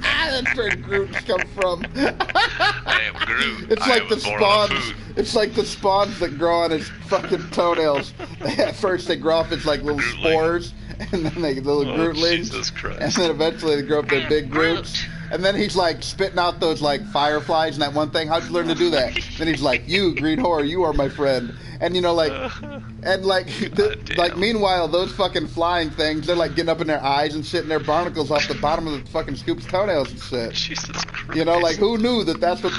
that's where Groots come from. I am Groot. It's like the was born on spawns. food. It's like the spawns that grow on his fucking toenails. At first, they grow up as like little Grootling. spores, and then they little Grootlings, Jesus Christ. and then eventually they grow up to big Groots. And then he's like spitting out those like fireflies and that one thing. How'd you learn to do that? Then he's like, "You green whore, you are my friend." And you know, like, and like, like meanwhile, those fucking flying things, they're like getting up in their eyes and shit, and their barnacles off the bottom of the fucking Scoop's toenails and shit. Jesus Christ. You know, like who knew that's where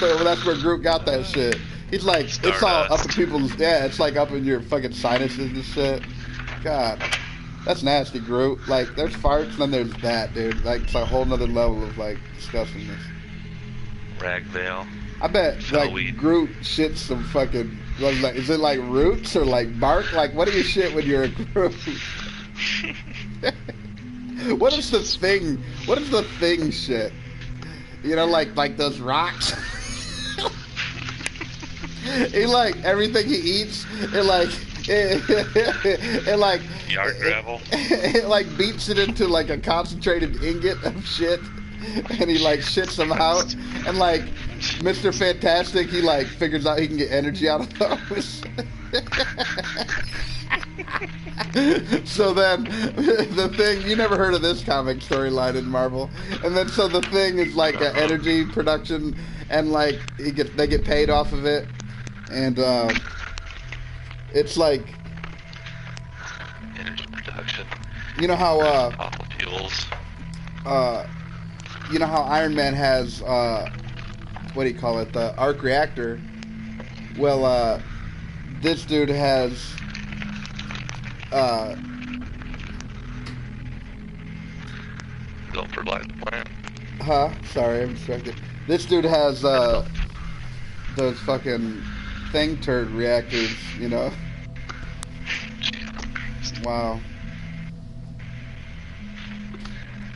Groot got that shit? He's like, it's all up in people's, it's like up in your fucking sinuses and shit. God, that's nasty, Groot. Like, there's farts and then there's that, dude. Like, it's a whole nother level of like disgustingness. Ragvale. I bet like Weed. Groot shits some fucking. Like, is it like roots or like bark? Like, what do you shit when you're a Groot? What is the thing? What is the thing shit? You know, like those rocks. He like everything he eats. It like it like Yard gravel. It like beats it into like a concentrated ingot of shit, and he like shits them out. And like Mr. Fantastic, he like figures out he can get energy out of those. So then, the Thing, you never heard of this comic storyline in Marvel, and then so the Thing is like an energy production, and like they get paid off of it, and it's like Energy production. you know how Fossil fuels. you know how Iron Man has what do you call it, the arc reactor. Well, this dude has Don't fertilize the plant. sorry, I'm distracted. This dude has those fucking thing turd reactors, you know. Wow.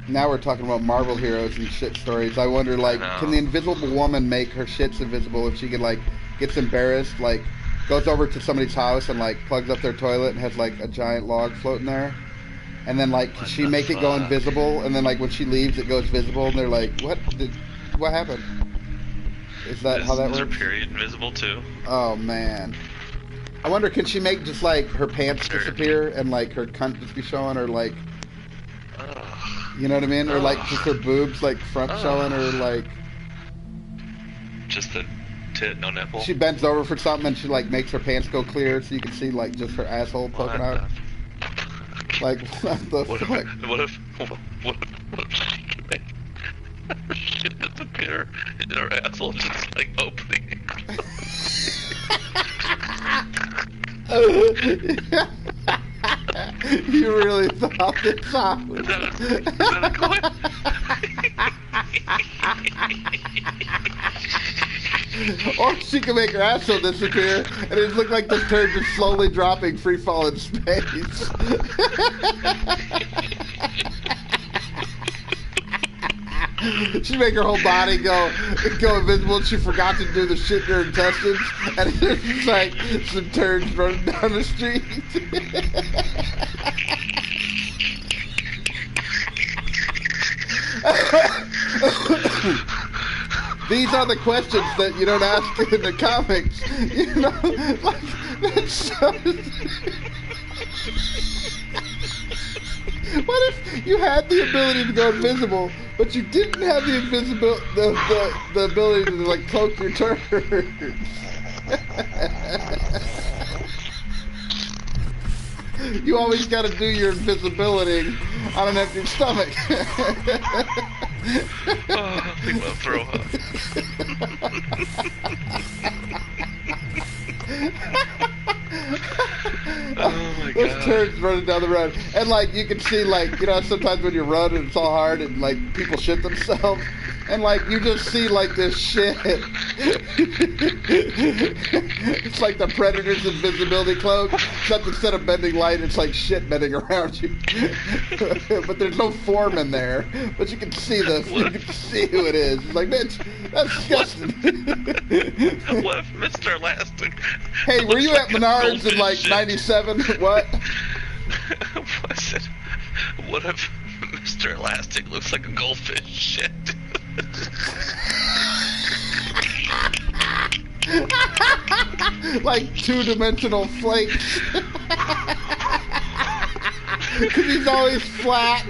Now we're talking about Marvel heroes and shit stories. I wonder, like, can the Invisible Woman make her shits invisible if she could, like, gets embarrassed, like, goes over to somebody's house and, like, plugs up their toilet and has, like, a giant log floating there? And then, like, she make it go invisible, and then, like, when she leaves, it goes visible, and they're like, what happened? Is that how that works? Is her period invisible, too? Oh, man. I wonder, can she make just, like, her pants disappear and, like, her cunt just be showing, or, like, you know what I mean? Or, like, just her boobs, like, front showing, or, like... Just a tit, no nipple? She bends over for something, and she, like, makes her pants go clear so you can see, like, just her asshole poking out. Like, what the fuck? What if she can make her shit disappear and her asshole just, like, opening? You really thought this out. Is that a coin? Or she can make her asshole disappear, and it look like the turd just slowly dropping, free fall in space. She make her whole body go invisible, and she forgot to do the shit in her intestines, and it's just like some turds running down the street. These are the questions that you don't ask in the comics. You know, like, that's so... What if you had the ability to go invisible, but you didn't have the the ability to, like, cloak your turds? You always got to do your invisibility on an empty stomach. Oh, I think I'll throw up. Oh my Those god. turds running down the road. And, like, you can see, like, you know, sometimes when you run and it's all hard and, like, people shit themselves, And like you just see like this shit. It's like the Predator's invisibility cloak, except instead of bending light, it's like shit bending around you. But there's no form in there. But you can see you can see who it is. It's like, bitch, that's disgusting. What if Mr. Elastic? Hey, were you at like Menards in like shit? '97? What? I said, what if Mr. Elastic looks like a goldfish? Shit. Like two-dimensional flakes. Because he's always flat.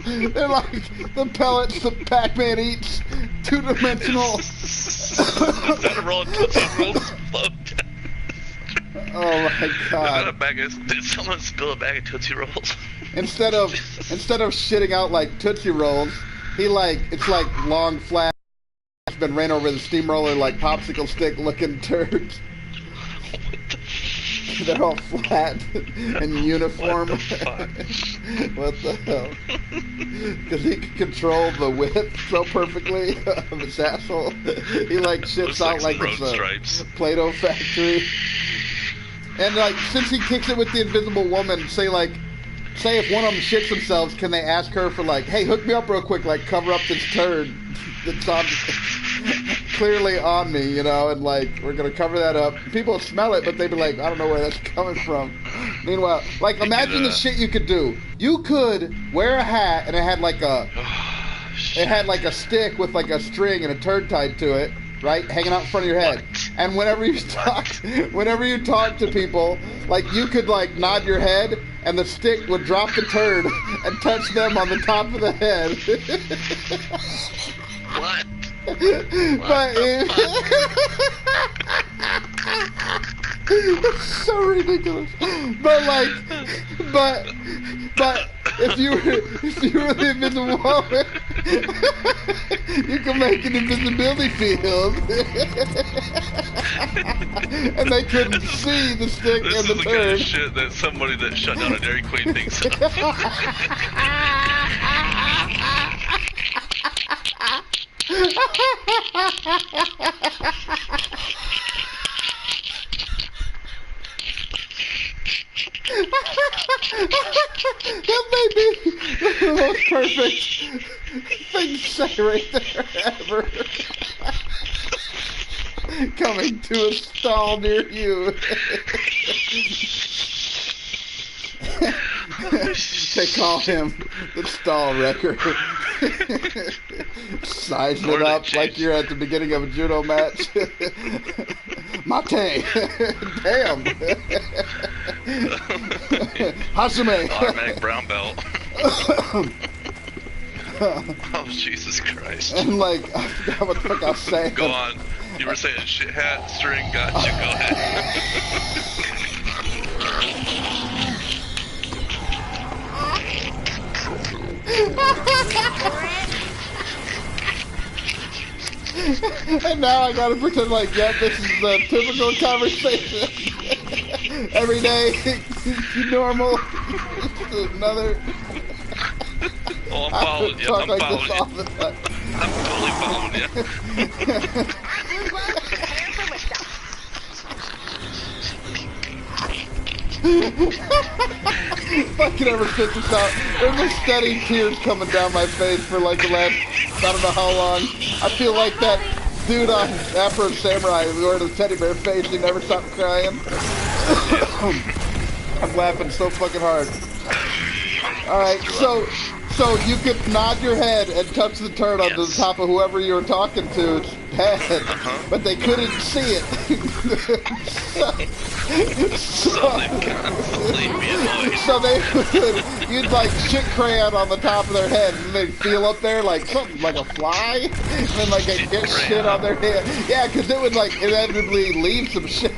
They're like the pellets that Pac-Man eats. Two-dimensional. Instead of rolling Tootsie Rolls, float down. Oh my god. Did someone spill a bag of Tootsie Rolls? Instead of shitting out like Tootsie Rolls, it's like long flat. It's been ran over the steamroller like popsicle stick looking turds. They're all flat and uniform. What the fuck? What the hell? Because he can control the width so perfectly of his asshole. He like shits out like it's a Play-Doh factory. And like since he kicks it with the invisible woman, say if one of them shits themselves, can they ask her for like, hey, hook me up real quick, like cover up this turd that's on clearly on me, you know, and like we're gonna cover that up. People smell it, but they'd be like, I don't know where that's coming from. Meanwhile, like imagine the shit you could do. You could wear a hat and it had like a stick with like a string and a turd tied to it, right, hanging out in front of your head. And whenever you talk to people, like you could like nod your head and the stick would drop the turd and touch them on the top of the head. What? But it's so ridiculous. But if you were the invisible woman, you can make an invisibility field, and they couldn't see the stick This and the is the turd. kind of shit that somebody that shut down a Dairy Queen thinks of. That may be the most perfect thing to say right there ever. Coming to a stall near you. They call him the stall wrecker. Sizing it up like you're at the beginning of a judo match. Mate. Damn. Hasume. Automatic brown belt. Oh, Jesus Christ. And like, I forgot what the fuck I was saying. Go on. You were saying shit hat, string, gotcha, go ahead. And now I gotta pretend like, yep, this is the typical conversation. Every day, normal. Another. Oh, I'm following you. I'm like following this all you. the time. I'm totally following you. Fucking ever since this out, there's been steady tears coming down my face for like the last, I don't know how long. I feel like that dude on Afro Samurai who wearing his teddy bear face, he never stopped crying. I'm laughing so fucking hard. Alright, so you could nod your head and touch the turd on the top of whoever you were talking to's head, but they couldn't see it. So they would, you'd like shit crayon on the top of their head, and they'd feel up there like something like a fly, and then like they'd get shit on their head. Yeah, because it would like inevitably leave some shit.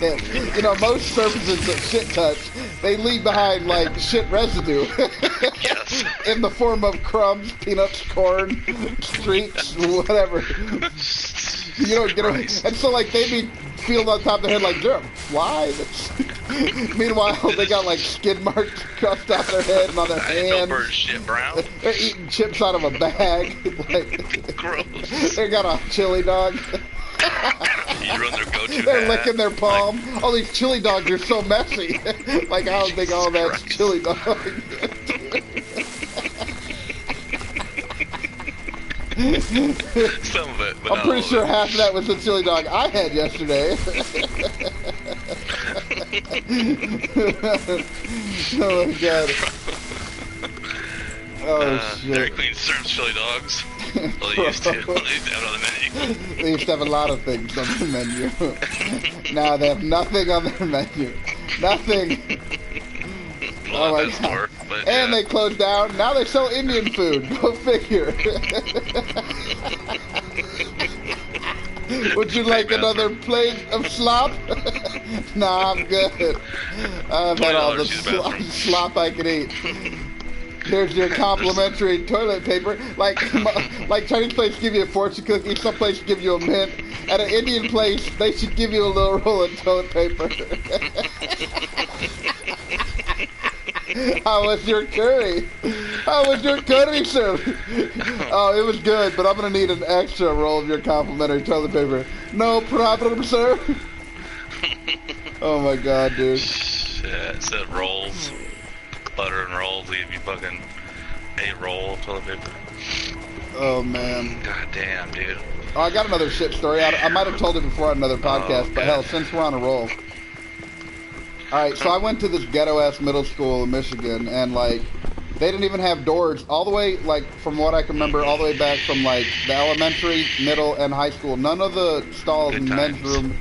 You know, most surfaces that shit touch, they leave behind like shit residue. In the form of crumbs, peanuts, corn, streaks, whatever. You don't get it. And so like they'd be feeling on top of their head like, is there a fly that's Meanwhile, they got like skid marks crossed off their head and on their I ain't no hands. bird shit, Brown. They're eating chips out of a bag. Like, Gross. they got a chili dog. You run their go-to They're hat, licking their palm. All these chili dogs are so messy. Like, I don't think all that's Christ. chili dog. Some of it, but I'm not pretty all sure of it. half of that was the chili dog I had yesterday. Oh my god. Oh Dairy shit. Queen serves chili dogs. Well, they used to. They used to have it on the menu. They used to have a lot of things on their menu. Now they have nothing on their menu. Nothing. Well, Oh my at that god. store, but, And yeah. they closed down. Now they sell Indian food. Go figure. Would you like another plate of slop? Nah, I'm good. I've had all the $20 to the bathroom. slop I could eat. Here's your complimentary toilet paper. Like Chinese place give you a fortune cookie, some place give you a mint. At an Indian place, they should give you a little roll of toilet paper. How was your curry? How was your curry, sir? Oh, it was good, but I'm gonna need an extra roll of your complimentary toilet paper. No problem, sir. Oh my god, dude. Shit, it said rolls. Butter and rolls. They give you fucking a roll of toilet paper. Oh man. God damn, dude. Oh, I got another shit story. I might have told it before on another podcast, but okay. hell, since we're on a roll. Alright, so I went to this ghetto-ass middle school in Michigan, and, like, they didn't even have doors all the way, like, from what I can remember, all the way back from, like, the elementary, middle, and high school. None of the stalls Good in the men's times. room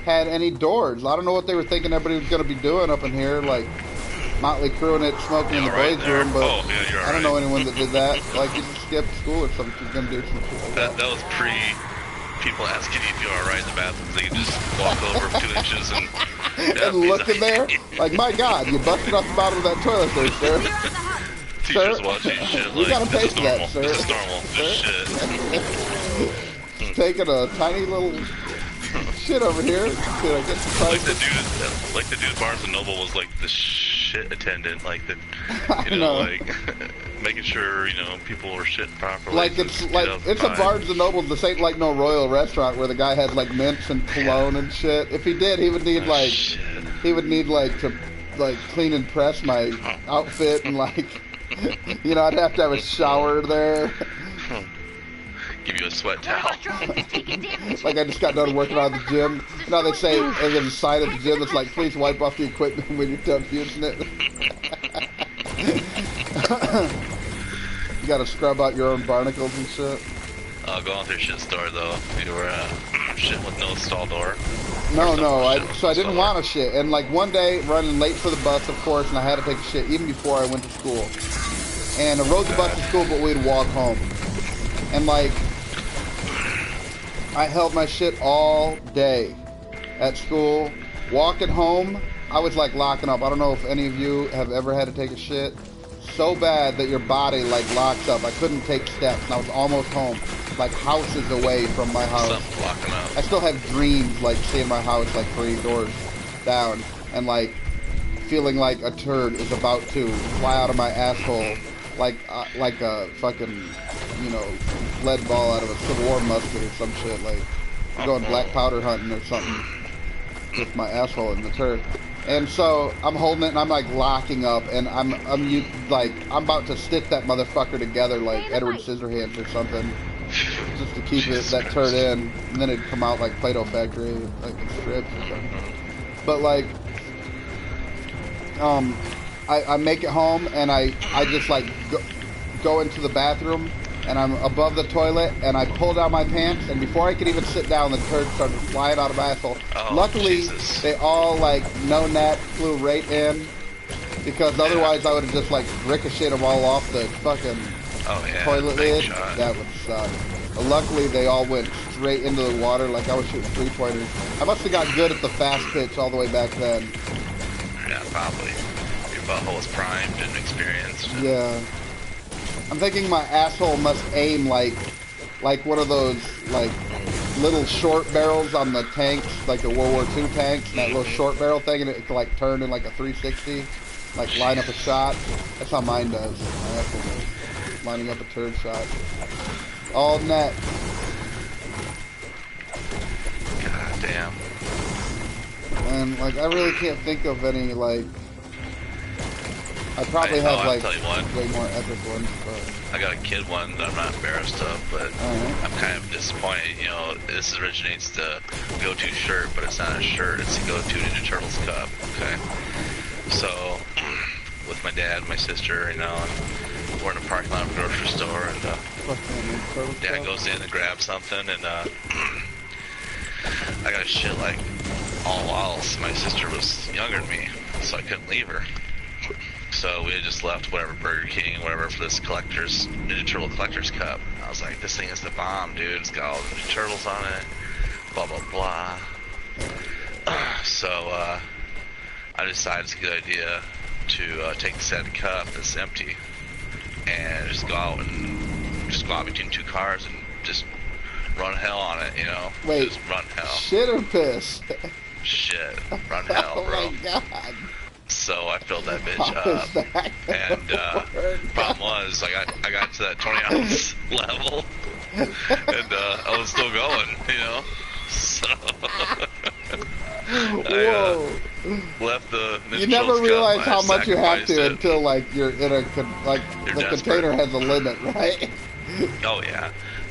had any doors. I don't know what they were thinking everybody was going to be doing up in here, like, Motley Crue it, smoking in the Yeah, right boys' there. room, but Oh, yeah, you're I don't know right. anyone that did that. Like, you just skipped school or something, you're going to do some shit like that. That was pre people asking you if you were alright in the bathroom. They could just walk over 2 inches and And look in there, like, my God, you busted off the bottom of that toilet there, sir. Teachers Sir, watching shit you like, gotta pay this is for that, normal. sir. This is normal. This shit. Taking a tiny little shit over here. Could I get some Like the prices? dude at Barnes and Noble was like the shit attendant, like the, I you know, know. like making sure, you know, people were shitting properly. Like it's like it's a Barnes and Noble. This ain't like no Royal restaurant where the guy has like mints and cologne and shit. If he did, he would need like Shit. he would need like to like clean and press my outfit and like you know I'd have to have a shower there. Give you a sweat What towel. about drones that's taking damage? Like I just got done working out at the gym. You know they say there's a sign at the gym that's like please wipe off the equipment when you're done using it. You gotta scrub out your own barnacles and shit. Go on through shit story though. You were shitting with no stall door. No, Or no, something, so I didn't stall want to shit. And like one day, running late for the bus, of course, and I had to take a shit even before I went to school. And I rode the bus to school, but we'd walk home. And like, I held my shit all day at school. Walking home, I was like locking up. I don't know if any of you have ever had to take a shit so bad that your body like locks up. I couldn't take steps, and I was almost home, like houses away from my house. Something blocking out. I still have dreams like seeing my house like 3 doors down and like feeling like a turd is about to fly out of my asshole like a fucking, you know, lead ball out of a Civil War musket or some shit, like going black powder hunting or something with my asshole in the turd. And so I'm holding it and I'm like locking up and I'm about to stitch that motherfucker together like Edward Scissorhands or something. Just to keep Jesus that turd Christ. in, and then it'd come out like Play-Doh Factory, like in strips or something. But like, I make it home, and I just like go into the bathroom, and I'm above the toilet, and I pull down my pants, and before I could even sit down, the turd started flying out of my asshole. Oh, Luckily, Jesus. they all like no net flew right in, because otherwise I would have just like ricocheted them all off the fucking Oh yeah. toilet big lid. shot. That would suck. But luckily, they all went straight into the water like I was shooting 3-pointers. I must have got good at the fast pitch all the way back then. Yeah, probably. Your butthole was primed and experienced. Yeah. I'm thinking my asshole must aim like one of those like little short barrels on the tanks, like the World War II tanks, that little short barrel thing, and it can like turn in like a 360, like line up a shot. That's how mine does. My rifle does. Lining up a turd shot. All net. God damn. And like, I really can't think of any like. I probably have like way more epic ones, but I got a kid one that I'm not embarrassed of, but I'm kind of disappointed. You know, this originates the go-to shirt, but it's not a shirt; it's the go-to Ninja Turtles cup. Okay, so with my dad, my sister, you know, and we're in a parking lot of a grocery store, and Dad goes in to grab something, and I got shit like all else. My sister was younger than me, so I couldn't leave her. So we had just left whatever Burger King, whatever, for this collector's Ninja Turtle collector's cup. I was like, this thing is the bomb, dude. It's got all the Ninja Turtles on it. Blah blah blah. So I decided it's a good idea to take the said cup that's empty and just go out between two cars and just run hell on it, you know. Wait, just run hell. Shit or piss? Shit, run hell, bro. Oh my god. So I filled that bitch up, and problem was I got to that 20-ounce level, and I was still going, you know. So I left the Ninja You never Turtles realize cup. how much you have to it. until like you're in a the container has a limit, right? Oh yeah.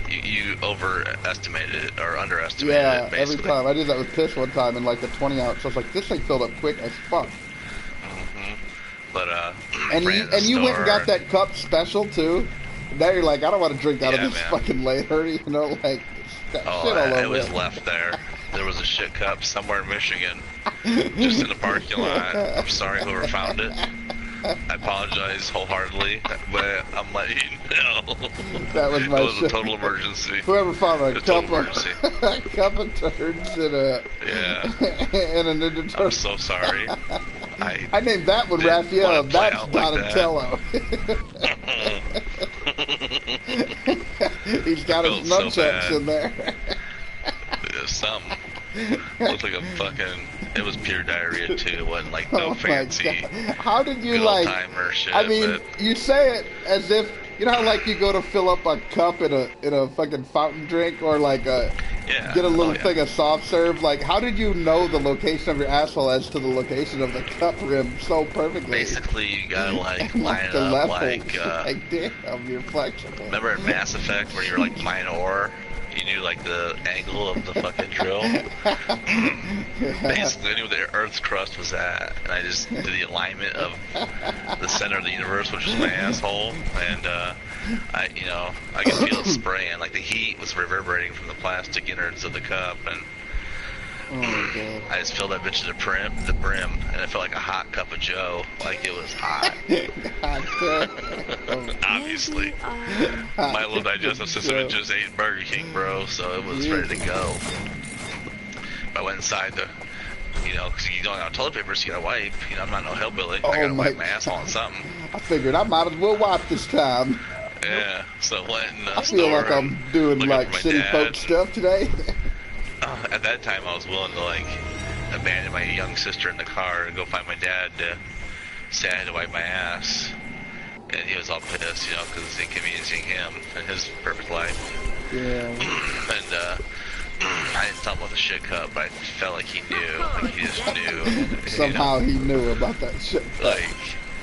You overestimated it or underestimated it, basically. Every time. I did that with piss one time in like the 20 ounce. I was like, this thing filled up quick as fuck. But and you went and got that cup special too. Now you're like, I don't want to drink out of this fucking later, you know, like shit all over it was left there. There was a shit cup somewhere in Michigan, just in the parking lot. I'm sorry, whoever found it. I apologize wholeheartedly, but I'm letting you know. That was my It was a total emergency. Whoever found a cup of turds in a in a Ninja Turtle. I'm so sorry. I named that one Raphael. That's Donatello. He's got his nunchucks in there. Something. Looked like a fucking. It was pure diarrhea too. It wasn't like no fancy. How did you like? Shit, I mean, you say it as if you know how like you go to fill up a cup in a fucking fountain drink or like get a little thing of soft serve. Like, how did you know the location of your asshole as to the location of the cup rim so perfectly? Basically, you gotta like line the up levels. Like damn, you're flexible. Remember in Mass Effect where you were like mine ore? You knew like the angle of the fucking drill. Basically, I knew where the Earth's crust was at, and I just did the alignment of the center of the universe, which was my asshole, and I could feel it spraying. Like the heat was reverberating from the plastic innards of the cup, and I just filled that bitch to the brim, and it felt like a hot cup of Joe, like it was hot. Obviously, my little digestive system had just ate Burger King, bro, so it was ready to go. I went inside because you don't have toilet paper, so you gotta wipe. You know, I'm not no hillbilly. I gotta wipe my asshole on something. I figured I might as well wipe this time. Yeah, so I went in the I feel like I'm doing like city folk stuff today. At that time, I was willing to like abandon my young sister in the car and go find my dad to say I had to wipe my ass. And he was all pissed, you know, because it's inconveniencing him and his perfect life. Yeah. And I didn't tell him about the shit cup, but I felt like he knew. Like he just knew. Somehow he knew about that shit cup. Like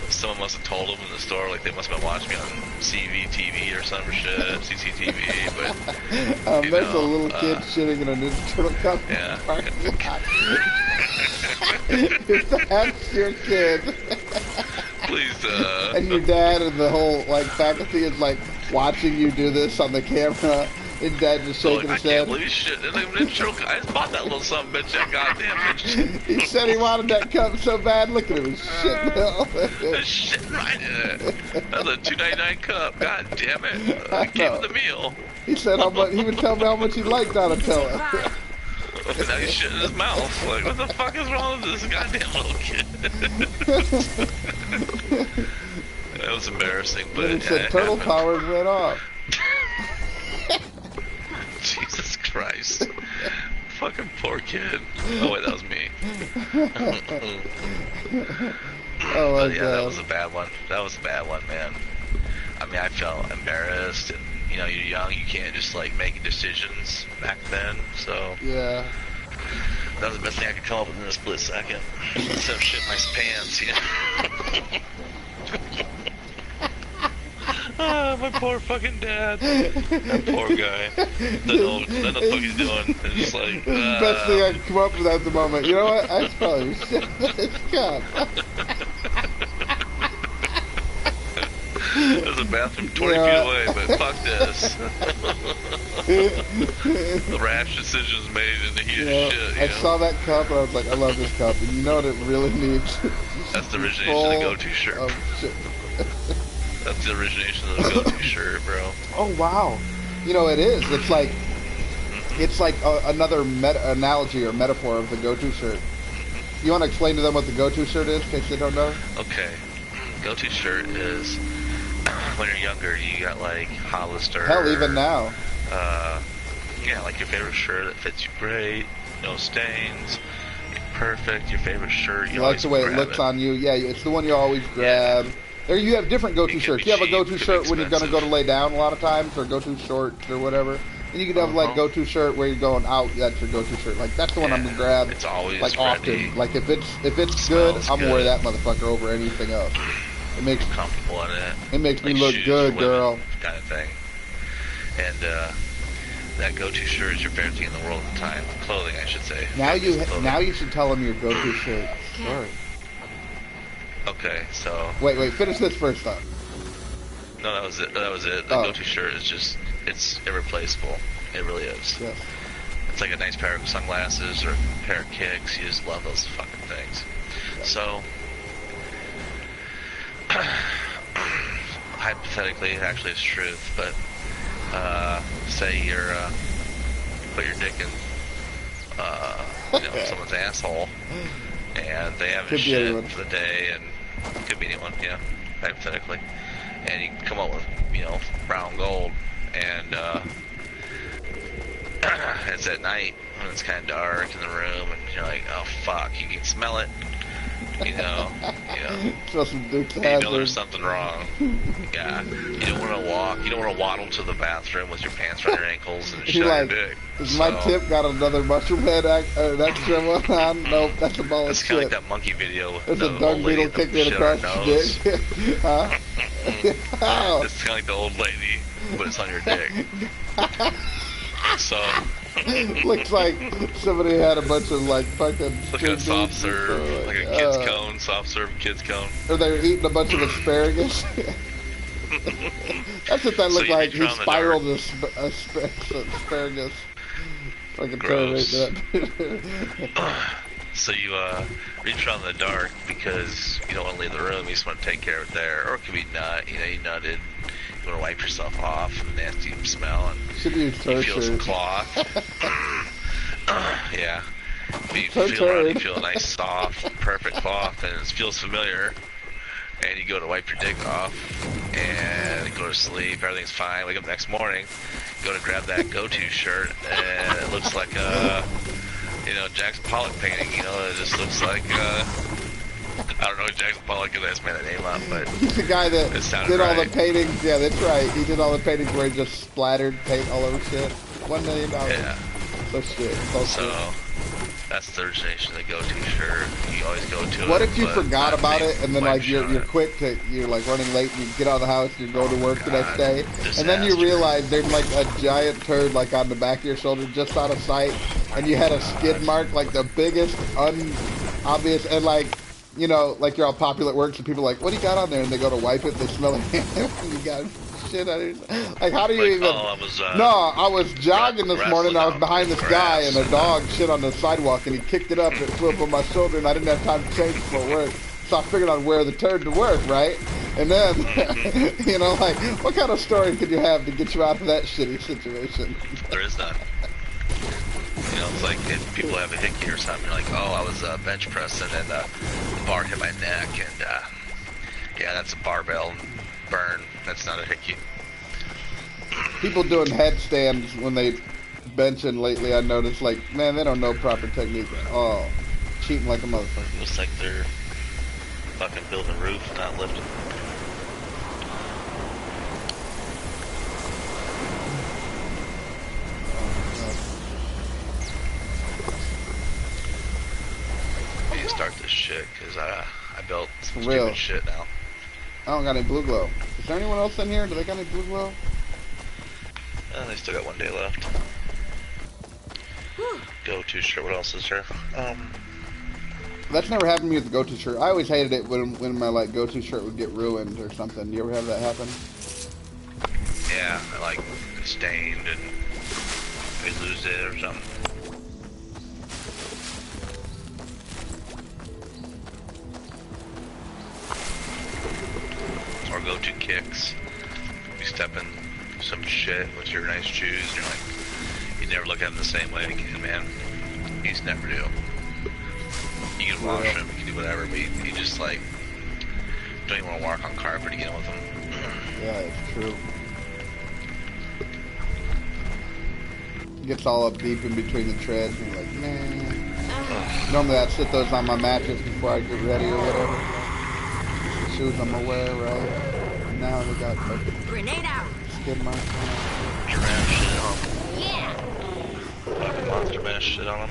someone must have told him in the store. Like they must have been watching me on CVTV or some shit, CCTV. But there's a little kid shitting in a Ninja Turtle cup. Yeah. If that's your kid. Please, and your dad and the whole like faculty is like watching you do this on the camera, and dad just shaking his head. I can't believe shit. I just bought that little son of a bitch. That goddamn bitch. He said he wanted that cup so bad. Look at him, he's shitting hell. Shit right in it. That's a $2.99 cup. God damn it. I came with the meal. He said how much. He would tell me how much he liked Donatello. Now he's shit in his mouth. Like, what the fuck is wrong with this goddamn little kid? That was embarrassing, but he said turtle powers went off. Jesus Christ. Christ. Fucking poor kid. Oh wait, that was me. Oh my But yeah, God. that was a bad one. That was a bad one, man. I mean, I felt embarrassed, and you know, you're young, you can't just like make decisions back then. So Yeah. that was the best thing I could come up with in a split second. Instead of shit my pants, you know. Ah, my poor fucking dad. That poor guy. Doesn't know what the fuck he's doing. It's just like, This is the best thing I can come up with at the moment. You know what? I should probably shit this cup. there's a bathroom 20 feet away, but fuck this. The rash decisions made in the heat of shit, I saw that cup and I was like, I love this cup. And you know what it really needs? That's the origination of the go-to shirt. Oh, shit. That's the origination of the go-to shirt, bro. Oh, wow. You know, it is. It's like another analogy or metaphor of the go-to shirt. You want to explain to them what the go-to shirt is, in case they don't know? Okay. Go-to shirt is, when you're younger, you got like Hollister. Hell, even now. Yeah, like your favorite shirt that fits you great, no stains, perfect, your favorite shirt. You like the way it looks on you. Yeah, it's the one you always grab. Yeah. There you have different go-to shirts. You have a go-to shirt when you're going to go to lay down a lot of times, or go-to shorts or whatever. And you could have like go-to shirt where you're going out. That's your go-to shirt. Like that's the one I'm gonna grab. It's always like ready. often. Like if it's good, I'm gonna wear that motherfucker over anything else. It makes comfortable in it. It makes like me look good, girl. Kind of thing. And that go-to shirt is your favorite thing in the world at the time. Clothing, I should say. Now you should tell them your go-to shirt. Sorry. Okay, so. Wait. Finish this first time. No, that was it. The go-to shirt is just, it's irreplaceable. It really is. Yes. It's like a nice pair of sunglasses or a pair of kicks. You just love those fucking things. Yeah. So, hypothetically, actually it's truth, but say you're put your dick in someone's asshole, and they haven't shit for the day, and could be anyone, yeah, hypothetically, and you come up with brown gold, and it's at night when it's kind of dark in the room, and you're like, oh fuck, you can smell it. Smell some Duke's there's something wrong. Yeah, you don't want to walk. You don't want to waddle to the bathroom with your pants around your ankles and shit your dick. Is my tip got another mushroom head extra one on? Nope, that's a ball of shit. It's kind of like that monkey video. It's a dung beetle kicking it across your dick. Huh? Oh. It's kind of like the old lady, but it's on your dick. So. Looks like somebody had a bunch of like fucking. Look at a soft serve, like a kid's cone, soft serve kid's cone. Or they were eating a bunch of asparagus. That's what that looked like. He spiraled asparagus. Fucking gross. So you reach around in the dark because you don't want to leave the room. You just want to take care of it there, or it could be nut. You nutted. You want to wipe yourself off from the nasty smell, and you feel some cloth. Yeah. You feel a nice, soft, perfect cloth, and it feels familiar. And you go to wipe your dick off, and go to sleep. Everything's fine. Wake up the next morning, go to grab that go-to shirt, and it looks like a, Jackson Pollock painting. It just looks like. I don't know what Jackson Pollock is. I just made that name up, but he's the guy that did all the paintings. Yeah, that's right. He did all the paintings where he just splattered paint all over shit. $1 million. Yeah. So shit. So that's the origination of the go-to shirt. You always go to it. What if you forgot about it and then like you're quick to you're like running late and you get out of the house and you go to work the next day and then you realize there's like a giant turd like on the back of your shoulder just out of sight and you had a skid mark like the biggest unobvious and like. Like you're all popular at work, so people are like, what do you got on there? And they go to wipe it, they smell it, and you got shit on it. Like, how do you even... I was jogging this morning, I was behind this guy, and a dog shit on the sidewalk, and he kicked it up, and it flew up on my shoulder, and I didn't have time to change before work. So I figured I'd wear the turd to work, right? And then, like, what kind of story could you have to get you out of that shitty situation? There is none. It's like if people have a hickey or something, like, oh, I was bench pressing and the bar hit my neck, and yeah, that's a barbell burn. That's not a hickey. People doing headstands when they benching lately, I noticed, like, man, they don't know proper technique at all. Cheating like a motherfucker. Looks like they're fucking building a roof, not lifting. I need to start this shit, because I built some stupid shit now. I don't got any blue glow. Is there anyone else in here? Do they got any blue glow? They still got 1 day left. Go-to shirt, what else is there? That's never happened to me with the go-to shirt. I always hated it when my like go-to shirt would get ruined or something. You ever have that happen? Yeah, like stained and they lose it or something. Or go-to kicks. You step in some shit with your nice shoes and you're like, you never look at them the same way again, man. You just never do. You can wash them, you can do whatever, but you just like don't even want to walk on carpet again with them. Yeah, it's true. Gets all up deep in between the treads and you're like, man. Normally I'd sit those on my mattress before I get ready or whatever. The shoes I'm aware, right? Now they got like Grenade out. skid marks on them. Giraffe shit on them. Yeah. Fucking monster mash shit on them.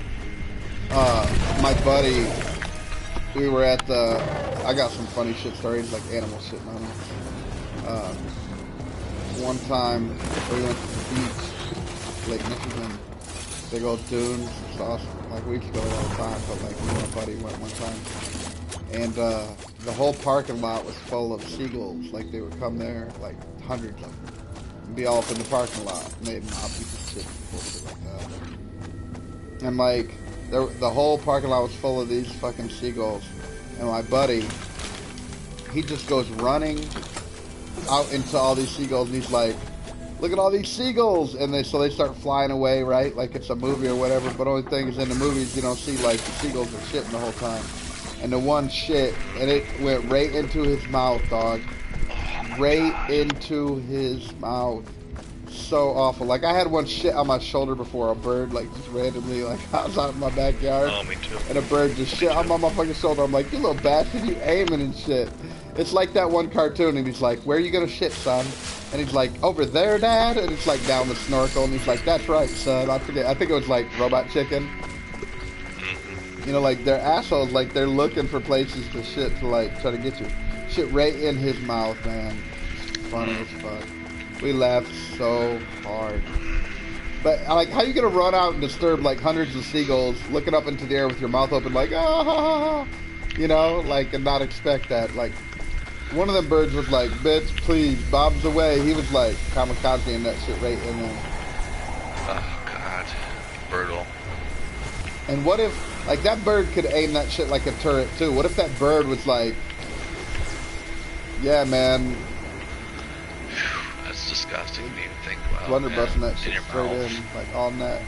My buddy, we were at the, I got some funny shit stories, like animal shit on them. One time, we went to the beach, Lake Michigan, big old dunes, it's awesome. Like, we used to go there all the time, but like, me and my buddy went one time. And, the whole parking lot was full of seagulls, like, they would come there, like, hundreds of them. And be all up in the parking lot, and they'd mob people shit, bullshit like that. And, like, the whole parking lot was full of these fucking seagulls. And my buddy, he just goes running out into all these seagulls, and he's like, look at all these seagulls! And so they start flying away, right? Like it's a movie or whatever, but only thing is in the movies you don't see, like, the seagulls are shitting the whole time. And the one shit, and it went right into his mouth, dog. Right into his mouth. So awful. Like, I had one shit on my shoulder before, a bird, like, just randomly, like, I was out in my backyard. Oh, me too. And a bird just shit on my motherfucking shoulder. I'm like, you little bastard, you aiming and shit. It's like that one cartoon, and he's like, where are you gonna shit, son? And he's like, over there, Dad? And it's like down the snorkel, and he's like, that's right, son. I forget. I think it was like Robot Chicken. You know, like, they're assholes. Like, they're looking for places to shit to, like, try to get you. Shit right in his mouth, man. It's funny as fuck. We laughed so hard. But, like, how you gonna run out and disturb, like, hundreds of seagulls looking up into the air with your mouth open, like, ah, you know, like, and not expect that. Like, one of them birds was like, bitch, please, bombs away. He was, like, kamikaze-ing that shit right in there. Oh, God. Brutal. And what if, like, that bird could aim that shit like a turret, too. What if that bird was like, yeah, man, That's disgusting to even think about. blunderbusting that In shit your straight mouth. in, like, all net.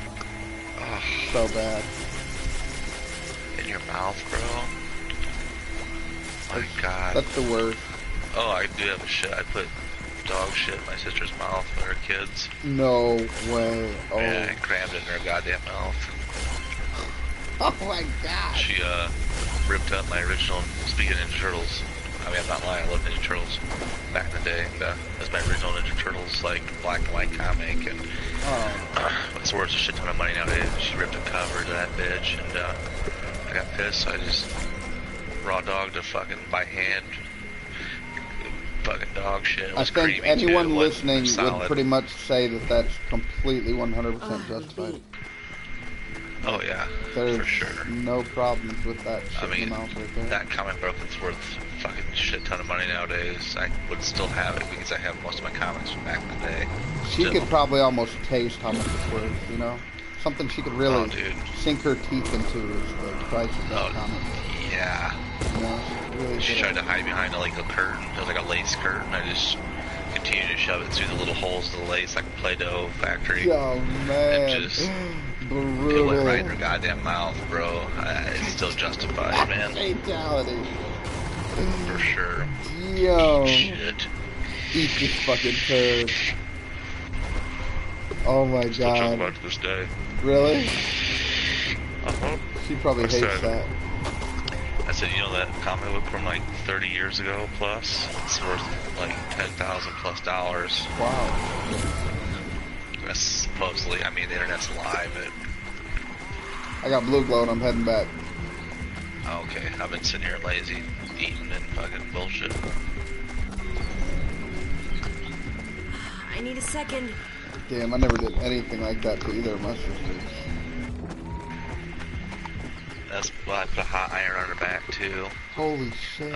Oh, So bad. in your mouth, bro. My God. That's the worst. Oh, I do have a shit. I put dog shit in my sister's mouth when they were kids. No way. Oh. Yeah, I crammed it in her goddamn mouth. Oh my God. She, ripped up my original, speaking of Ninja Turtles. I mean, I'm not lying, I love Ninja Turtles back in the day. And, that's my original Ninja Turtles, like, black and white comic, and it's worth a shit ton of money nowadays. She ripped the cover to that bitch, and, I got pissed, so I just raw dogged a fucking by hand. Fucking dog shit. It was I think creamy, anyone too. It wasn't listening solid. would pretty much say that that's completely 100% justified. Oh yeah, There's for sure. no problems with that shit I in mean, the mouth right there. that comic book is worth fucking shit ton of money nowadays. I would still have it because I have most of my comics from back in the day. She Still. could probably almost taste how much it's worth, you know? Something she could really Oh, dude. sink her teeth into is the price of that Oh, comic. yeah. You know? Really She good. tried to hide behind a curtain. It was like a lace curtain. I just continued to shove it through the little holes of the lace like a Play-Doh factory. Oh, man. It just- It Brutal. went right in her goddamn mouth, bro. It's still justified, man. Fatality. For sure. Yo. Shit. Eat this fucking turd. Oh my Still talk god. about it to this day. Really? Uh-huh. She probably I hates said- that. I said, you know that comic book from like 30 years ago plus? It's worth like $10,000 plus. Wow. That's supposedly, I mean, the internet's lie, but I got blue glow and I'm heading back. okay. I've been sitting here lazy, eating and fucking bullshit. I need a second. Damn, I never did anything like that to either of my sisters. That's why I put a hot iron on her back too. Holy shit.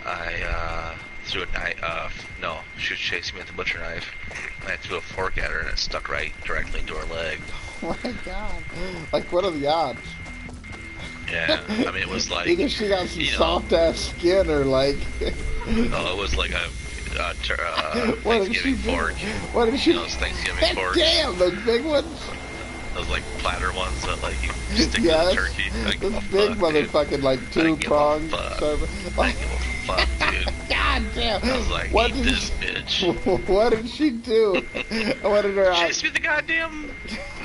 I threw a knife, no, she was chasing me with a butcher knife. I threw a fork at her and it stuck right directly into her leg. Oh my god. Like, what are the odds? Yeah, I mean, it was like... Either she got some you know, soft-ass skin or like... no, it was like a what did she Thanksgiving do? fork. What did she You know, those Thanksgiving forks. Damn, those big ones? Those like platter ones that like you stick Yes, to the turkey. I those give a big fuck, motherfucking dude. like I two give a prong fuck. service. I give a fuck, dude. God damn! I was like, What eat did this she- bitch. What did she do? What did her Chase me with the goddamn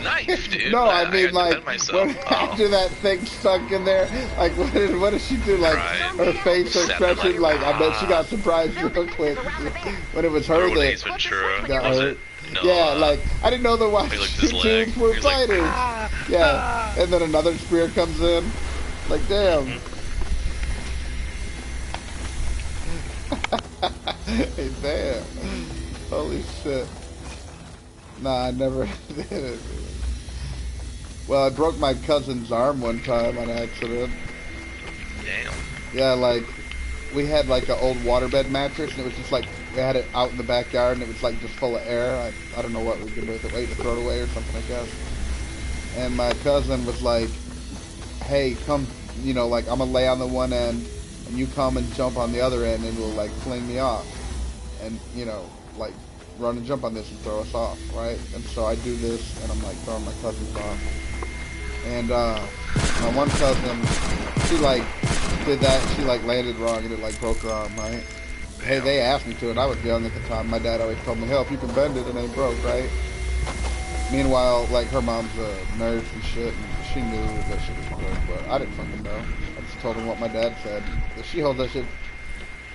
knife, dude. No, I gotta mean like defend myself. when, after that thing stuck in there, like what did she do? Like Right. her face, her Sat expression, there like, like I bet she got surprised real quick when it was her Or when that Ace Ventura. got Was hurt. it? No, Yeah, like I didn't know the he looked at his leg. Washingtons were He was like, fighters. Yeah, and then another spear comes in. Like damn. Hey, damn. Holy shit. Nah, I never did it. Well, I broke my cousin's arm one time on accident. Damn. Yeah, like, we had like an old waterbed mattress, and it was just like, we had it out in the backyard, and it was like just full of air. I don't know what we could do with it, wait to throw it away or something, I guess. And my cousin was like, hey, come, you know, like, I'm gonna lay on the one end, and you come and jump on the other end, and it'll like fling me off. And, you know, like, run and jump on this and throw us off, right? And so I do this, and I'm like throwing my cousins off. And my one cousin, she like did that, she like landed wrong, and it like broke her arm, right? Hey, they asked me to, and I was young at the time. My dad always told me, "Hell, if you can bend it, it ain't broke," right? Meanwhile, like her mom's a nurse and shit, and she knew that shit was broke, but I didn't fucking know. I just told him what my dad said. She holds that shit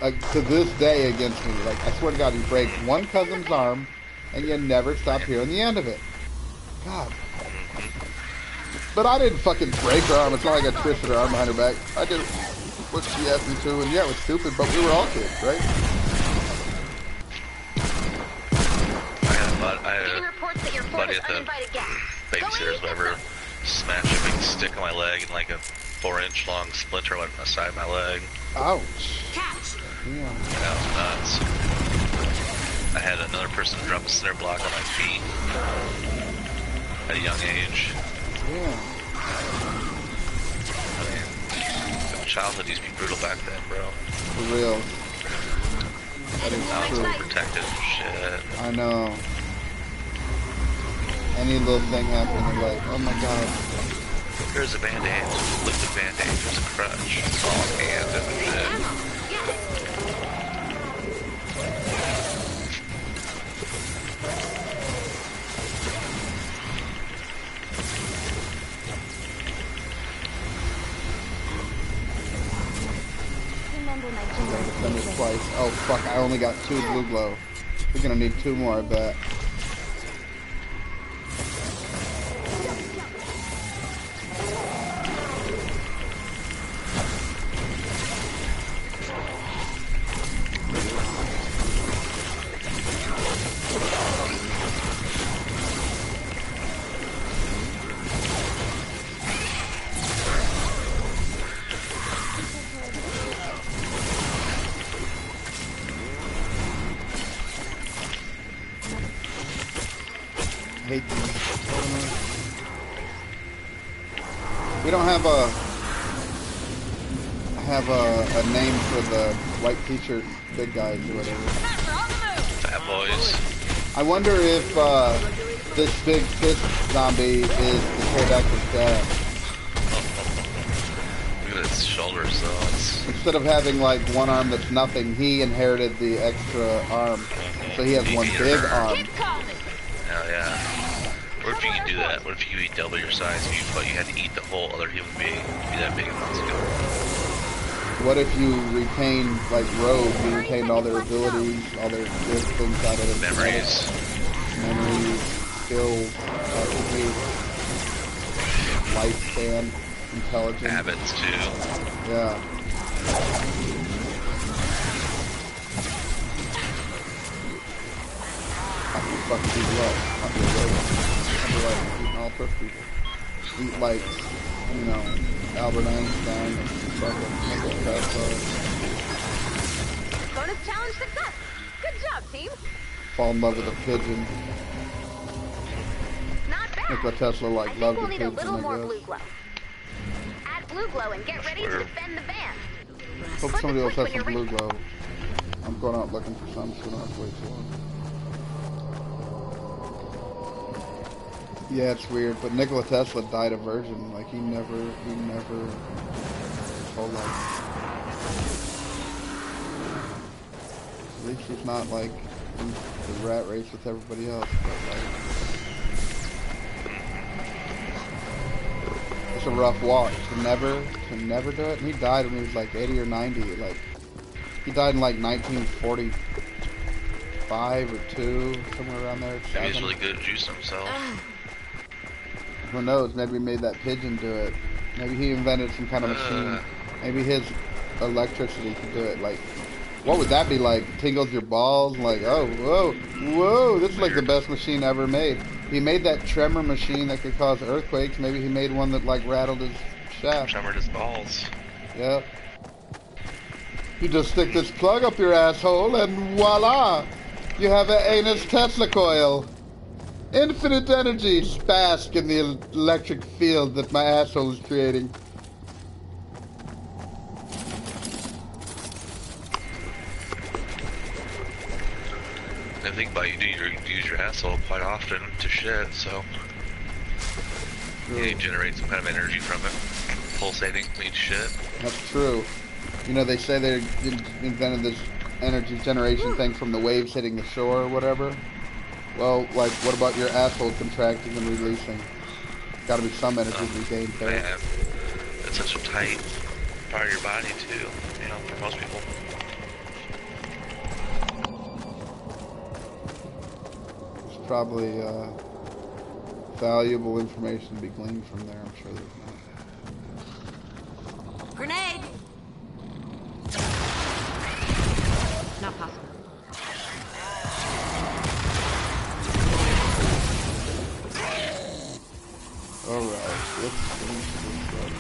like to this day against me. Like I swear to God, you break one cousin's arm, and you never stop hearing the end of it. God. But I didn't fucking break her arm. It's not like I twisted her arm behind her back. I did what she asked me to, and yeah, it was stupid, but we were all kids, right? I had Getting a reports that your fort buddy is at the uninvited guests. babysitter's whatever smashed a big stick on my leg, and like a 4-inch long splinter went on the side of my leg. Ouch. Catch! Yeah. That was nuts. I had another person drop a cinder block on my feet at a young age. Yeah. I mean, childhood used to be brutal back then, bro. For real. That is Now it's true. all protected and shit. I know. Any little thing happened, they're like, oh my god. Here's a band-aid. Look at the band-aid. There's a crutch. It's all hands and shit. Ammo. Yes. Remember my Gotta general defend it twice. Oh fuck, I only got 2 blue glow. We're gonna need 2 more, I bet. I hate these. We don't have a name for the white t-shirt big guys or whatever. Fat boys. I wonder if this big fist zombie is the pterodactyl's dad. Look at its shoulders, though. It's Instead of having like one arm that's nothing, he inherited the extra arm. So he has one big arm. Keep calling. Hell yeah. What if you could do that? What if you could eat double your size if you thought you had to eat the whole other human being to be that big months ago? What if you retained, like Rogue, you retained all their abilities, all their good things out of their Memories. memories, skills, attributes, lifespan, intelligence. Habits too. Yeah. I can fucking do well. I'll be a robot. I'll be like eating all sorts of people. Eat like, you know, Albert Einstein and fucking Nikola Tesla. Bonus challenge success. Good job, team. Fall in love with a pigeon. Not bad. Nikola Tesla I like think loved we'll the need a pigeon, little more I blue guess. glow. Add blue glow and get ready to defend the band. Hope Flip somebody the else switch has when some you're blue glow. I'm going out looking for some, so we don't have to wait so long. Yeah, it's weird, but Nikola Tesla died a virgin. Like, he never, his whole life. At least he's not, like, in the rat race with everybody else, but, like, it's a rough walk to never do it. And he died when he was, like, 80 or 90, like, he died in, like, 1945 or 2, somewhere around there. Maybe he's really good at juicing himself. Who knows? Maybe he made that pigeon do it. Maybe he invented some kind of machine. Maybe his electricity could do it. Like, what would that be like? Tingles your balls? Like, oh, whoa, this is like the best machine ever made. He made that tremor machine that could cause earthquakes. Maybe he made one that, like, rattled his shaft. Tremored his balls. Yep. You just stick this plug up your asshole and voila! You have an anus Tesla coil. Infinite energy bask in the electric field that my asshole is creating. I think about you use your asshole quite often to shit, so you generate some kind of energy from it. Pulsating means shit. That's true. You know, they say they invented this energy generation thing from the waves hitting the shore or whatever. Well, like, what about your asshole contracting and releasing? Gotta be some energy regained there. Man, it's such a tight part of your body too, you know, for most people. There's probably valuable information to be gleaned from there, I'm sure there's not. Grenade! Not possible. Alright, let's finish this up.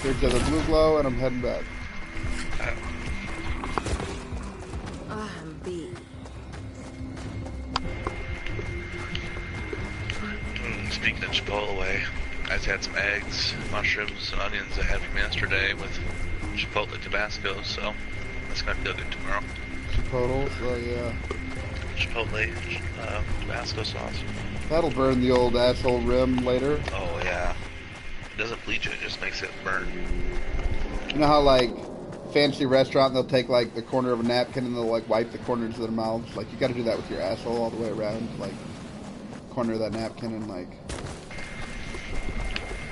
Here's the other blue glow, and I'm heading back. I'm beat. Speaking of Chipotle, I just had some eggs, mushrooms, and onions I had from yesterday with Chipotle Tabasco, so that's gonna feel good tomorrow. Chipotle, so yeah. Chipotle Tabasco sauce. That'll burn the old asshole rim later. Oh yeah. It doesn't bleach it, just makes it burn. You know how, like, fancy restaurant, they'll take, like, the corner of a napkin and they'll, like, wipe the corners of their mouths? Like, you gotta do that with your asshole all the way around. Like, corner of that napkin and, like,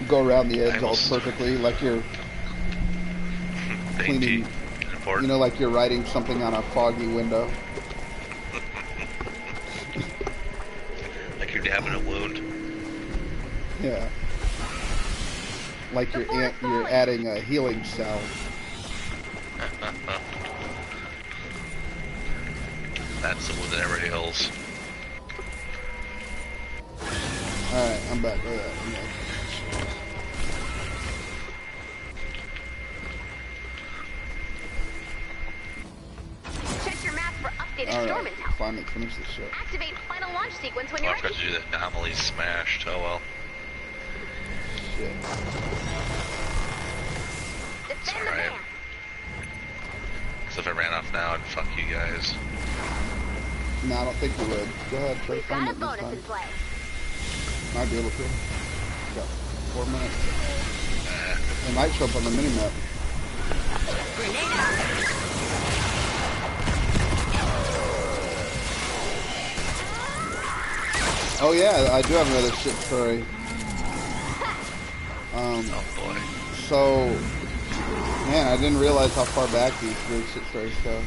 go around the edge all perfectly, like you're cleaning, you know, like you're writing something on a foggy window. Like you're dabbing a wound. Yeah. Like you're adding a healing salve. That's the wound that never heals. Alright, I'm back. Look at that. I'm back. Check your map for updated storm Alright, intel. finally finish this shit. Activate final launch sequence when Oh, you're I forgot ready. to do the anomaly smashed. Oh well. Shit. Defend the alright. band. Because if I ran off now, I'd fuck you guys. No, I don't think you would. Go ahead, try to We've find got a it this bonus time. in play. Might be able to. Got 4 minutes. Eh. It might show up on the mini-map. Grenade out! Oh yeah, I do have another shit story. Oh boy. So, man, I didn't realize how far back these weird shit stories go.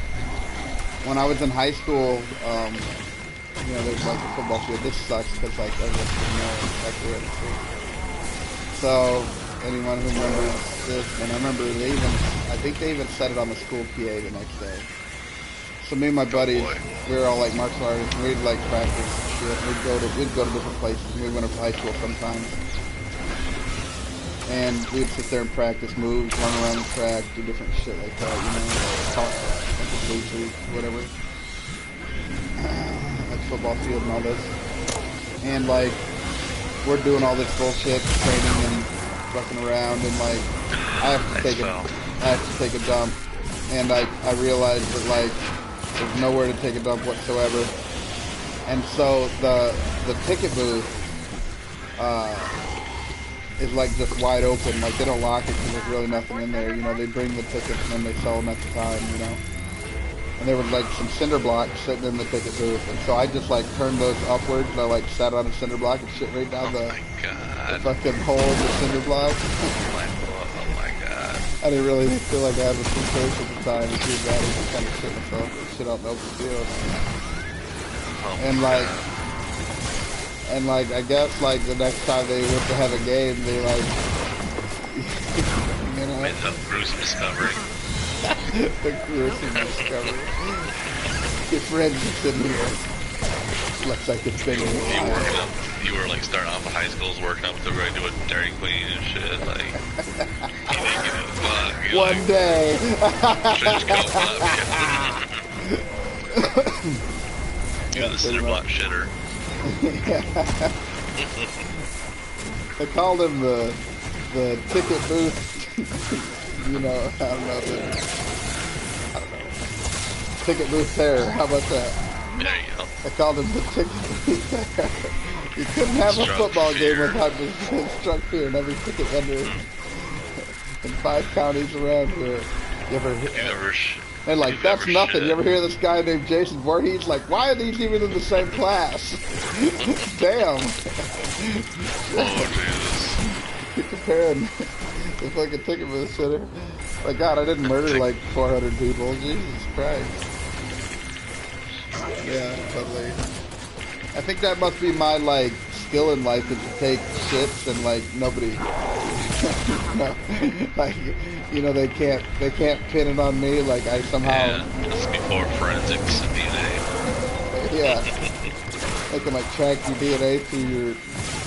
When I was in high school, you know, there's like a football field. This sucks because like everyone should know exactly where it is. So, anyone who remembers this, and I remember I think they even said it on the school PA the next day. So me and my buddies, we were all like martial artists, and we'd like practice and shit. We'd go to different places. We went up to high school sometimes. And we'd sit there and practice moves, run around the track, do different shit like that, you know, talk, whatever. Like football field and all this. And like, we're doing all this bullshit, training and fucking around, and like, I have to take a dump. And I realized that like, there's nowhere to take a dump whatsoever. And so the ticket booth, is like just wide open, like they don't lock it because there's really nothing in there, you know, they bring the tickets and then they sell them at the time, you know. And there was like some cinder blocks sitting in the ticket booth, and so I just like turned those upwards and I like sat on a cinder block and shit right down the fucking hole of the cinder block. Oh my god. I didn't really feel like I had a free choice at the time, and too bad I just kind of shit myself and shit out in the open field. And like, I guess like the next time they went to have a game, they like, you know, made a gruesome discovery. The gruesome discovery. Your friends are sitting here. Looks like it's been a while. You were like starting off in high school, working up to ready to do a Dairy Queen and shit. Like, one day. Shit's going up. You're the cinder block shitter. They called him the ticket booth. You know, I don't know. Ticket booth terror. How about that? There you go. I called him the ticket booth terror. You couldn't have a football game without just struck fear in every ticket vendor in 5 counties around here. You ever and like, that's nothing. You ever hear this guy named Jason Voorhees? Like, why are these even in the same class? Damn. Oh, Jesus. You're comparing the fucking ticket booth sitter. Like, God, I didn't murder like 400 people. Jesus Christ. Yeah, totally. I think that must be my, like, skill in life, is to take shits and, like, nobody... no, like, you know, they can't pin it on me, like I somehow... Yeah, this is before forensics and DNA. Yeah. They can, like, track your DNA through your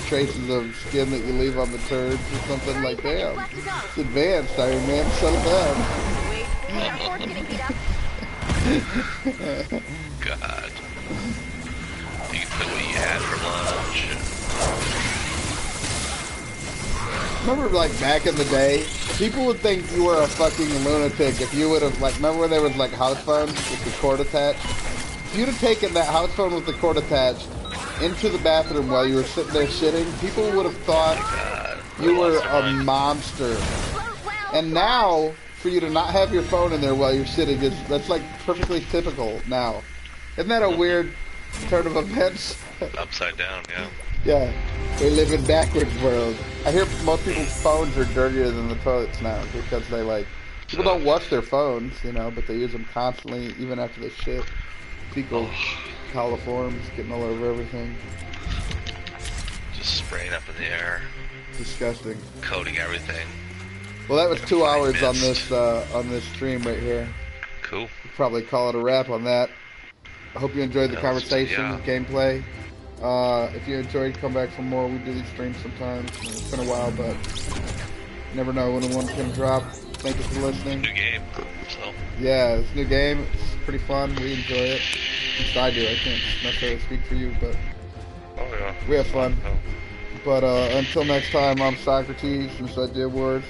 traces of skin that you leave on the turds or something. Like, damn. It's advanced, Iron Man. Settle down. God. You can put what you had for lunch. Remember, like, back in the day, people would think you were a fucking lunatic if you would have, like, remember when there was, like, house phones with the cord attached? If you'd have taken that house phone with the cord attached into the bathroom while you were sitting there shitting, people would have thought you were a monster. And now, for you to not have your phone in there while you're shitting, that's, like, perfectly typical now. Isn't that a weird turn of events? Upside down, yeah. Yeah, we live in backwards world. I hear most people's phones are dirtier than the toilets now because they people don't wash their phones, you know, but they use them constantly, even after they shit. Fecal coliforms getting all over everything. Just spraying up in the air. Disgusting. Coating everything. Well, that was 2 hours on this stream right here. Cool. We'll probably call it a wrap on that. I hope you enjoyed the conversation, gameplay. If you enjoyed, come back for more. We do these streams sometimes. It's been a while, but you never know when one's going to drop. Thank you for listening. New game, so. Yeah, it's a new game. It's pretty fun. We enjoy it. At least I do. I can't necessarily speak for you, but we have fun. But until next time, I'm Socrates, Mr. Words.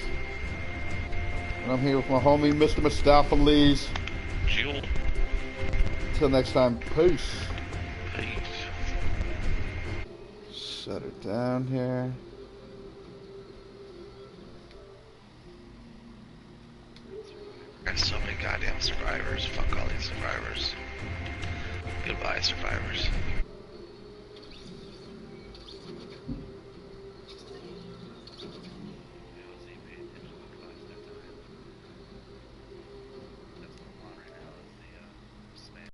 And I'm here with my homie, mr.Mestopheles. Jewel. Until next time, peace. Peace. Shut it down here. There's so many goddamn survivors. Fuck all these survivors. Goodbye, survivors.